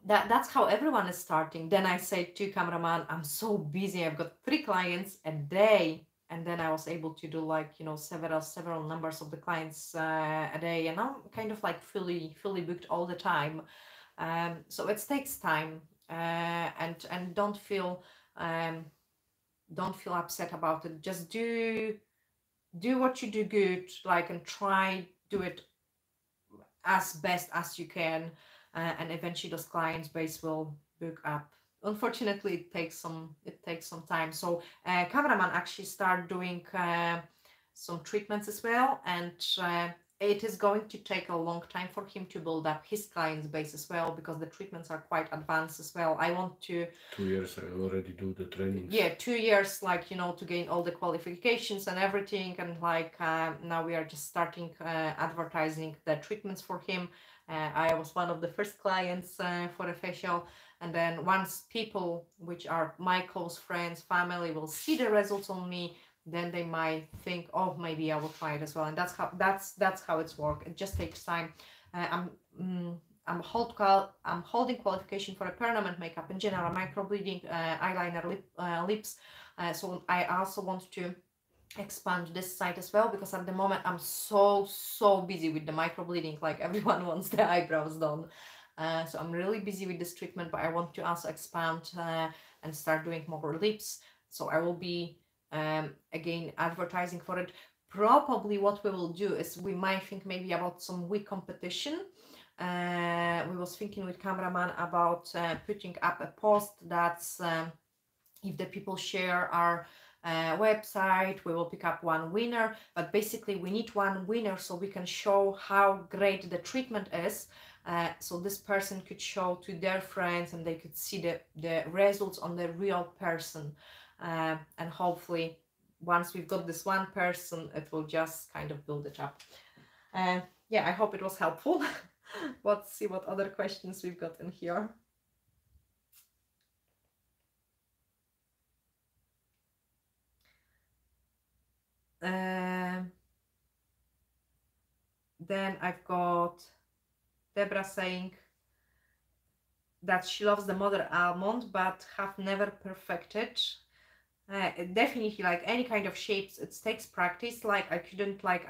that's how everyone is starting. Then I say to cameraman, I'm so busy. I've got 3 clients a day. And then I was able to do like, you know, several numbers of the clients a day. And I'm kind of like fully booked all the time. So it takes time. And don't feel upset about it. Just do what you do good, like, and try do it as best as you can, and eventually those clients base will book up. Unfortunately, it takes some time. So cameraman actually start doing some treatments as well, and it is going to take a long time for him to build up his clients base as well, because the treatments are quite advanced as well. I want to 2 years I already do the training. Yeah, 2 years, like, you know, to gain all the qualifications and everything. And like now we are just starting advertising the treatments for him. I was one of the first clients for a facial. And then once people which are my close friends, family, will see the results on me, then they might think, oh, maybe I will try it as well. And that's how it's work. It just takes time. I'm holding qualification for a permanent makeup in general, microbleeding, eyeliner, lips. So I also want to expand this side as well, because at the moment I'm so busy with the microbleeding. Like everyone wants their eyebrows done. So I'm really busy with this treatment, but I want to also expand and start doing more lips. So I will be again advertising for it. Probably what we will do is we might think maybe about some wig competition. We was thinking with cameraman about putting up a post that's if the people share our website, we will pick up one winner. But basically we need one winner so we can show how great the treatment is. So this person could show to their friends, and they could see the results on the real person. And hopefully once we've got this one person, it will just kind of build it up. Yeah, I hope it was helpful. Let's see what other questions we've got in here. Then I've got Debra saying that she loves the mother almond but have never perfected. Definitely, like any kind of shapes, it takes practice. Like I couldn't, like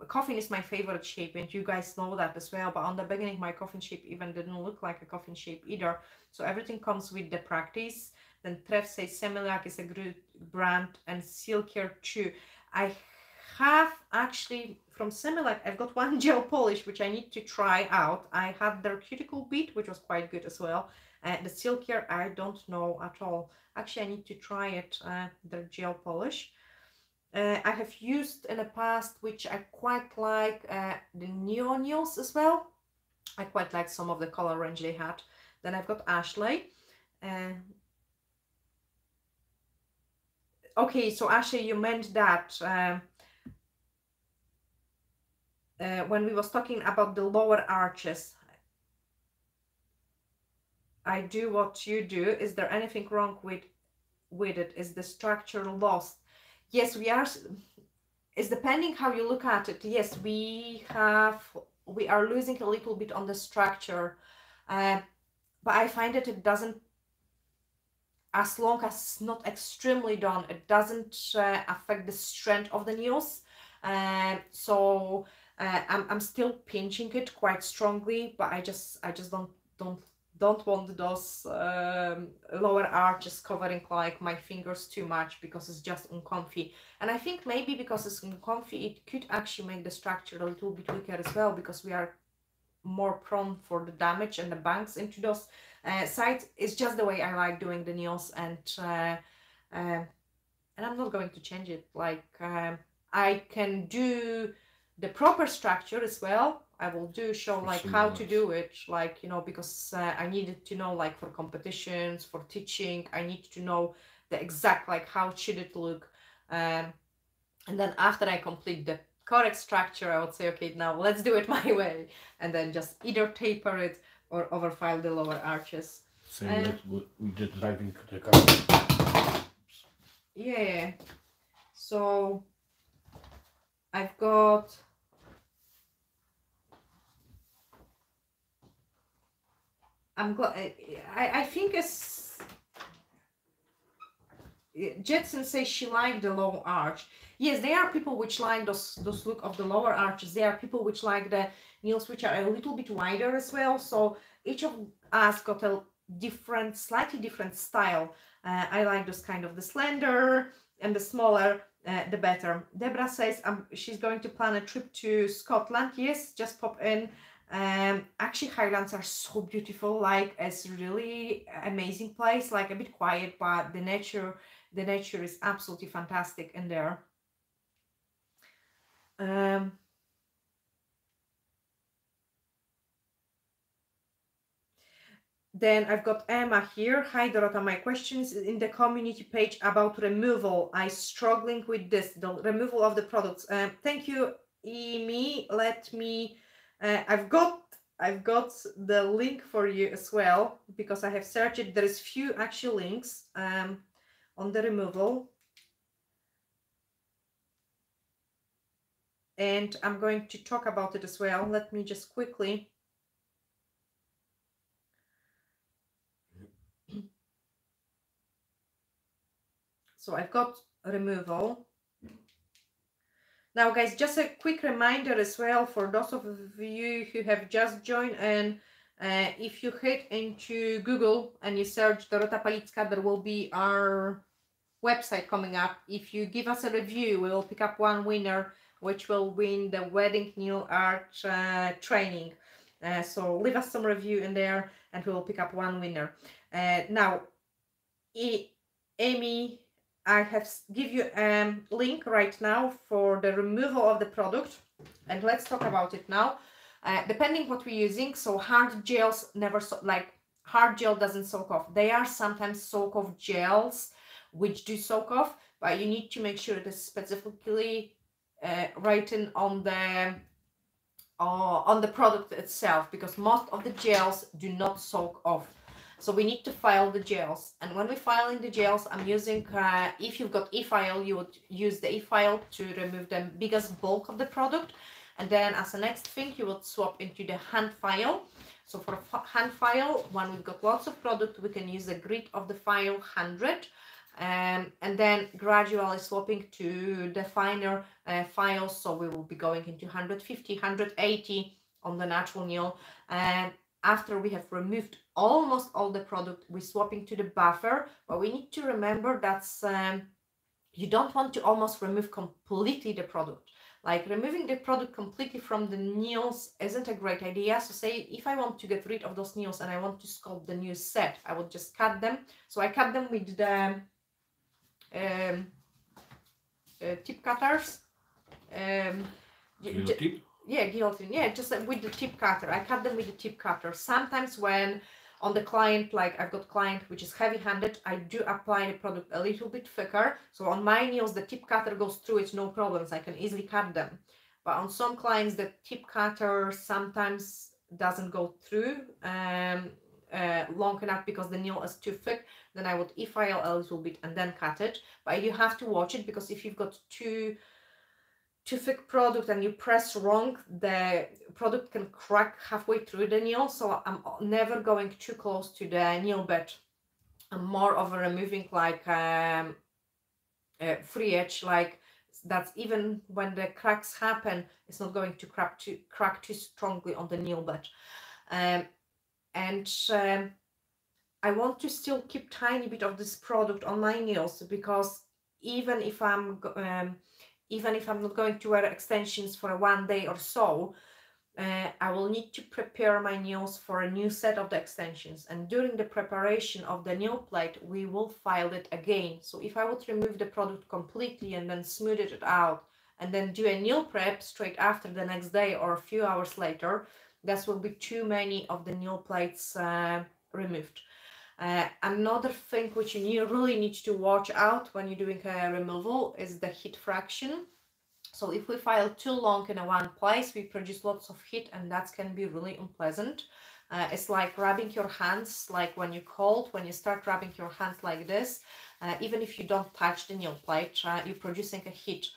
coffin is my favorite shape, and you guys know that as well. But on the beginning, my coffin shape even didn't look like a coffin shape either. So everything comes with the practice. Then Trev says Semilak is a good brand, and Silkier too. I have actually from Semilak, I've got one gel polish which I need to try out. I had their cuticle bead, which was quite good as well. The Silkier, I don't know at all. Actually, I need to try it, the gel polish. I have used in the past, which I quite like, the Neonials as well. I quite like some of the color range they had. Then I've got Ashley. Okay, so Ashley, you meant that when we was talking about the lower arches, I do what you do. Is there anything wrong with it? Is the structure lost? Yes, we are. It's depending how you look at it. Yes, we are losing a little bit on the structure, but I find that it doesn't, as long as it's not extremely done, it doesn't affect the strength of the nails. So I'm still pinching it quite strongly, but I just don't want those lower arches covering like my fingers too much, because it's just uncomfy. And I think maybe because it's uncomfy, it could actually make the structure a little bit weaker as well, because we are more prone for the damage and the bangs into those sides. It's just the way I like doing the nails, and I'm not going to change it. Like I can do the proper structure as well. I will show like how to do it, like, you know, because I needed to know, like, for competitions, for teaching, I need to know the exact, like, how should it look. And then after I complete the correct structure, I would say, okay, now let's do it my way, and then just either taper it or overfile the lower arches. Same as we did driving the car. Yeah. So I've got I think it's Jetson says she liked the low arch. Yes, there are people which like those look of the lower arches. There are people which like the nails which are a little bit wider as well. So each of us got a different, slightly different style. I like those kind of the slender, and the smaller the better. Debra says she's going to plan a trip to Scotland. Yes, just pop in. Actually, Highlands are so beautiful. Like, it's really amazing place. Like, a bit quiet, but the nature is absolutely fantastic in there. Then I've got Emma here. Hi Dorota, my question is in the community page about removal. I'm struggling with this, the removal of the products. Thank you, Amy. Let me, I've got the link for you as well, because I have searched it. There is few actual links on the removal. And I'm going to talk about it as well. Let me just quickly. So I've got removal. Now, guys, just a quick reminder as well for those of you who have just joined, and if you hit into Google and you search Dorota Palicka, there will be our website coming up. If you give us a review, we will pick up one winner, which will win the wedding nail art training. So leave us some review in there and we will pick up one winner. Now, Amy, I have give you a link right now for the removal of the product, and let's talk about it now. Depending what we're using, so hard gels never hard gel doesn't soak off. They are sometimes soak off gels which do soak off, but you need to make sure it is specifically written on on the product itself, because most of the gels do not soak off. So we need to file the gels, and when we're filing the gels, I'm using, if you've got e-file, you would use the e-file to remove the biggest bulk of the product. And then as a next thing, you would swap into the hand file. So for hand file, when we've got lots of product, we can use the grid of the file 100. And then gradually swapping to the finer files. So we will be going into 150, 180 on the natural nail. And after we have removed almost all the product, we're swapping to the buffer. But we need to remember that you don't want to almost remove completely the product. Like removing the product completely from the nails isn't a great idea. So say if I want to get rid of those nails and I want to sculpt the new set, I would just cut them. So I cut them with the tip cutters. Guillotine. Yeah, just with the tip cutter. I cut them with the tip cutter. Sometimes when on the client, like I've got client which is heavy-handed, I do apply the product a little bit thicker. So on my nails, the tip cutter goes through it, no problems. I can easily cut them. But on some clients, the tip cutter sometimes doesn't go through long enough because the nail is too thick. Then I would e-file a little bit and then cut it. But you have to watch it, because if you've got too thick product and you press wrong, the product can crack halfway through the nail. So I'm never going too close to the nail bed. I'm more of a removing like free edge, like that's even when the cracks happen, it's not going to crack too strongly on the nail bed. I want to still keep tiny bit of this product on my nails, because even if I'm not going to wear extensions for 1 day or so, I will need to prepare my nails for a new set of the extensions. And during the preparation of the nail plate, we will file it again. So if I would remove the product completely and then smooth it out and then do a nail prep straight after the next day or a few hours later, that will be too many of the nail plates removed. Another thing which you really need to watch out when you're doing a removal is the heat fraction. So if we file too long in one place, we produce lots of heat, and that can be really unpleasant. It's like rubbing your hands, like when you're cold, when you start rubbing your hands like this, even if you don't touch the nail plate, you're producing a heat.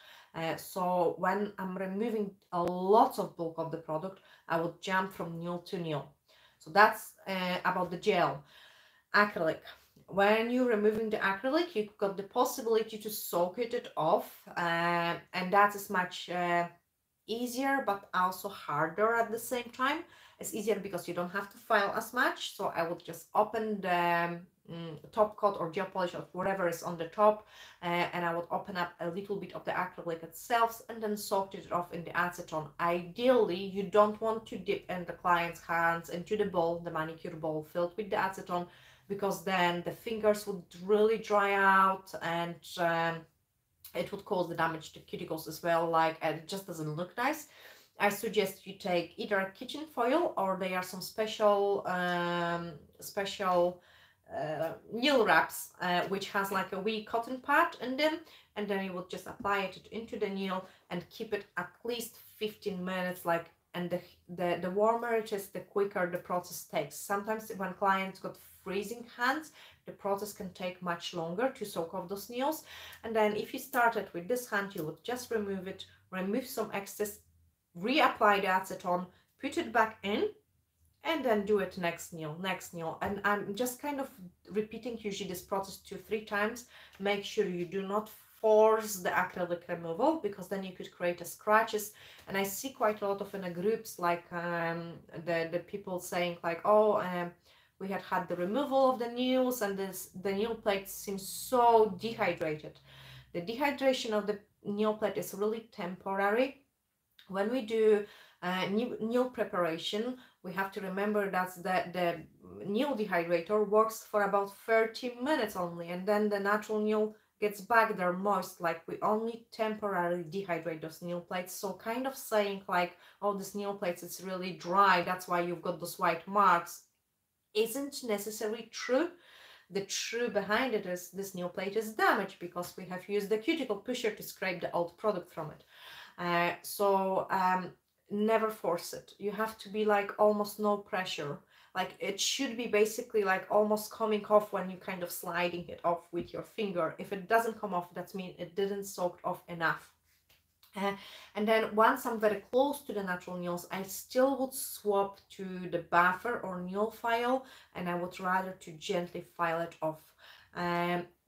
So when I'm removing a lot of bulk of the product, I will jump from nail to nail. So that's about the gel. Acrylic. When you're removing the acrylic, you've got the possibility to soak it off, and that is much easier, but also harder at the same time. It's easier because you don't have to file as much. So I would just open the top coat or gel polish or whatever is on the top, and I would open up a little bit of the acrylic itself and then soak it off in the acetone. Ideally, you don't want to dip in the client's hands into the bowl, the manicure bowl filled with the acetone, because then the fingers would really dry out, and it would cause the damage to cuticles as well, like, and it just doesn't look nice. I suggest you take either a kitchen foil, or there are some special nail wraps which has like a wee cotton pad in them, and then you would just apply it into the nail and keep it at least 15 minutes, like, and the warmer it is, the quicker the process takes. Sometimes when clients got freezing hands, the process can take much longer to soak off those nails. And then if you started with this hand, you would just remove it, remove some excess, reapply the acetone, put it back in, and then do it next nail. And I'm just kind of repeating usually this process 2-3 times. Make sure you do not force the acrylic removal, because then you could create scratches. And I see quite a lot of in the groups, like the people saying like, oh, we had the removal of the nails, and the nail plate seems so dehydrated. The dehydration of the nail plate is really temporary. When we do nail preparation, we have to remember that the nail dehydrator works for about 30 minutes only, and then the natural nail gets back there moist. Like, we only temporarily dehydrate those nail plates. So kind of saying like, oh, this nail plate is really dry, that's why you've got those white marks, isn't necessarily true. The truth behind it is this nail plate is damaged because we have used the cuticle pusher to scrape the old product from it. never force it. You have to be like almost no pressure. Like it should be basically like almost coming off when you kind of sliding it off with your finger. If it doesn't come off, that means it didn't soak off enough. And then once I'm very close to the natural nails, I still would swap to the buffer or nail file, and I would rather to gently file it off.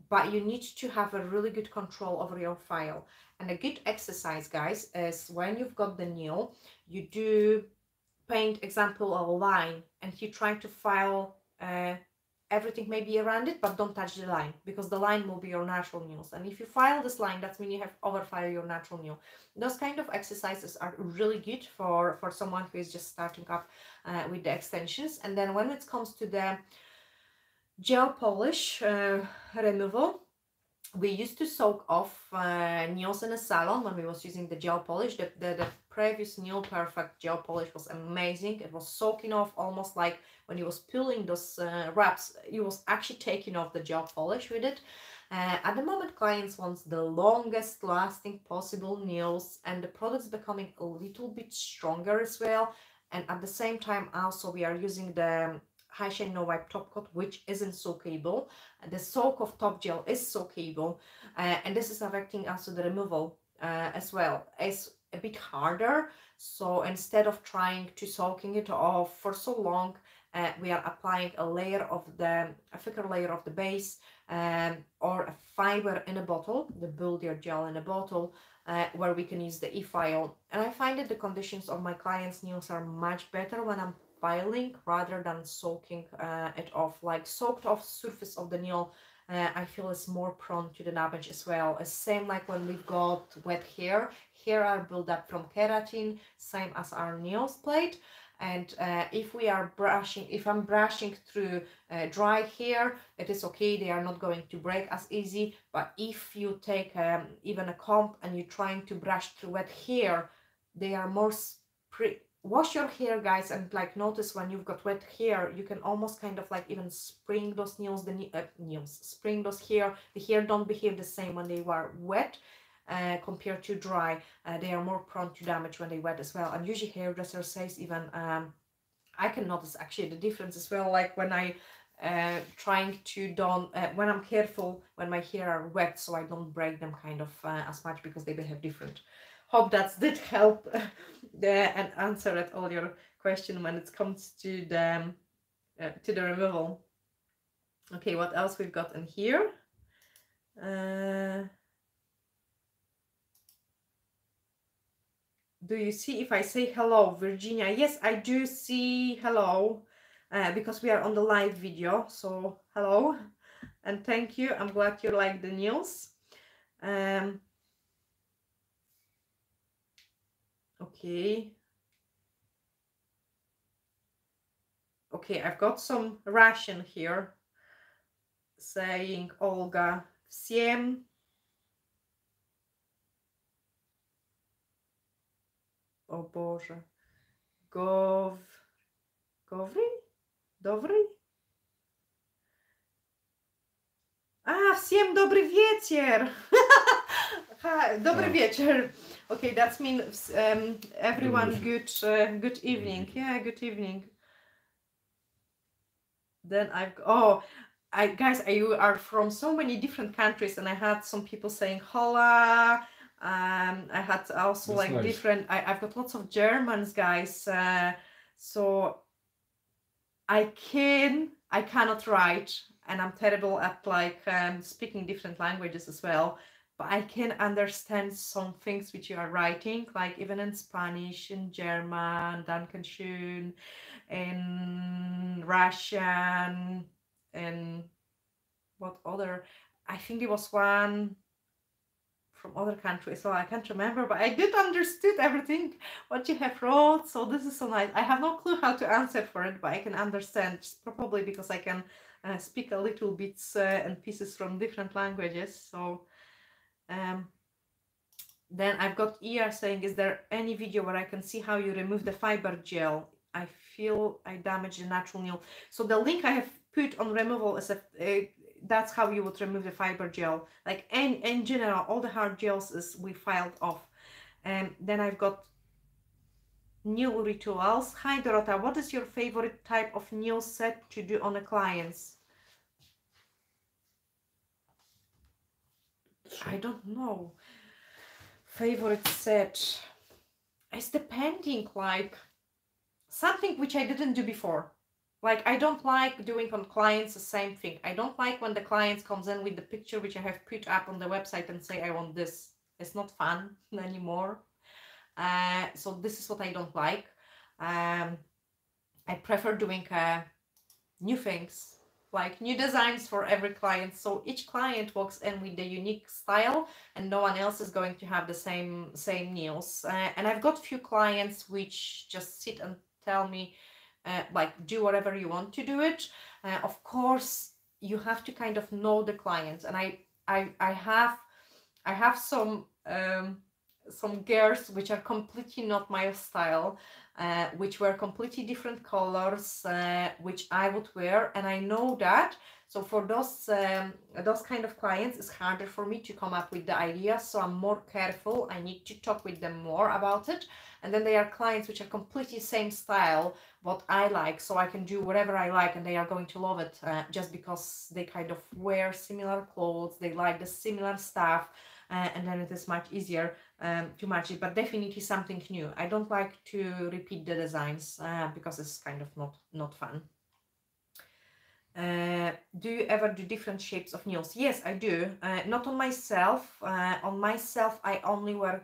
But you need to have a really good control over your file. And a good exercise, guys, is when you've got the nail, you do paint, example, a line, and you try to file everything maybe around it, but don't touch the line, because the line will be your natural nails. And if you file this line, that means you have overfiled your natural nail. Those kind of exercises are really good for someone who is just starting up with the extensions. And then when it comes to the gel polish removal, we used to soak off nails in a salon when we was using the gel polish. The previous Nail Perfect gel polish was amazing. It was soaking off almost like when you was peeling those wraps, you was actually taking off the gel polish with it. At the moment, clients want the longest lasting possible nails, and the product's becoming a little bit stronger as well. And at the same time, also we are using the High Shine No Wipe Top Coat, which isn't soakable. The soak of top gel is soakable, and this is affecting also the removal as well. It's a bit harder, so instead of trying to soaking it off for so long, we are applying a thicker layer of the base, or a fiber in a bottle, the builder gel in a bottle, where we can use the e-file. And I find that the conditions of my clients' nails are much better when I'm filing rather than soaking it off. Like soaked off surface of the nail, I feel is more prone to the damage as well. Same like when we've got wet hair. Hair are built up from keratin, same as our nails plate. And if I'm brushing through dry hair, it is okay, they are not going to break as easy. But if you take even a comb and you're trying to brush through wet hair, they are more wash your hair, guys, and like notice when you've got wet hair, you can almost kind of like even spring those nails, spring those hair. The hair don't behave the same when they were wet compared to dry. They are more prone to damage when they wet as well. And usually hairdresser says even I can notice actually the difference as well, like when I trying to don't when I'm careful when my hair are wet, so I don't break them kind of as much, because they behave different. Hope that did help and answer at all your question when it comes to the removal. Okay, what else we've got in here? Do you see if I say hello, Virginia? Yes, I do see hello, because we are on the live video. So hello and thank you. I'm glad you like the news. Okay. Okay, I've got some Russian here saying Olga, всем. Oh Boże. Dobry? Всем добрый вечер. Dobry wieczór. Okay, that means everyone good evening. Yeah, good evening. Then guys, you are from so many different countries, and I had some people saying hola. I had also that's like nice. Different. I've got lots of Germans, guys. So I cannot write, and I'm terrible at like speaking different languages as well. But I can understand some things which you are writing, like even in Spanish, in German, Dankeschön, in Russian, and what other? I think there was one from other countries, so I can't remember, but I did understood everything what you have wrote. So this is so nice. I have no clue how to answer for it, but I can understand, probably because I can speak a little bits and pieces from different languages. So then I've got ER saying, is there any video where I can see how you remove the fiber gel? I feel I damaged the natural nail. So the link I have put on removal is that's how you would remove the fiber gel. Like in general, all the hard gels we filed off. And then I've got Nail rituals. Hi Dorota, what is your favorite type of nail set to do on a client's? I don't know. Favorite set. It's depending, like something which I didn't do before. Like I don't like doing on clients the same thing. I don't like when the client comes in with the picture which I have put up on the website and say I want this. It's not fun anymore. So this is what I don't like. I prefer doing new things, like new designs for every client. So each client walks in with a unique style and no one else is going to have the same nails. And I've got few clients which just sit and tell me, like, do whatever you want to do it. Of course, you have to kind of know the client. And I have some girls which are completely not my style, which were completely different colors, which I would wear, and I know that. So for those kind of clients, it's harder for me to come up with the idea. So I'm more careful. I need to talk with them more about it. And then there are clients which are completely same style, what I like, so I can do whatever I like, and they are going to love it just because they kind of wear similar clothes, they like the similar stuff, and then it is much easier to match it. But definitely something new. I don't like to repeat the designs because it's kind of not fun. Do you ever do different shapes of nails? Yes, I do. Not on myself. On myself, I only wear,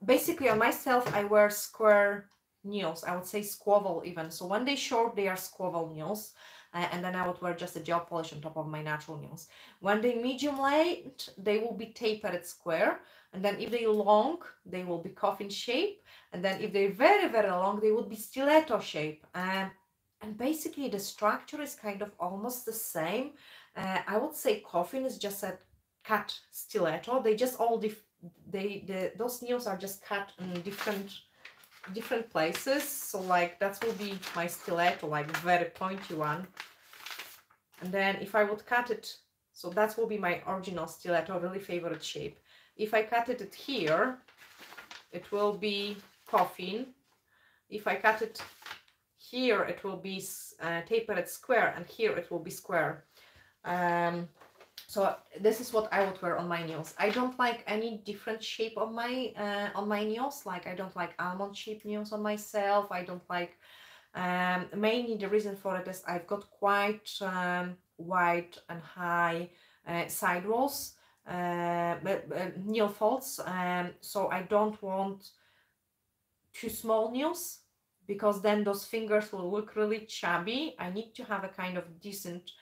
basically on myself, I wear square nails. I would say squoval even. So when they short, they are squoval nails. And then I would wear just a gel polish on top of my natural nails. When they medium length, they will be tapered square. And then if they're long, they will be coffin shape. And then if they're very, very long, they would be stiletto shape. And basically the structure is kind of almost the same. I would say coffin is just a cut stiletto. They just all those nails are just cut in different places. So like that will be my stiletto, like very pointy one. And then if I would cut it, so that will be my original stiletto, really favorite shape. If I cut it here, it will be coffin. If I cut it here, it will be tapered square, and here it will be square. So this is what I would wear on my nails. I don't like any different shape on my nails. Like I don't like almond shaped nails on myself. I don't like. Mainly the reason for it is I've got quite wide and high side walls, nail folds. So I don't want too small nails, because then those fingers will look really chubby. I need to have a kind of decent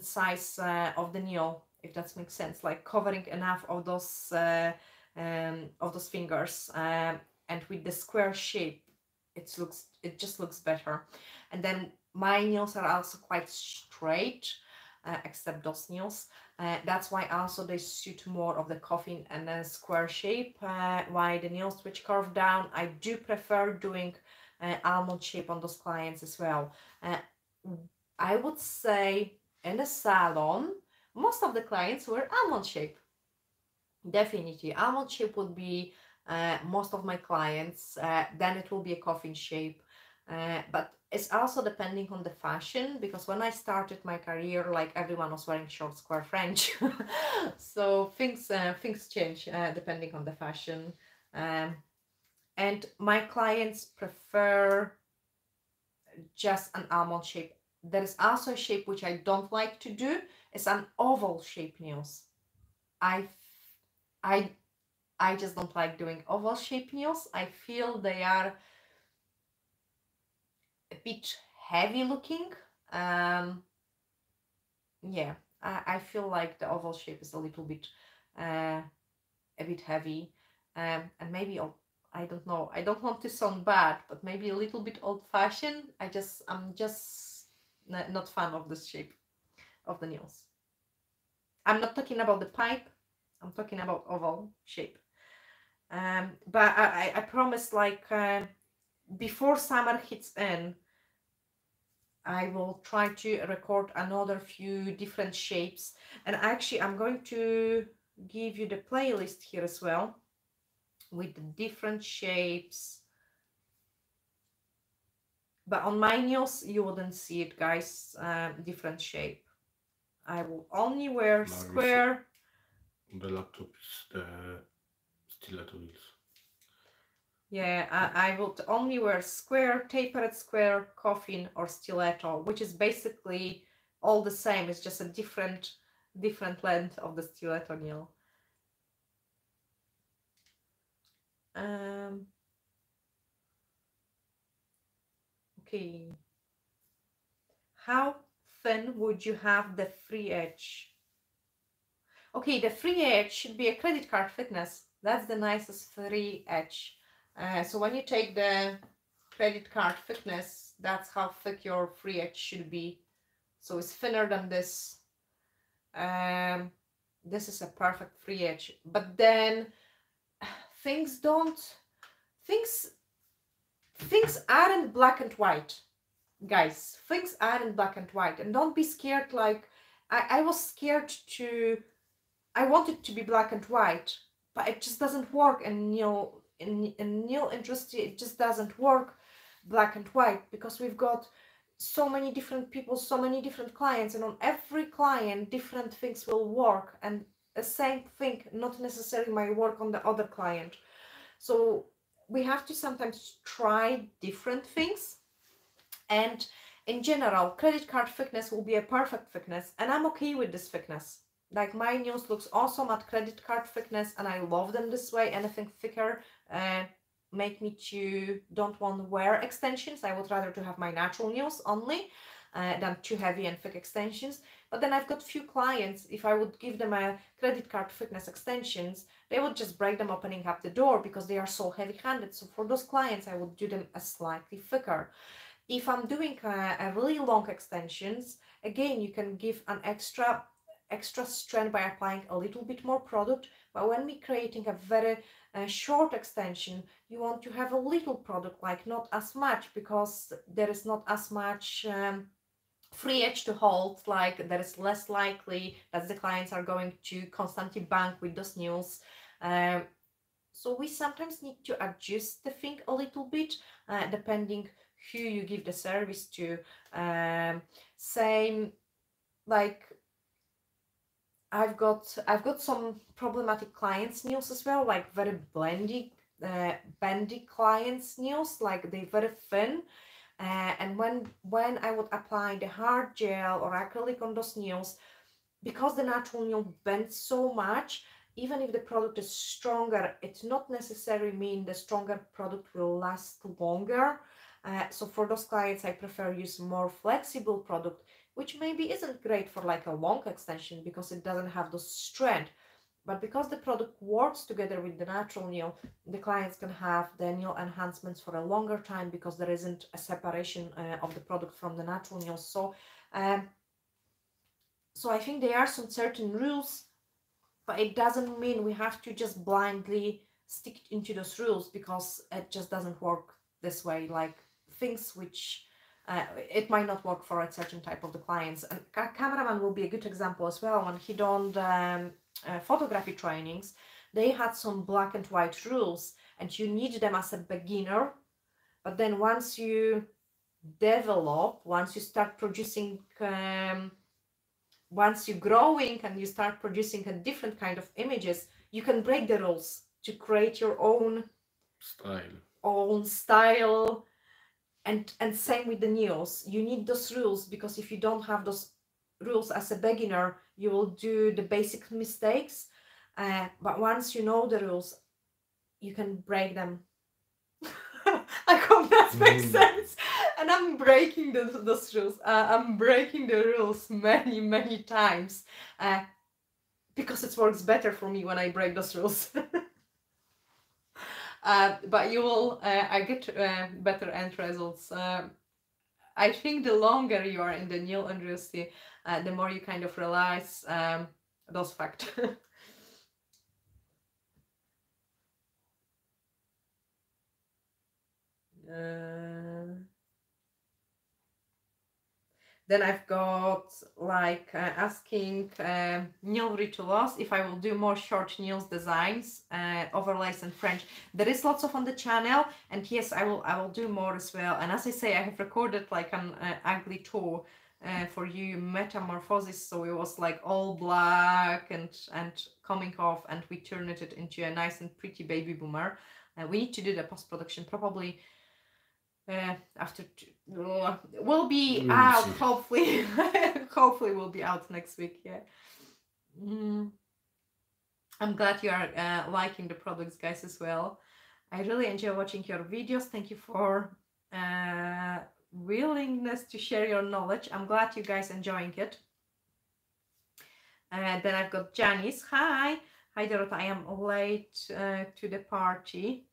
size of the nail, if that makes sense, like covering enough of those fingers, and with the square shape, it just looks better. And then my nails are also quite straight, except those nails. That's why also they suit more of the coffin and a square shape. Why the nails which curve down, I do prefer doing almond shape on those clients as well. I would say in the salon, most of the clients wear almond shape. Definitely, almond shape would be most of my clients. Then it will be a coffin shape. But it's also depending on the fashion, because when I started my career, like everyone was wearing short square French. So things change depending on the fashion. And my clients prefer just an almond shape. There is also a shape which I don't like to do. It's an oval shape nails. I just don't like doing oval shape nails. I feel they are a bit heavy looking. Yeah, I feel like the oval shape is a little bit a bit heavy, and maybe I don't know, I don't want to sound bad, but maybe a little bit old-fashioned. I'm just not fan of this shape of the nails. I'm not talking about the pipe, I'm talking about oval shape. But I promise, like before summer hits in, I will try to record another few different shapes. And actually I'm going to give you the playlist here as well, with the different shapes But on my nails, you wouldn't see it, guys. Different shape. I will only wear square. On the laptop is the stiletto wheels. Yeah, I would only wear square, tapered square, coffin, or stiletto, which is basically all the same. It's just a different length of the stiletto nail. Okay. How thin would you have the free edge? Okay, the free edge should be a credit card thickness. That's the nicest free edge. So when you take the credit card thickness, that's how thick your free edge should be. So it's thinner than this. This is a perfect free edge. But then things aren't black and white. Guys, things aren't black and white, and don't be scared. Like I was scared to, I wanted to be black and white, but it just doesn't work. And in nail industry, it just doesn't work black and white, because we've got so many different people, so many different clients, and on every client different things will work, and the same thing not necessarily might work on the other client. So we have to sometimes try different things. And in general, credit card thickness will be a perfect thickness, and I'm okay with this thickness. Like my nails looks awesome at credit card thickness, and I love them this way. Anything thicker make me to don't want to wear extensions. I would rather to have my natural nails only than too heavy and thick extensions. But then I've got few clients, if I would give them a credit card thickness extensions, they would just break them opening up the door because they are so heavy-handed. So for those clients, I would do them a slightly thicker. If I'm doing a really long extensions, again, you can give an extra strength by applying a little bit more product. But when we're creating a very short extension, you want to have a little product, like not as much, because there is not as much free edge to hold. Like there is less likely that the clients are going to constantly bang with those nails. So we sometimes need to adjust the thing a little bit, depending who you give the service to. Same, like I've got some problematic clients nails as well, like very bendy clients nails, like they're very thin. And when I would apply the hard gel or acrylic on those nails, because the natural nail bends so much, even if the product is stronger, it's not necessarily mean the stronger product will last longer. So for those clients, I prefer use more flexible product, which maybe isn't great for like a long extension because it doesn't have the strength. But because the product works together with the natural nail, the clients can have the nail enhancements for a longer time because there isn't a separation of the product from the natural nails. So so I think there are some certain rules, but it doesn't mean we have to just blindly stick into those rules, because it just doesn't work this way. Like things which it might not work for a certain type of the clients. And a cameraman will be a good example as well. When he done photography trainings, they had some black and white rules, and you need them as a beginner. But then once you develop, once you start producing once you're growing and you start producing a different kind of images, you can break the rules to create your own style. And same with the nails. You need those rules, because if you don't have those rules as a beginner, you will do the basic mistakes. But once you know the rules, you can break them. I hope that makes sense. And I'm breaking those rules. I'm breaking the rules many times because it works better for me when I break those rules. But you will, I get better end results. I think the longer you are in the nail industry, the more you kind of realize those facts. Then I've got like asking nail rituals if I will do more short nails designs, overlays and French. There is lots of on the channel, and yes, I will do more as well. And as I say, I have recorded like an ugly tour for you, metamorphosis, so it was like all black and coming off, and we turned it into a nice and pretty baby boomer. We need to do the post-production probably after we'll be out hopefully. Hopefully we'll be out next week. Yeah. I'm glad you are liking the products, guys, as well. I really enjoy watching your videos. Thank you for willingness to share your knowledge. I'm glad you guys enjoying it. And then I've got Janice. Hi Dorota, I am late to the party.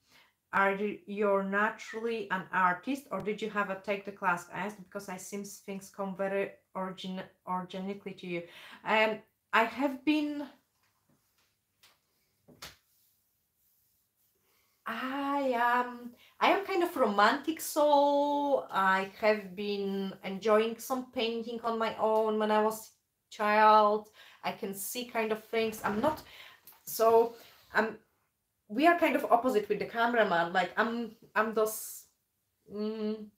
Are you naturally an artist, or did you have a take the class? I asked because I seem things come very organically to you. I have been. I am kind of romantic, so I have been enjoying some painting on my own when I was a child. I can see kind of things. I'm not so we are kind of opposite with the cameraman. Like I'm those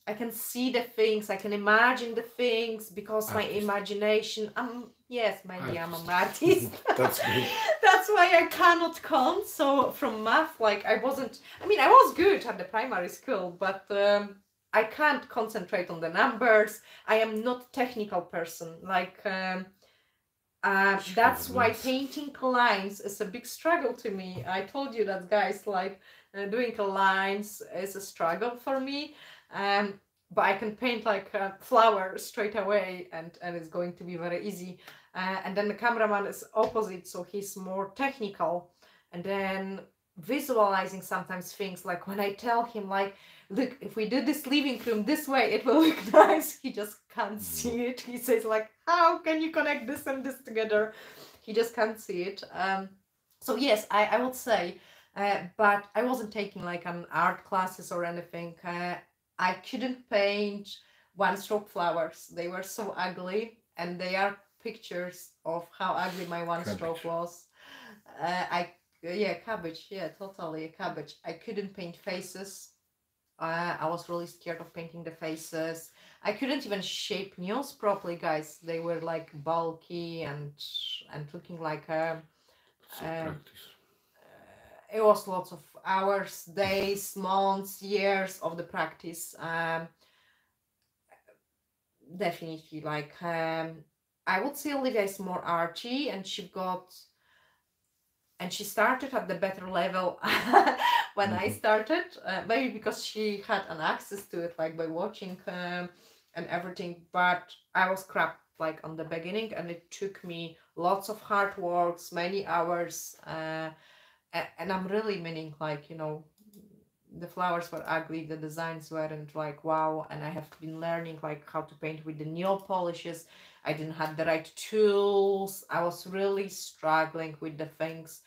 I can see the things, I can imagine the things because my imagination. Yes, maybe I'm an artist. That's good. That's why I cannot count. So from math, like I wasn't. I mean, I was good at the primary school, but I can't concentrate on the numbers. I am not technical person. Like. That's why painting lines is a big struggle to me. I told you that, guys, like doing lines is a struggle for me. But I can paint like a flower straight away, and it's going to be very easy. And then the cameraman is opposite, so he's more technical. And then visualizing sometimes things, like when I tell him like, look, if we do this living room this way, it will look nice. He just can't see it. He says like, how can you connect this and this together? He just can't see it. So yes, I would say, but I wasn't taking like an art classes or anything. I couldn't paint one-stroke flowers. They were so ugly, and they are pictures of how ugly my one-stroke was. Yeah, cabbage. Yeah, totally cabbage. I couldn't paint faces. I was really scared of painting the faces. I couldn't even shape nails properly, guys. They were like bulky and looking like it was lots of hours, days, months, years of the practice. Definitely, like I would say Olivia is more arty, and she started at the better level when I started, maybe because she had an access to it, like by watching and everything. But I was crap like on the beginning, and it took me lots of hard works, many hours, and I'm really meaning, like, you know, the flowers were ugly, the designs weren't like wow, and I have been learning like how to paint with the nail polishes. I didn't have the right tools. I was really struggling with the things.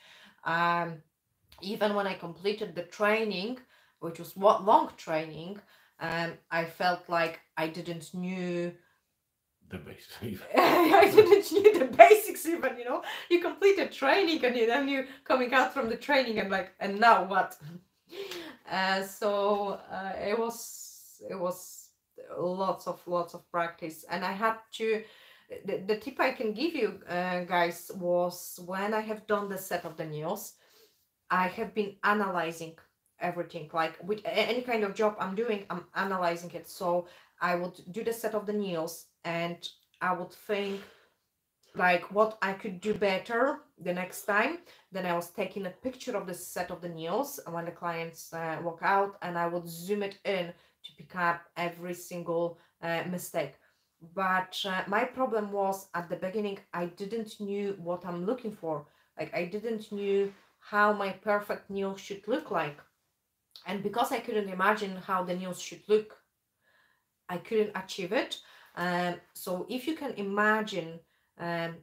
Even when I completed the training, which was long training, I felt like I didn't knew the basics. I didn't knew the basics even, you know. You completed training, and then you coming out from the training and like, and now what? So it was lots of practice, and I had to. The tip I can give you guys was, when I have done the set of the nails, I have been analyzing everything. Like with any kind of job I'm doing, I'm analyzing it. So I would do the set of the nails, and I would think like what I could do better the next time. Then I was taking a picture of the set of the nails when the clients walk out, and I would zoom it in to pick up every single mistake. But my problem was, at the beginning, I didn't knew what I'm looking for. Like I didn't knew how my perfect nail should look like. And because I couldn't imagine how the nails should look, I couldn't achieve it. So if you can imagine,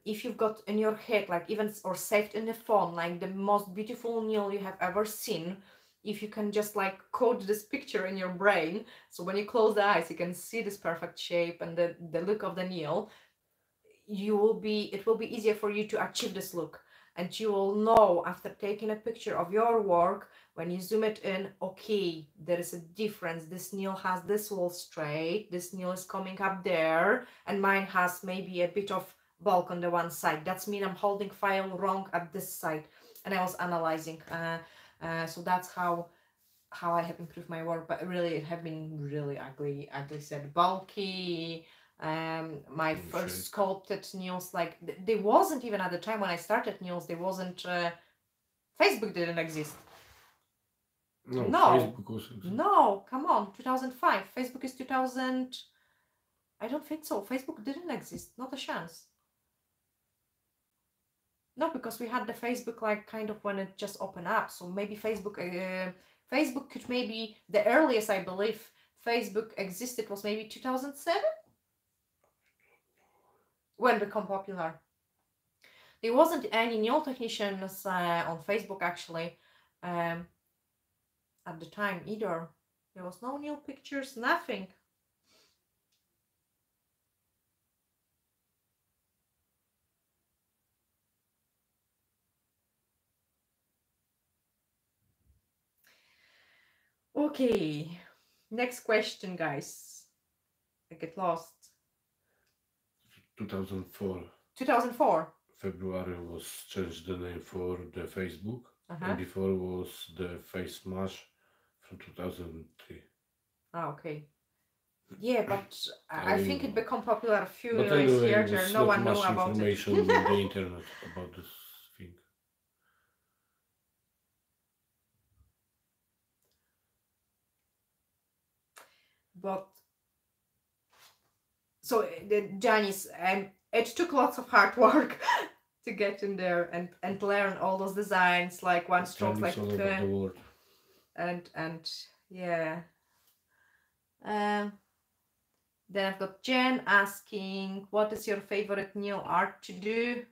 if you've got in your head, like even or saved in the phone, like the most beautiful nail you have ever seen, if you can just like code this picture in your brain, so when you close the eyes, you can see this perfect shape and the look of the nail, it will be easier for you to achieve this look. And you will know after taking a picture of your work, when you zoom it in, okay, there is a difference. This nail has this wall straight, this nail is coming up there, and mine has maybe a bit of bulk on the one side. That's mean I'm holding file wrong at this side. And I was analyzing. So that's how I have improved my work, but really it have been really ugly said, bulky. My first sculpted nails, like they wasn't even at the time when I started nails, there wasn't Facebook didn't exist. No, Facebook was exist. No, come on, 2005. Facebook is 2000. I don't think so. Facebook didn't exist, not a chance. No, because we had the Facebook like kind of when it just opened up. So maybe Facebook could maybe, the earliest I believe Facebook existed was maybe 2007? When it became popular. There wasn't any nail technicians on Facebook actually at the time either. There was no nail pictures, nothing. Okay, next question, guys. I get lost. 2004. 2004. February was changed the name for the Facebook, and before was the Face Smash from 2003. Ah, okay. Yeah, but I think it became popular a few years anyway, later. No one knew about information it. on the internet about this thing. But so Janice, it took lots of hard work to get in there and learn all those designs, like one stroke, like and yeah. Then I've got Jen asking, what is your favorite nail art to do?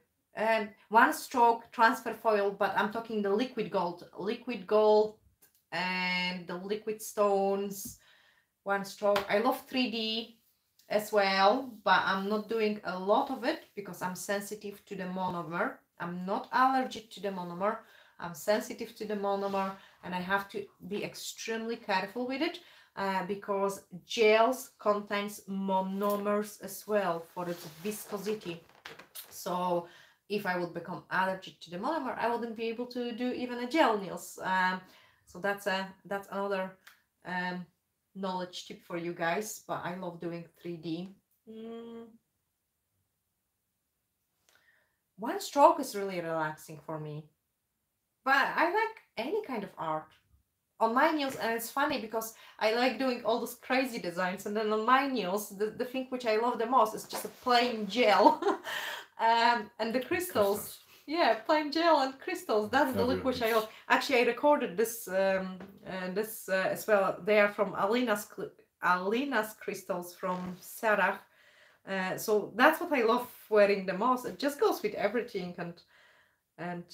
One stroke transfer foil, but I'm talking the liquid gold and the liquid stones. One stroke. I love 3D as well, but I'm not doing a lot of it because I'm sensitive to the monomer. I'm not allergic to the monomer. I'm sensitive to the monomer, and I have to be extremely careful with it because gels contains monomers as well for its viscosity. So if I would become allergic to the monomer, I wouldn't be able to do even a gel nails. So that's another knowledge tip for you guys, but I love doing 3D. One stroke is really relaxing for me, but I like any kind of art on my nails. And it's funny because I like doing all those crazy designs, and then on my nails the thing which I love the most is just a plain gel. And the crystals. Yeah, plain gel and crystals. That's the look which I love. Actually, I recorded this as well. They are from Alina's crystals from Sarah. So that's what I love wearing the most. It just goes with everything, and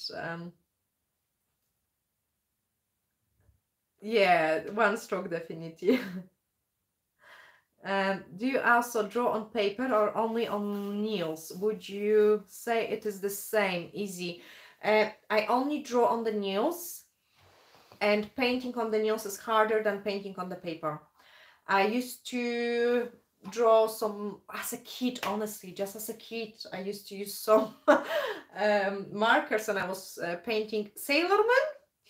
yeah, one stroke definitely. Do you also draw on paper or only on nails? Would you say it is the same? Easy. I only draw on the nails, and painting on the nails is harder than painting on the paper. I used to draw some as a kid, honestly, just as a kid. I used to use some markers, and I was painting Sailor Man.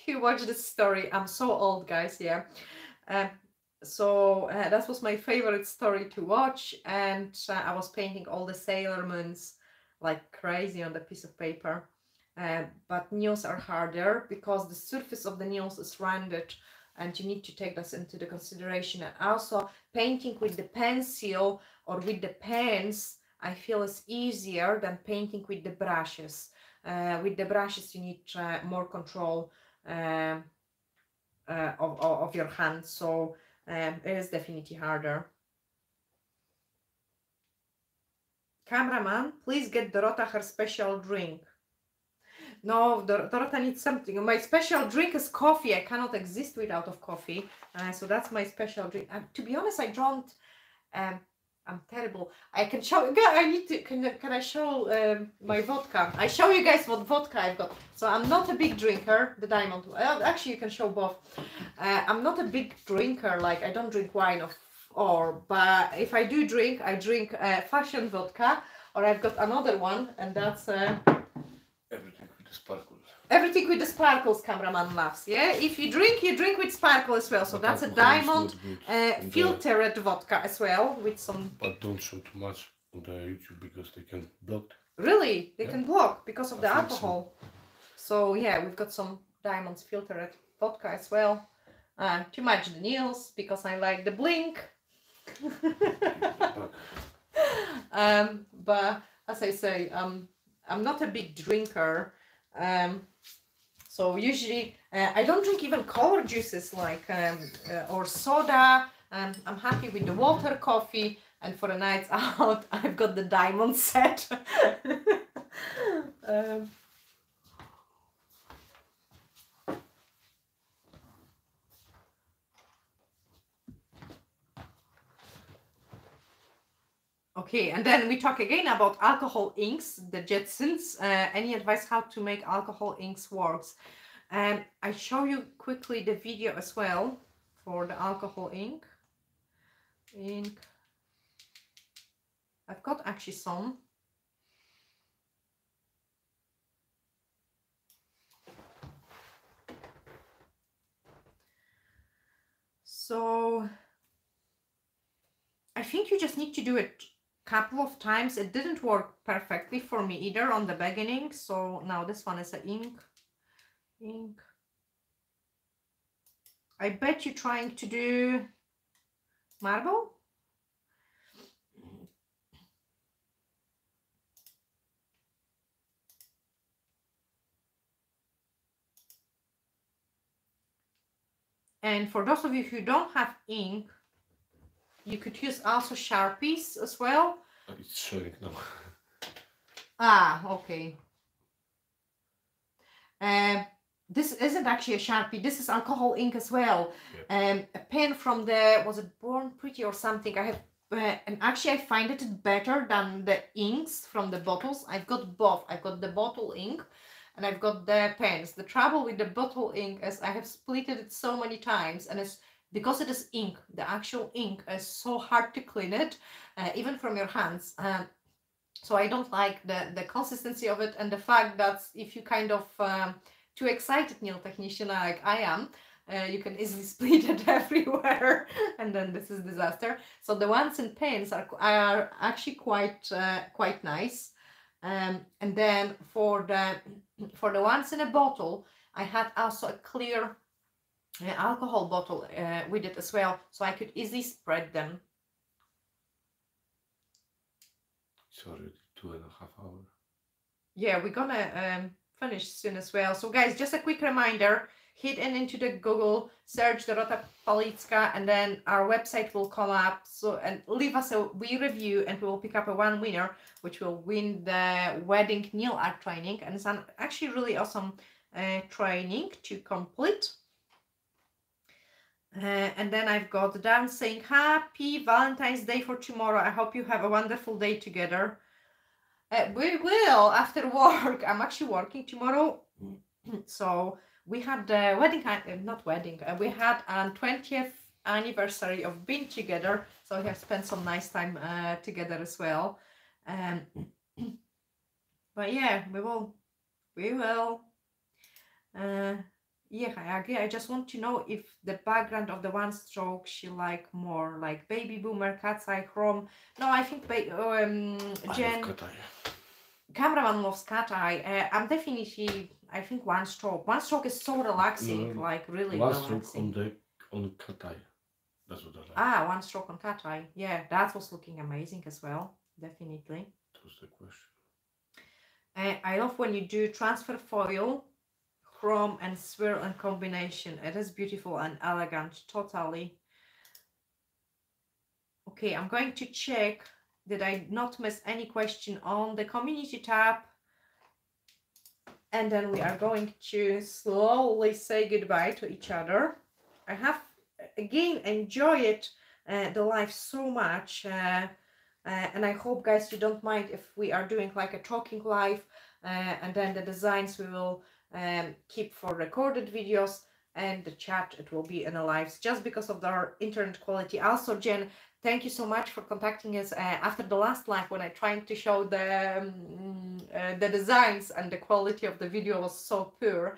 You watch this story. I'm so old, guys. Yeah. So that was my favorite story to watch, and I was painting all the Sailor Moons like crazy on the piece of paper. But nails are harder because the surface of the nails is rounded, and you need to take this into the consideration. And also painting with the pencil or with the pens, I feel is easier than painting with the brushes. With the brushes you need more control of your hand, so it is definitely harder. Cameraman, please get Dorota her special drink. No, Dorota needs something. My special drink is coffee. I cannot exist without of coffee. So that's my special drink. To be honest, I don't. I'm terrible. I can show. I need to. Can I show my vodka? I show you guys what vodka I've got. So I'm not a big drinker. The diamond. Actually, you can show both. I'm not a big drinker. Like I don't drink wine but if I do drink, I drink fashion vodka, or I've got another one, and that's Everything with the sparkles. everything with the sparkles. Cameraman loves. Yeah, if you drink with sparkle as well. So but that's a diamond filtered vodka as well with some. But don't show too much on the YouTube because they can block. Really, they can block because of the alcohol. So yeah, we've got some diamonds filtered vodka as well. To match the nails because I like the blink. But as I say, I'm not a big drinker, so usually I don't drink even color juices like or soda. I'm happy with the water, coffee, and for the nights out I've got the diamond set. Okay, and then we talk again about alcohol inks, the Jetsons. Any advice how to make alcohol inks works? I show you quickly the video as well for the alcohol ink. I've got actually some. So I think you just need to do it couple of times. It didn't work perfectly for me either on the beginning, so now this one is an ink. I bet you're trying to do marble. And for those of you who don't have ink, you could use also Sharpies as well. It's showing now. Okay. This isn't actually a Sharpie. This is alcohol ink as well. Yep. A pen from the, was it Born Pretty or something? I have, and actually I find it better than the inks from the bottles. I've got both. I've got the bottle ink and I've got the pens. The trouble with the bottle ink is I have split it so many times, and it's because it is ink, the actual ink is so hard to clean it, even from your hands. So I don't like the consistency of it, and the fact that if you kind of too excited nail technician like I am, you can easily split it everywhere, and then this is disaster. So the ones in pens are actually quite nice. And then for the ones in a bottle, I had also a clear alcohol bottle with it as well, so I could easily spread them. It's already 2.5 hours. Yeah, we're gonna finish soon as well. So guys, just a quick reminder, hit into the Google, search Dorota Palicka, and then our website will come up. So, and leave us a wee review, and we will pick up one winner, which will win the wedding nail art training. And it's actually really awesome training to complete. And then I've got Dan saying happy Valentine's Day for tomorrow. I hope you have a wonderful day together. We will after work. I'm actually working tomorrow. So we had the wedding, not wedding, we had a 20th anniversary of being together. So we have spent some nice time together as well. But yeah, we will. Yeah, I agree. I just want to know if the background of the one stroke she like more, like baby boomer, cat's eye, chrome. No, I think Jen, cameraman loves cat eye. I'm definitely, I think one stroke. One stroke is so relaxing, like really one relaxing. Stroke on cat eye. That's what I like. One stroke on cat eye. Yeah, that was looking amazing as well. Definitely. That was the question. I love when you do transfer foil, chrome and swirl and combination. It is beautiful and elegant, totally. Okay, I'm going to check, did I not miss any question on the community tab? And then we are going to slowly say goodbye to each other. I have, again, enjoyed the live so much. And I hope, guys, you don't mind if we are doing like a talking live. And then the designs we will keep for recorded videos. And the chat, it will be in the lives just because of our internet quality. Also, Jen, thank you so much for contacting us after the last live when I tried to show the designs and the quality of the video was so poor.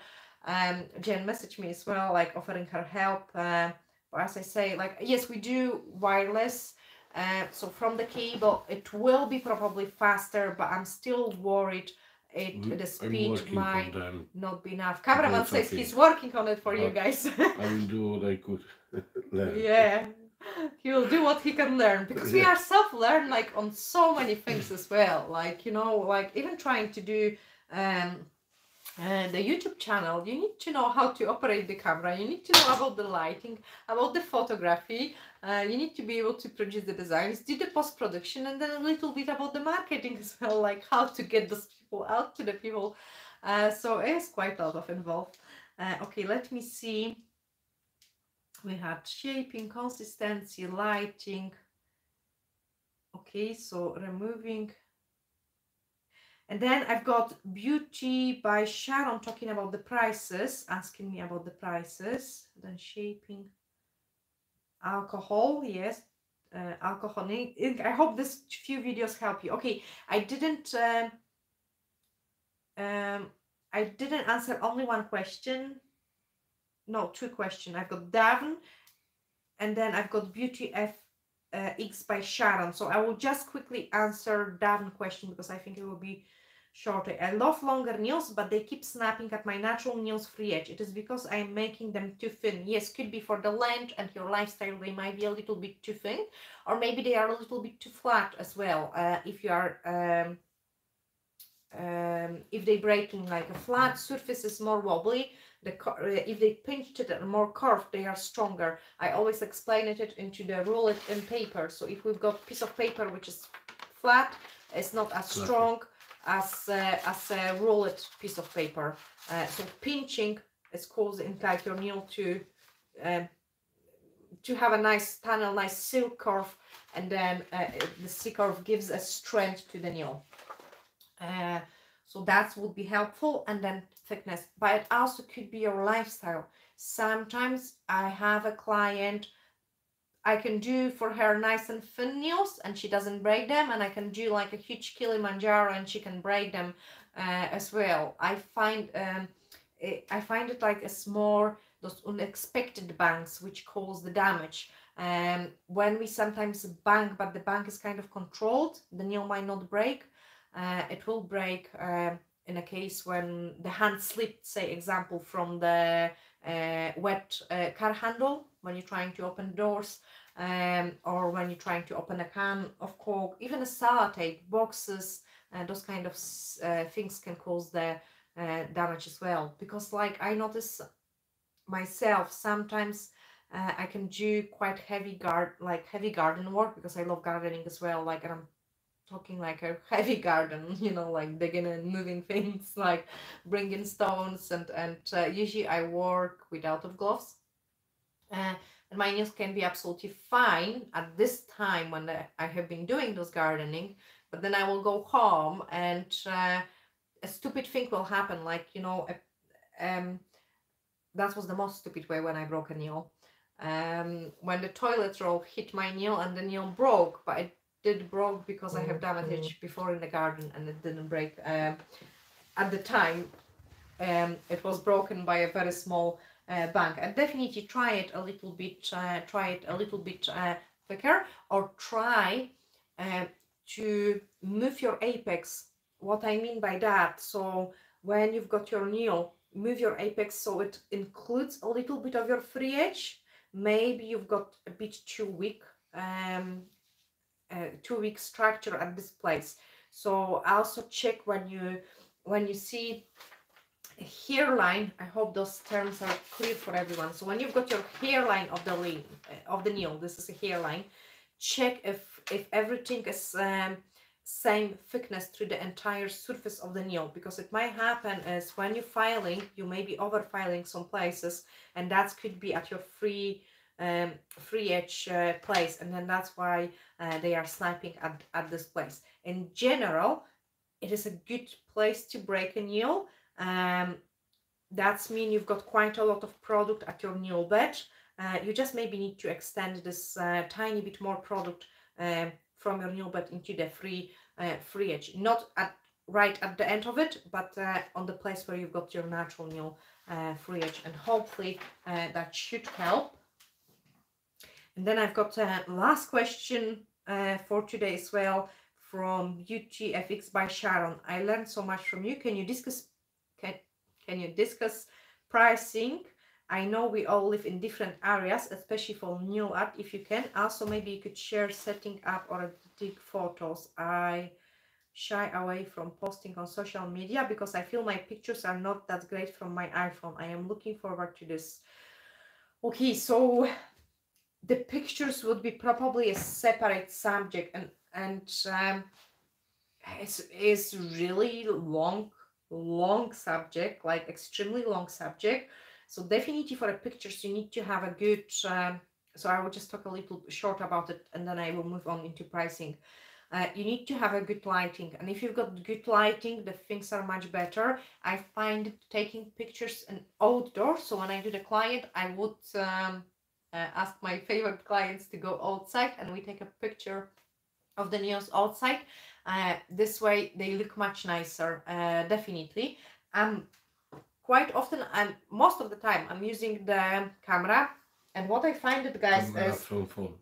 Jen messaged me as well, like offering her help. But as I say, like, yes, we do wireless. So from the cable, it will be probably faster, but I'm still worried the speed might not be enough. Cameraman says he's working on it for you guys. I will do what I could learn. Yeah, he will do what he can learn, because we are self-learn like on so many things as well. Like, you know, like even trying to do the YouTube channel, you need to know how to operate the camera, you need to know about the lighting, about the photography, you need to be able to produce the designs, do the post-production, and then a little bit about the marketing as well, like how to get those people out to the people. So it's quite a lot of involved. Okay, let me see. We had shaping, consistency, lighting. Okay, so removing. And then I've got Beauty by Sharon talking about the prices, asking me about the prices. Then shaping, alcohol, yes, alcohol. I hope this few videos help you. Okay, I didn't answer only one question. No, two questions. I've got Davin, and then I've got Beauty X by Sharon. So I will just quickly answer Davin question because I think it will be shorter. I love longer nails, but they keep snapping at my natural nails free edge. It is because I'm making them too thin. Yes, could be for the length and your lifestyle, they might be a little bit too thin, or maybe they are a little bit too flat as well. If you are if they breaking like a flat surface is more wobbly, if they pinched it and more curved, they are stronger. I always explain it into the roll it in paper. So if we've got a piece of paper which is flat, it's not as strong as a roll it piece of paper. So pinching is causing like your nail to have a nice tunnel, nice silk curve, and then the silk curve gives a strength to the nail. So that would be helpful. And then thickness, but it also could be your lifestyle. Sometimes I have a client, I can do for her nice and thin nails and she doesn't break them, and I can do like a huge Kilimanjaro and she can break them as well. I find it like a more those unexpected bangs which cause the damage. When we sometimes bang, but the bang is kind of controlled, the nail might not break. It will break in a case when the hand slipped, say example, from the wet car handle when you're trying to open doors, or when you're trying to open a can of Coke, even a sellotape, boxes, those kind of things can cause the damage as well. Because like I notice myself, sometimes I can do quite heavy garden work, because I love gardening as well, like, and I'm talking like a heavy garden, you know, like digging and moving things, like bringing stones, and usually I work without of gloves, and my nails can be absolutely fine at this time when I have been doing those gardening, but then I will go home and a stupid thing will happen, like, you know, that was the most stupid way when I broke a nail, when the toilet roll hit my nail and the nail broke, but it did broke because I have damage before in the garden, and it didn't break at the time. It was broken by a very small bang. And definitely try it a little bit thicker, or try to move your apex. What I mean by that, so when you've got your nail, move your apex so it includes a little bit of your free edge. Maybe you've got a bit too weak structure at this place. So also check when you see a hairline. I hope those terms are clear for everyone. So when you've got your hairline of the nail, this is a hairline. Check if everything is same thickness through the entire surface of the nail, because it might happen is when you're filing, you may be over filing some places, and that could be at your free edge place, and then that's why they are sniping at this place. In general, it is a good place to break a nail. That's mean you've got quite a lot of product at your nail bed. You just maybe need to extend this tiny bit more product from your nail bed into the free edge, not right at the end of it, but on the place where you've got your natural nail free edge, and hopefully that should help. And then I've got a last question for today as well, from Beauty FX by Sharon. I learned so much from you. Can you discuss pricing? I know we all live in different areas, especially for nail art, if you can. Also, maybe you could share setting up or editing photos. I shy away from posting on social media because I feel my pictures are not that great from my iPhone. I am looking forward to this. Okay, so the pictures would be probably a separate subject, and it's really long subject, like extremely long subject. So definitely for the pictures you need to have a good so I will just talk a little short about it, and then I will move on into pricing. You need to have a good lighting, and if you've got good lighting, the things are much better. I find taking pictures in outdoors, so when I do the client, I would ask my favorite clients to go outside, and we take a picture of the nails outside. This way they look much nicer, definitely. Quite often, most of the time, I'm using the camera, and what I find it, guys, Camera is from phone.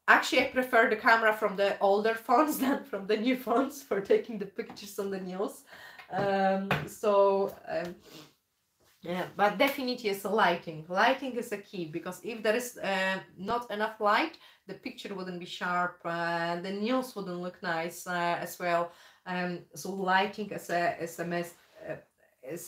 actually I prefer the camera from the older phones than from the new phones for taking the pictures on the nails. Yeah, but definitely is lighting. Lighting is a key, because if there is not enough light, the picture wouldn't be sharp, the nails wouldn't look nice as well. So lighting is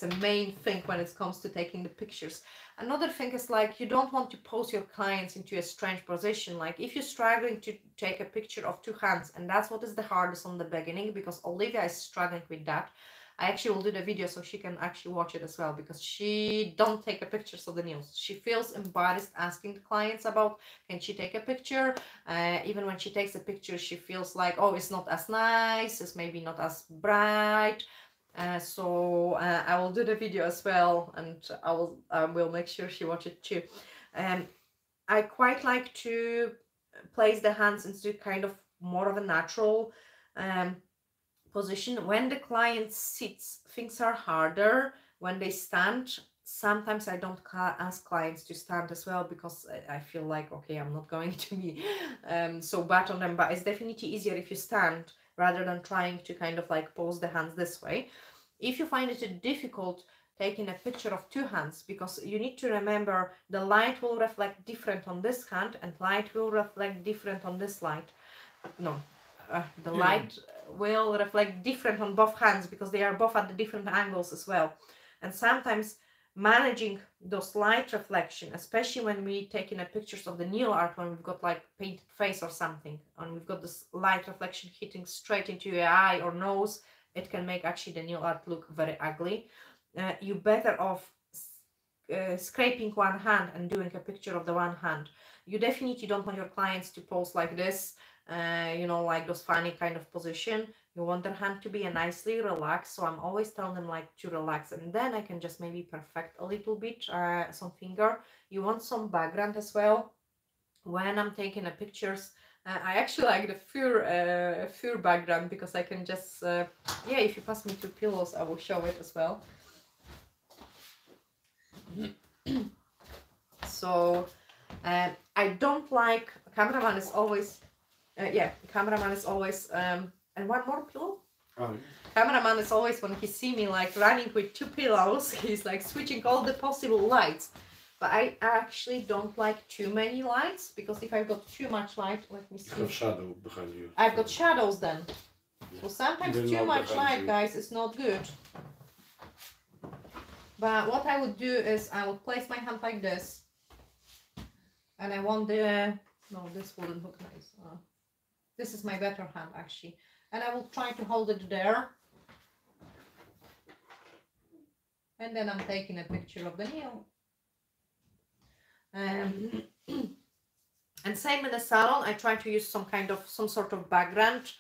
a main thing when it comes to taking the pictures. Another thing is, like, you don't want to pose your clients into a strange position. Like, if you're struggling to take a picture of two hands, and that's what is the hardest on the beginning, because Olivia is struggling with that. I actually will do the video so she can actually watch it as well, because she don't take a pictures of the nails. She feels embarrassed asking the clients about, can she take a picture? Even when she takes a picture, she feels like, oh, it's not as nice, it's maybe not as bright. So I will do the video as well, and I will make sure she watch it too. I quite like to place the hands into kind of more of a natural position. When the client sits, things are harder. When they stand, sometimes I don't ask clients to stand as well, because I feel like, okay, I'm not going to be so bad on them, but it's definitely easier if you stand rather than trying to kind of like pose the hands this way. If you find it difficult taking a picture of two hands, because you need to remember the light will reflect different on this hand and light will reflect different on this light. No, the light will reflect different on both hands, because they are both at the different angles as well. And sometimes managing those light reflection, especially when we taking a pictures of the nail art, when we've got like painted face or something, and we've got this light reflection hitting straight into your eye or nose, it can make actually the nail art look very ugly. You're better off scraping one hand and doing a picture of the one hand. You definitely don't want your clients to pose like this, you know, like those funny kind of position. You want their hand to be nicely relaxed, so I'm always telling them like to relax, and then I can just maybe perfect a little bit some finger. You want some background as well when I'm taking the pictures. I actually like the fur background, because I can just yeah, if you pass me two pillows I will show it as well. So I don't like, cameraman is always cameraman is always and one more pillow. Cameraman is always, when he see me like running with two pillows, he's like switching all the possible lights. But I actually don't like too many lights, because if I've got too much light, let me see. You have shadow behind you. I've got shadows then. Yeah. So sometimes too much light, guys, is not good. But what I would do is I would place my hand like this. And I want the, no, this wouldn't look nice. This is my better hand actually. and I will try to hold it there. And then I'm taking a picture of the nail. And same in the salon, I try to use some sort of background.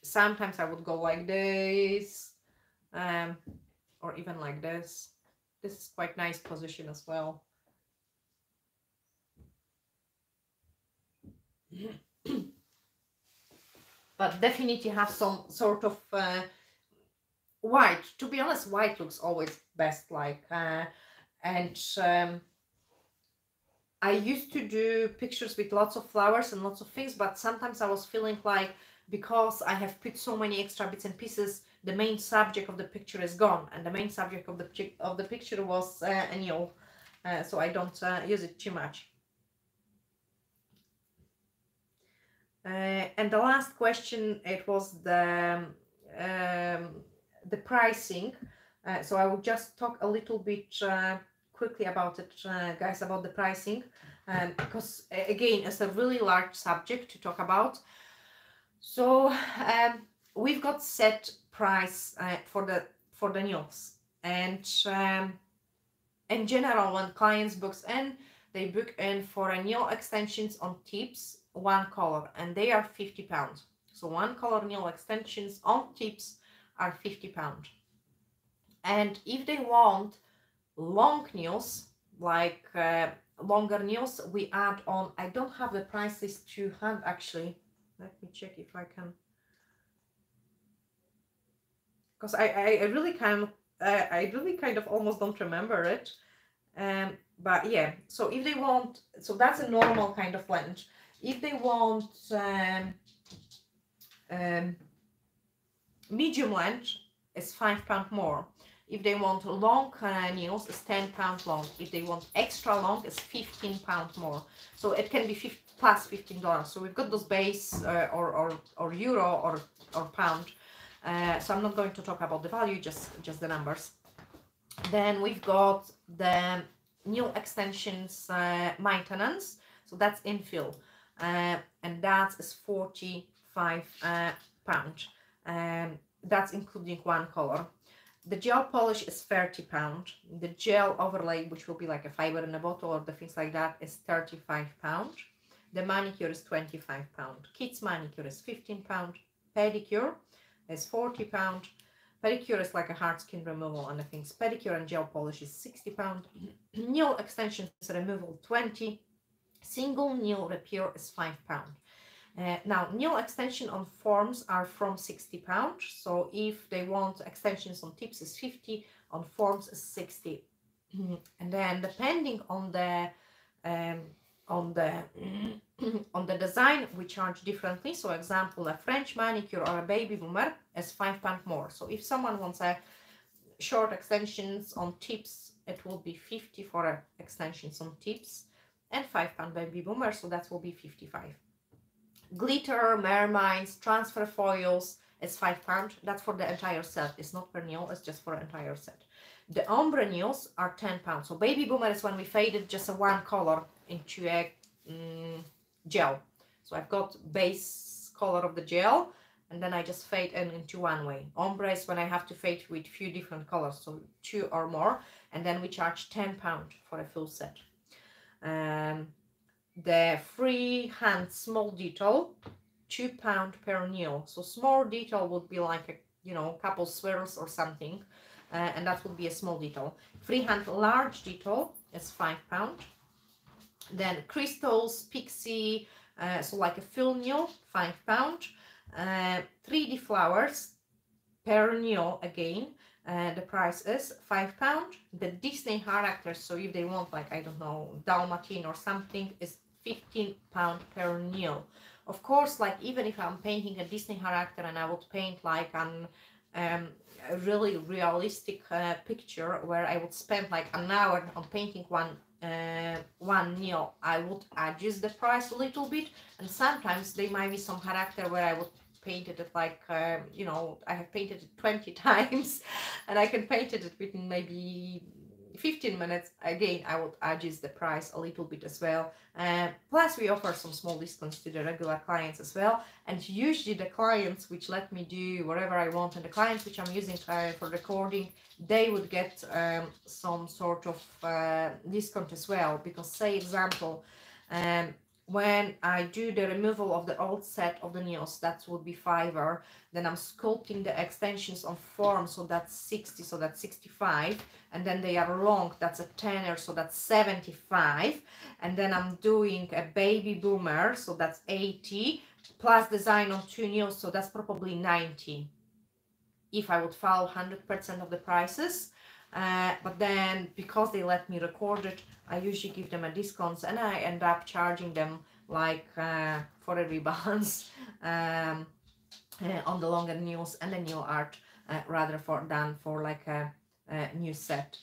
Sometimes I would go like this, or even like this. This is quite nice position as well. But definitely have some sort of white. To be honest, white looks always best, like, and I used to do pictures with lots of flowers and lots of things, but sometimes I was feeling like, because I have put so many extra bits and pieces, the main subject of the picture is gone, and the main subject of the picture was a nail, so I don't use it too much. And the last question, it was the pricing. So I will just talk a little bit quickly about it, guys, about the pricing, because again, it's a really large subject to talk about. So we've got set price for the nails, and in general, when clients books in, they book in for a nail extensions on tips, one color, and they are £50. So one color nail extensions on tips are £50. And if they want long nails, like longer nails, we add on, I don't have the price list to hand actually. Let me check if I can, because I really kind of almost don't remember it. But yeah, so if they want, so that's a normal kind of length. If they want medium length, it's £5 more. If they want long nails, it's £10 long. If they want extra long, it's £15 more. So it can be plus $15. So we've got those base or euro or pound. So I'm not going to talk about the value, just the numbers. Then we've got the nail extensions maintenance. So that's infill, and that is £45. That's including one color. The gel polish is £30. The gel overlay, which will be like a fiber in a bottle or the things like that, is £35. The manicure is £25. Kids manicure is £15. Pedicure is £40. Pedicure is like a hard skin removal and the things. Pedicure and gel polish is £60. Nail extensions removal £20. Single nail repair is £5. Now, nail extension on forms are from £60. So if they want extensions on tips is 50, on forms is 60. And then depending on the on the design, we charge differently. So example, a French manicure or a baby boomer is £5 more. So if someone wants a short extensions on tips, it will be 50 for extensions on tips, and £5 baby boomer, so that will be 55. Glitter, mermaids, transfer foils is £5. That's for the entire set. It's not per nail, it's just for the entire set. The ombre nails are £10. So baby boomer is when we faded just a one color into a gel. So I've got base color of the gel, and then I just fade into one way. Ombre is when I have to fade with few different colors, so 2 or more, and then we charge £10 for a full set. The freehand small detail, £2 per nail. So small detail would be like a couple swirls or something, and that would be a small detail. Freehand large detail is £5. Then crystals, pixie, so like a full nail, £5. 3D flowers per nail again. The price is £5. The Disney characters, so if they want like, I don't know, Dalmatian or something, is £15 per nail. Of course, like even if I'm painting a Disney character and I would paint like a really realistic picture where I would spend like an hour on painting one nail, I would adjust the price a little bit, and sometimes there might be some character where I would painted it like I have painted it 20 times, and I can paint it within maybe 15 minutes, again, I would adjust the price a little bit as well. Plus, we offer some small discounts to the regular clients as well. And usually the clients which let me do whatever I want, and the clients which I'm using for recording, they would get some sort of discount as well. Because, say, example, when I do the removal of the old set of the nails, that would be $5. Then I'm sculpting the extensions on form, so that's 60, so that's 65. And then they are long, that's a 10er, so that's 75. And then I'm doing a baby boomer, so that's 80, plus design on 2 nails, so that's probably 90. If I would follow 100% of the prices. But then because they let me record it, I usually give them a discount, and I end up charging them like for a rebalance on the longer nails and the nail art rather than for like a new set.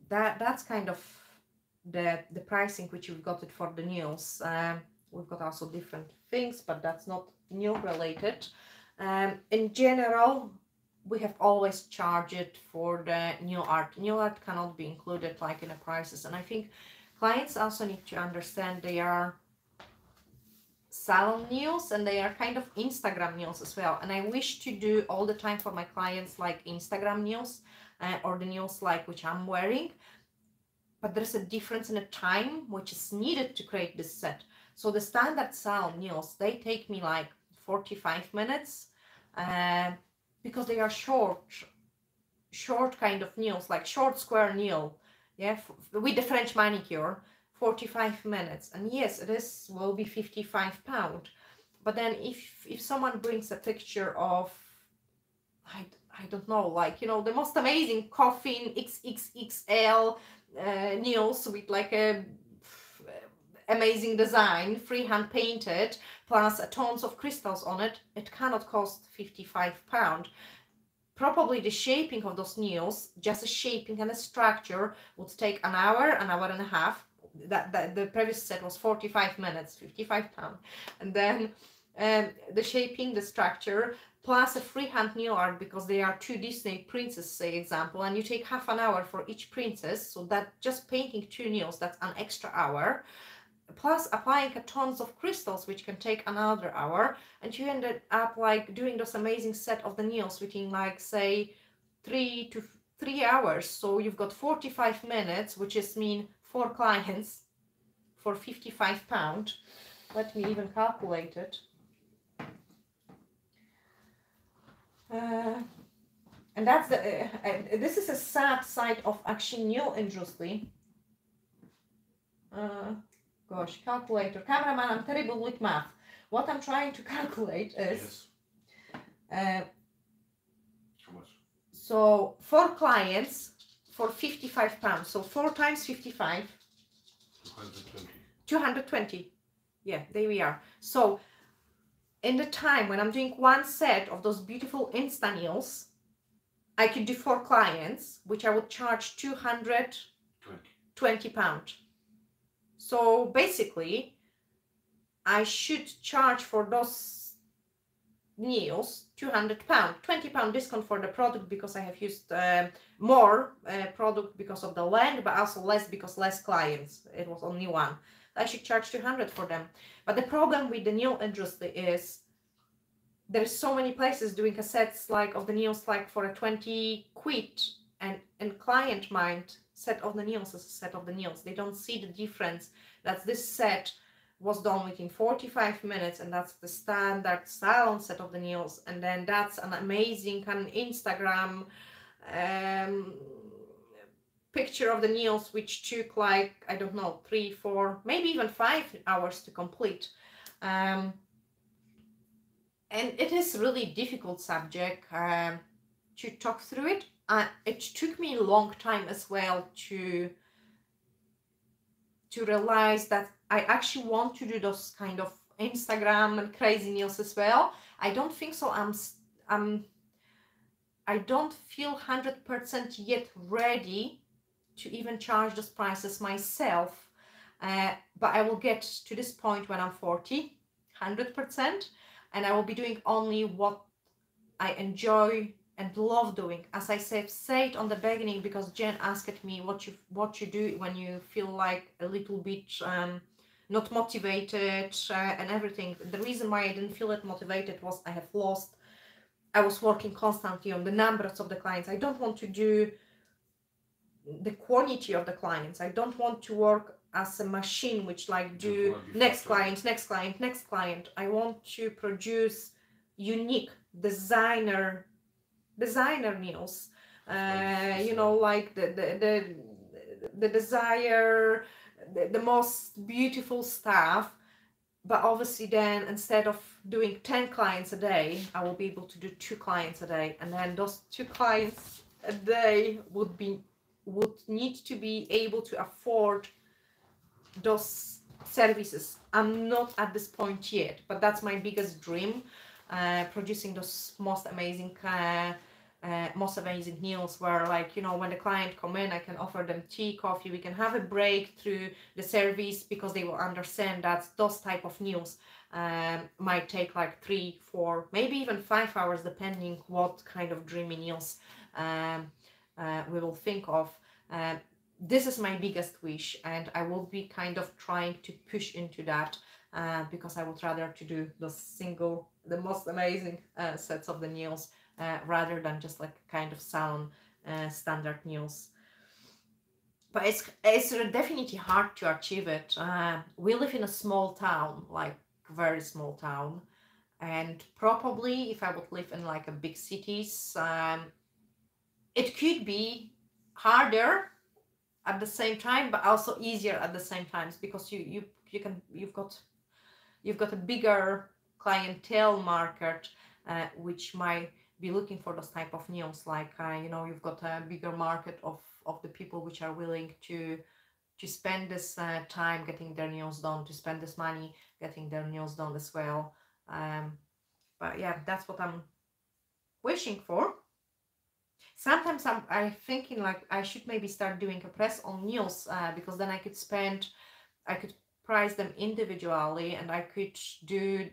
That's kind of the pricing which we've got it for the nails. We've got also different things, but that's not nail related. In general, we have always charged it for the nail art. Nail art cannot be included like in the prices, and I think clients also need to understand they are salon nails and they are kind of Instagram nails as well. And I wish to do all the time for my clients like Instagram nails or the nails like which I'm wearing, but there's a difference in the time which is needed to create this set. So the standard salon nails, they take me like 45 minutes because they are short kind of nails, like short square nail, yeah, with the French manicure, 45 minutes. And yes, will be £55. But then if someone brings a picture of, I don't know, like, you know, the most amazing coffin XXXL nails with like a amazing design, freehand painted, plus tons of crystals on it, it cannot cost £55. Probably the shaping of those nails, just a shaping and a structure, would take an hour and a half. That the previous set was 45 minutes, £55. And then the shaping, the structure, plus a freehand nail art, because they are 2 Disney princesses, say example, and you take half an hour for each princess, so that just painting 2 nails, that's an extra hour, plus applying a tons of crystals, which can take another hour, and you ended up like doing this amazing set of the nails within like say 3 hours. So you've got 45 minutes, which is mean 4 clients for £55. Let me even calculate it. And that's the this is a sad side of actually nail industry. Gosh, calculator, cameraman, I'm terrible with math. What I'm trying to calculate is How much? So 4 clients for £55. So 4 times 55. 220. 220. Yeah, there we are. So in the time when I'm doing 1 set of those beautiful Insta nails, I could do 4 clients, which I would charge £220. So basically, I should charge for those nails £200, £20 discount for the product because I have used more product because of the length, but also less because less clients. It was only 1. I should charge 200 for them. But the problem with the nail industry is there's so many places doing a sets like of the nails like for a 20 quid, and in client mind, set of the nails is a set of the nails. They don't see the difference that this set was done within 45 minutes, and that's the standard salon set of the nails, and then that's an amazing kind of Instagram picture of the nails, which took like, I don't know, 3, 4, maybe even 5 hours to complete. And it is really difficult subject to talk through it. It took me a long time as well to realize that I actually want to do those kind of Instagram and crazy nails as well. I don't think so. I don't feel 100% yet ready to even charge those prices myself. But I will get to this point when I'm 40, 100%, and I will be doing only what I enjoy and love doing. As I said on the beginning, because Jen asked me what you do when you feel like a little bit not motivated and everything. The reason why I didn't feel it motivated was I was working constantly on the numbers of the clients. I don't want to do the quantity of the clients. I don't want to work as a machine which like do next client, next client, next client. I want to produce unique designer nails. You know, like the desire, the most beautiful stuff. But obviously then, instead of doing 10 clients a day, I will be able to do 2 clients a day. And then those 2 clients a day would need to be able to afford those services. I'm not at this point yet, but that's my biggest dream, producing those most amazing meals where, like, you know, when the client come in, I can offer them tea, coffee, we can have a break through the service, because they will understand that those type of meals might take like 3, 4, maybe even 5 hours, depending what kind of dreamy meals we will think of. This is my biggest wish, and I will be kind of trying to push into that, because I would rather to do the most amazing sets of the nails, rather than just like kind of salon standard nails. But it's definitely hard to achieve it. We live in a small town, like very small town, and probably if I would live in like a big cities, it could be harder at the same time, but also easier at the same time, because you've got a bigger clientele market, which might be looking for those type of nails. Like you know, you've got a bigger market of the people which are willing to spend this time getting their nails done, to spend this money getting their nails done as well. But yeah, that's what I'm wishing for. Sometimes I'm thinking like I should maybe start doing a press on nails, because then I could price them individually, and I could do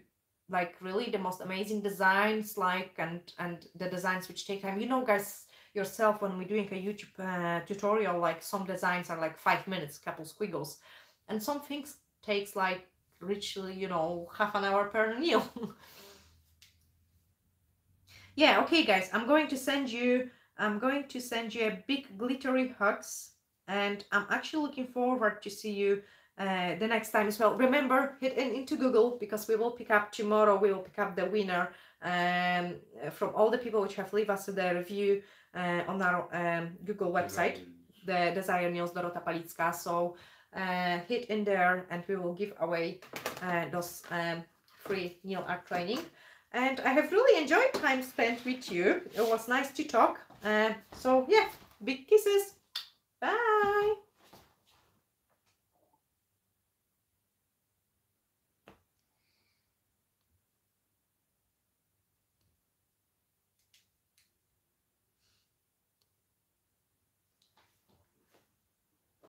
like really the most amazing designs, like and the designs which take time. You know, guys, yourself, when we're doing a YouTube tutorial, like some designs are like 5 minutes, couple squiggles, and some things takes like literally, you know, half an hour per nail. Yeah, okay guys, I'm going to send you a big glittery hugs, and I'm actually looking forward to see you the next time as well. Remember, hit into Google, because we will pick up tomorrow, we will pick up the winner from all the people which have leave us the review on our Google website, the Desire Nails Dorota Palicka. So hit in there, and we will give away those free nail art training. And I have really enjoyed time spent with you. It was nice to talk. So yeah, big kisses.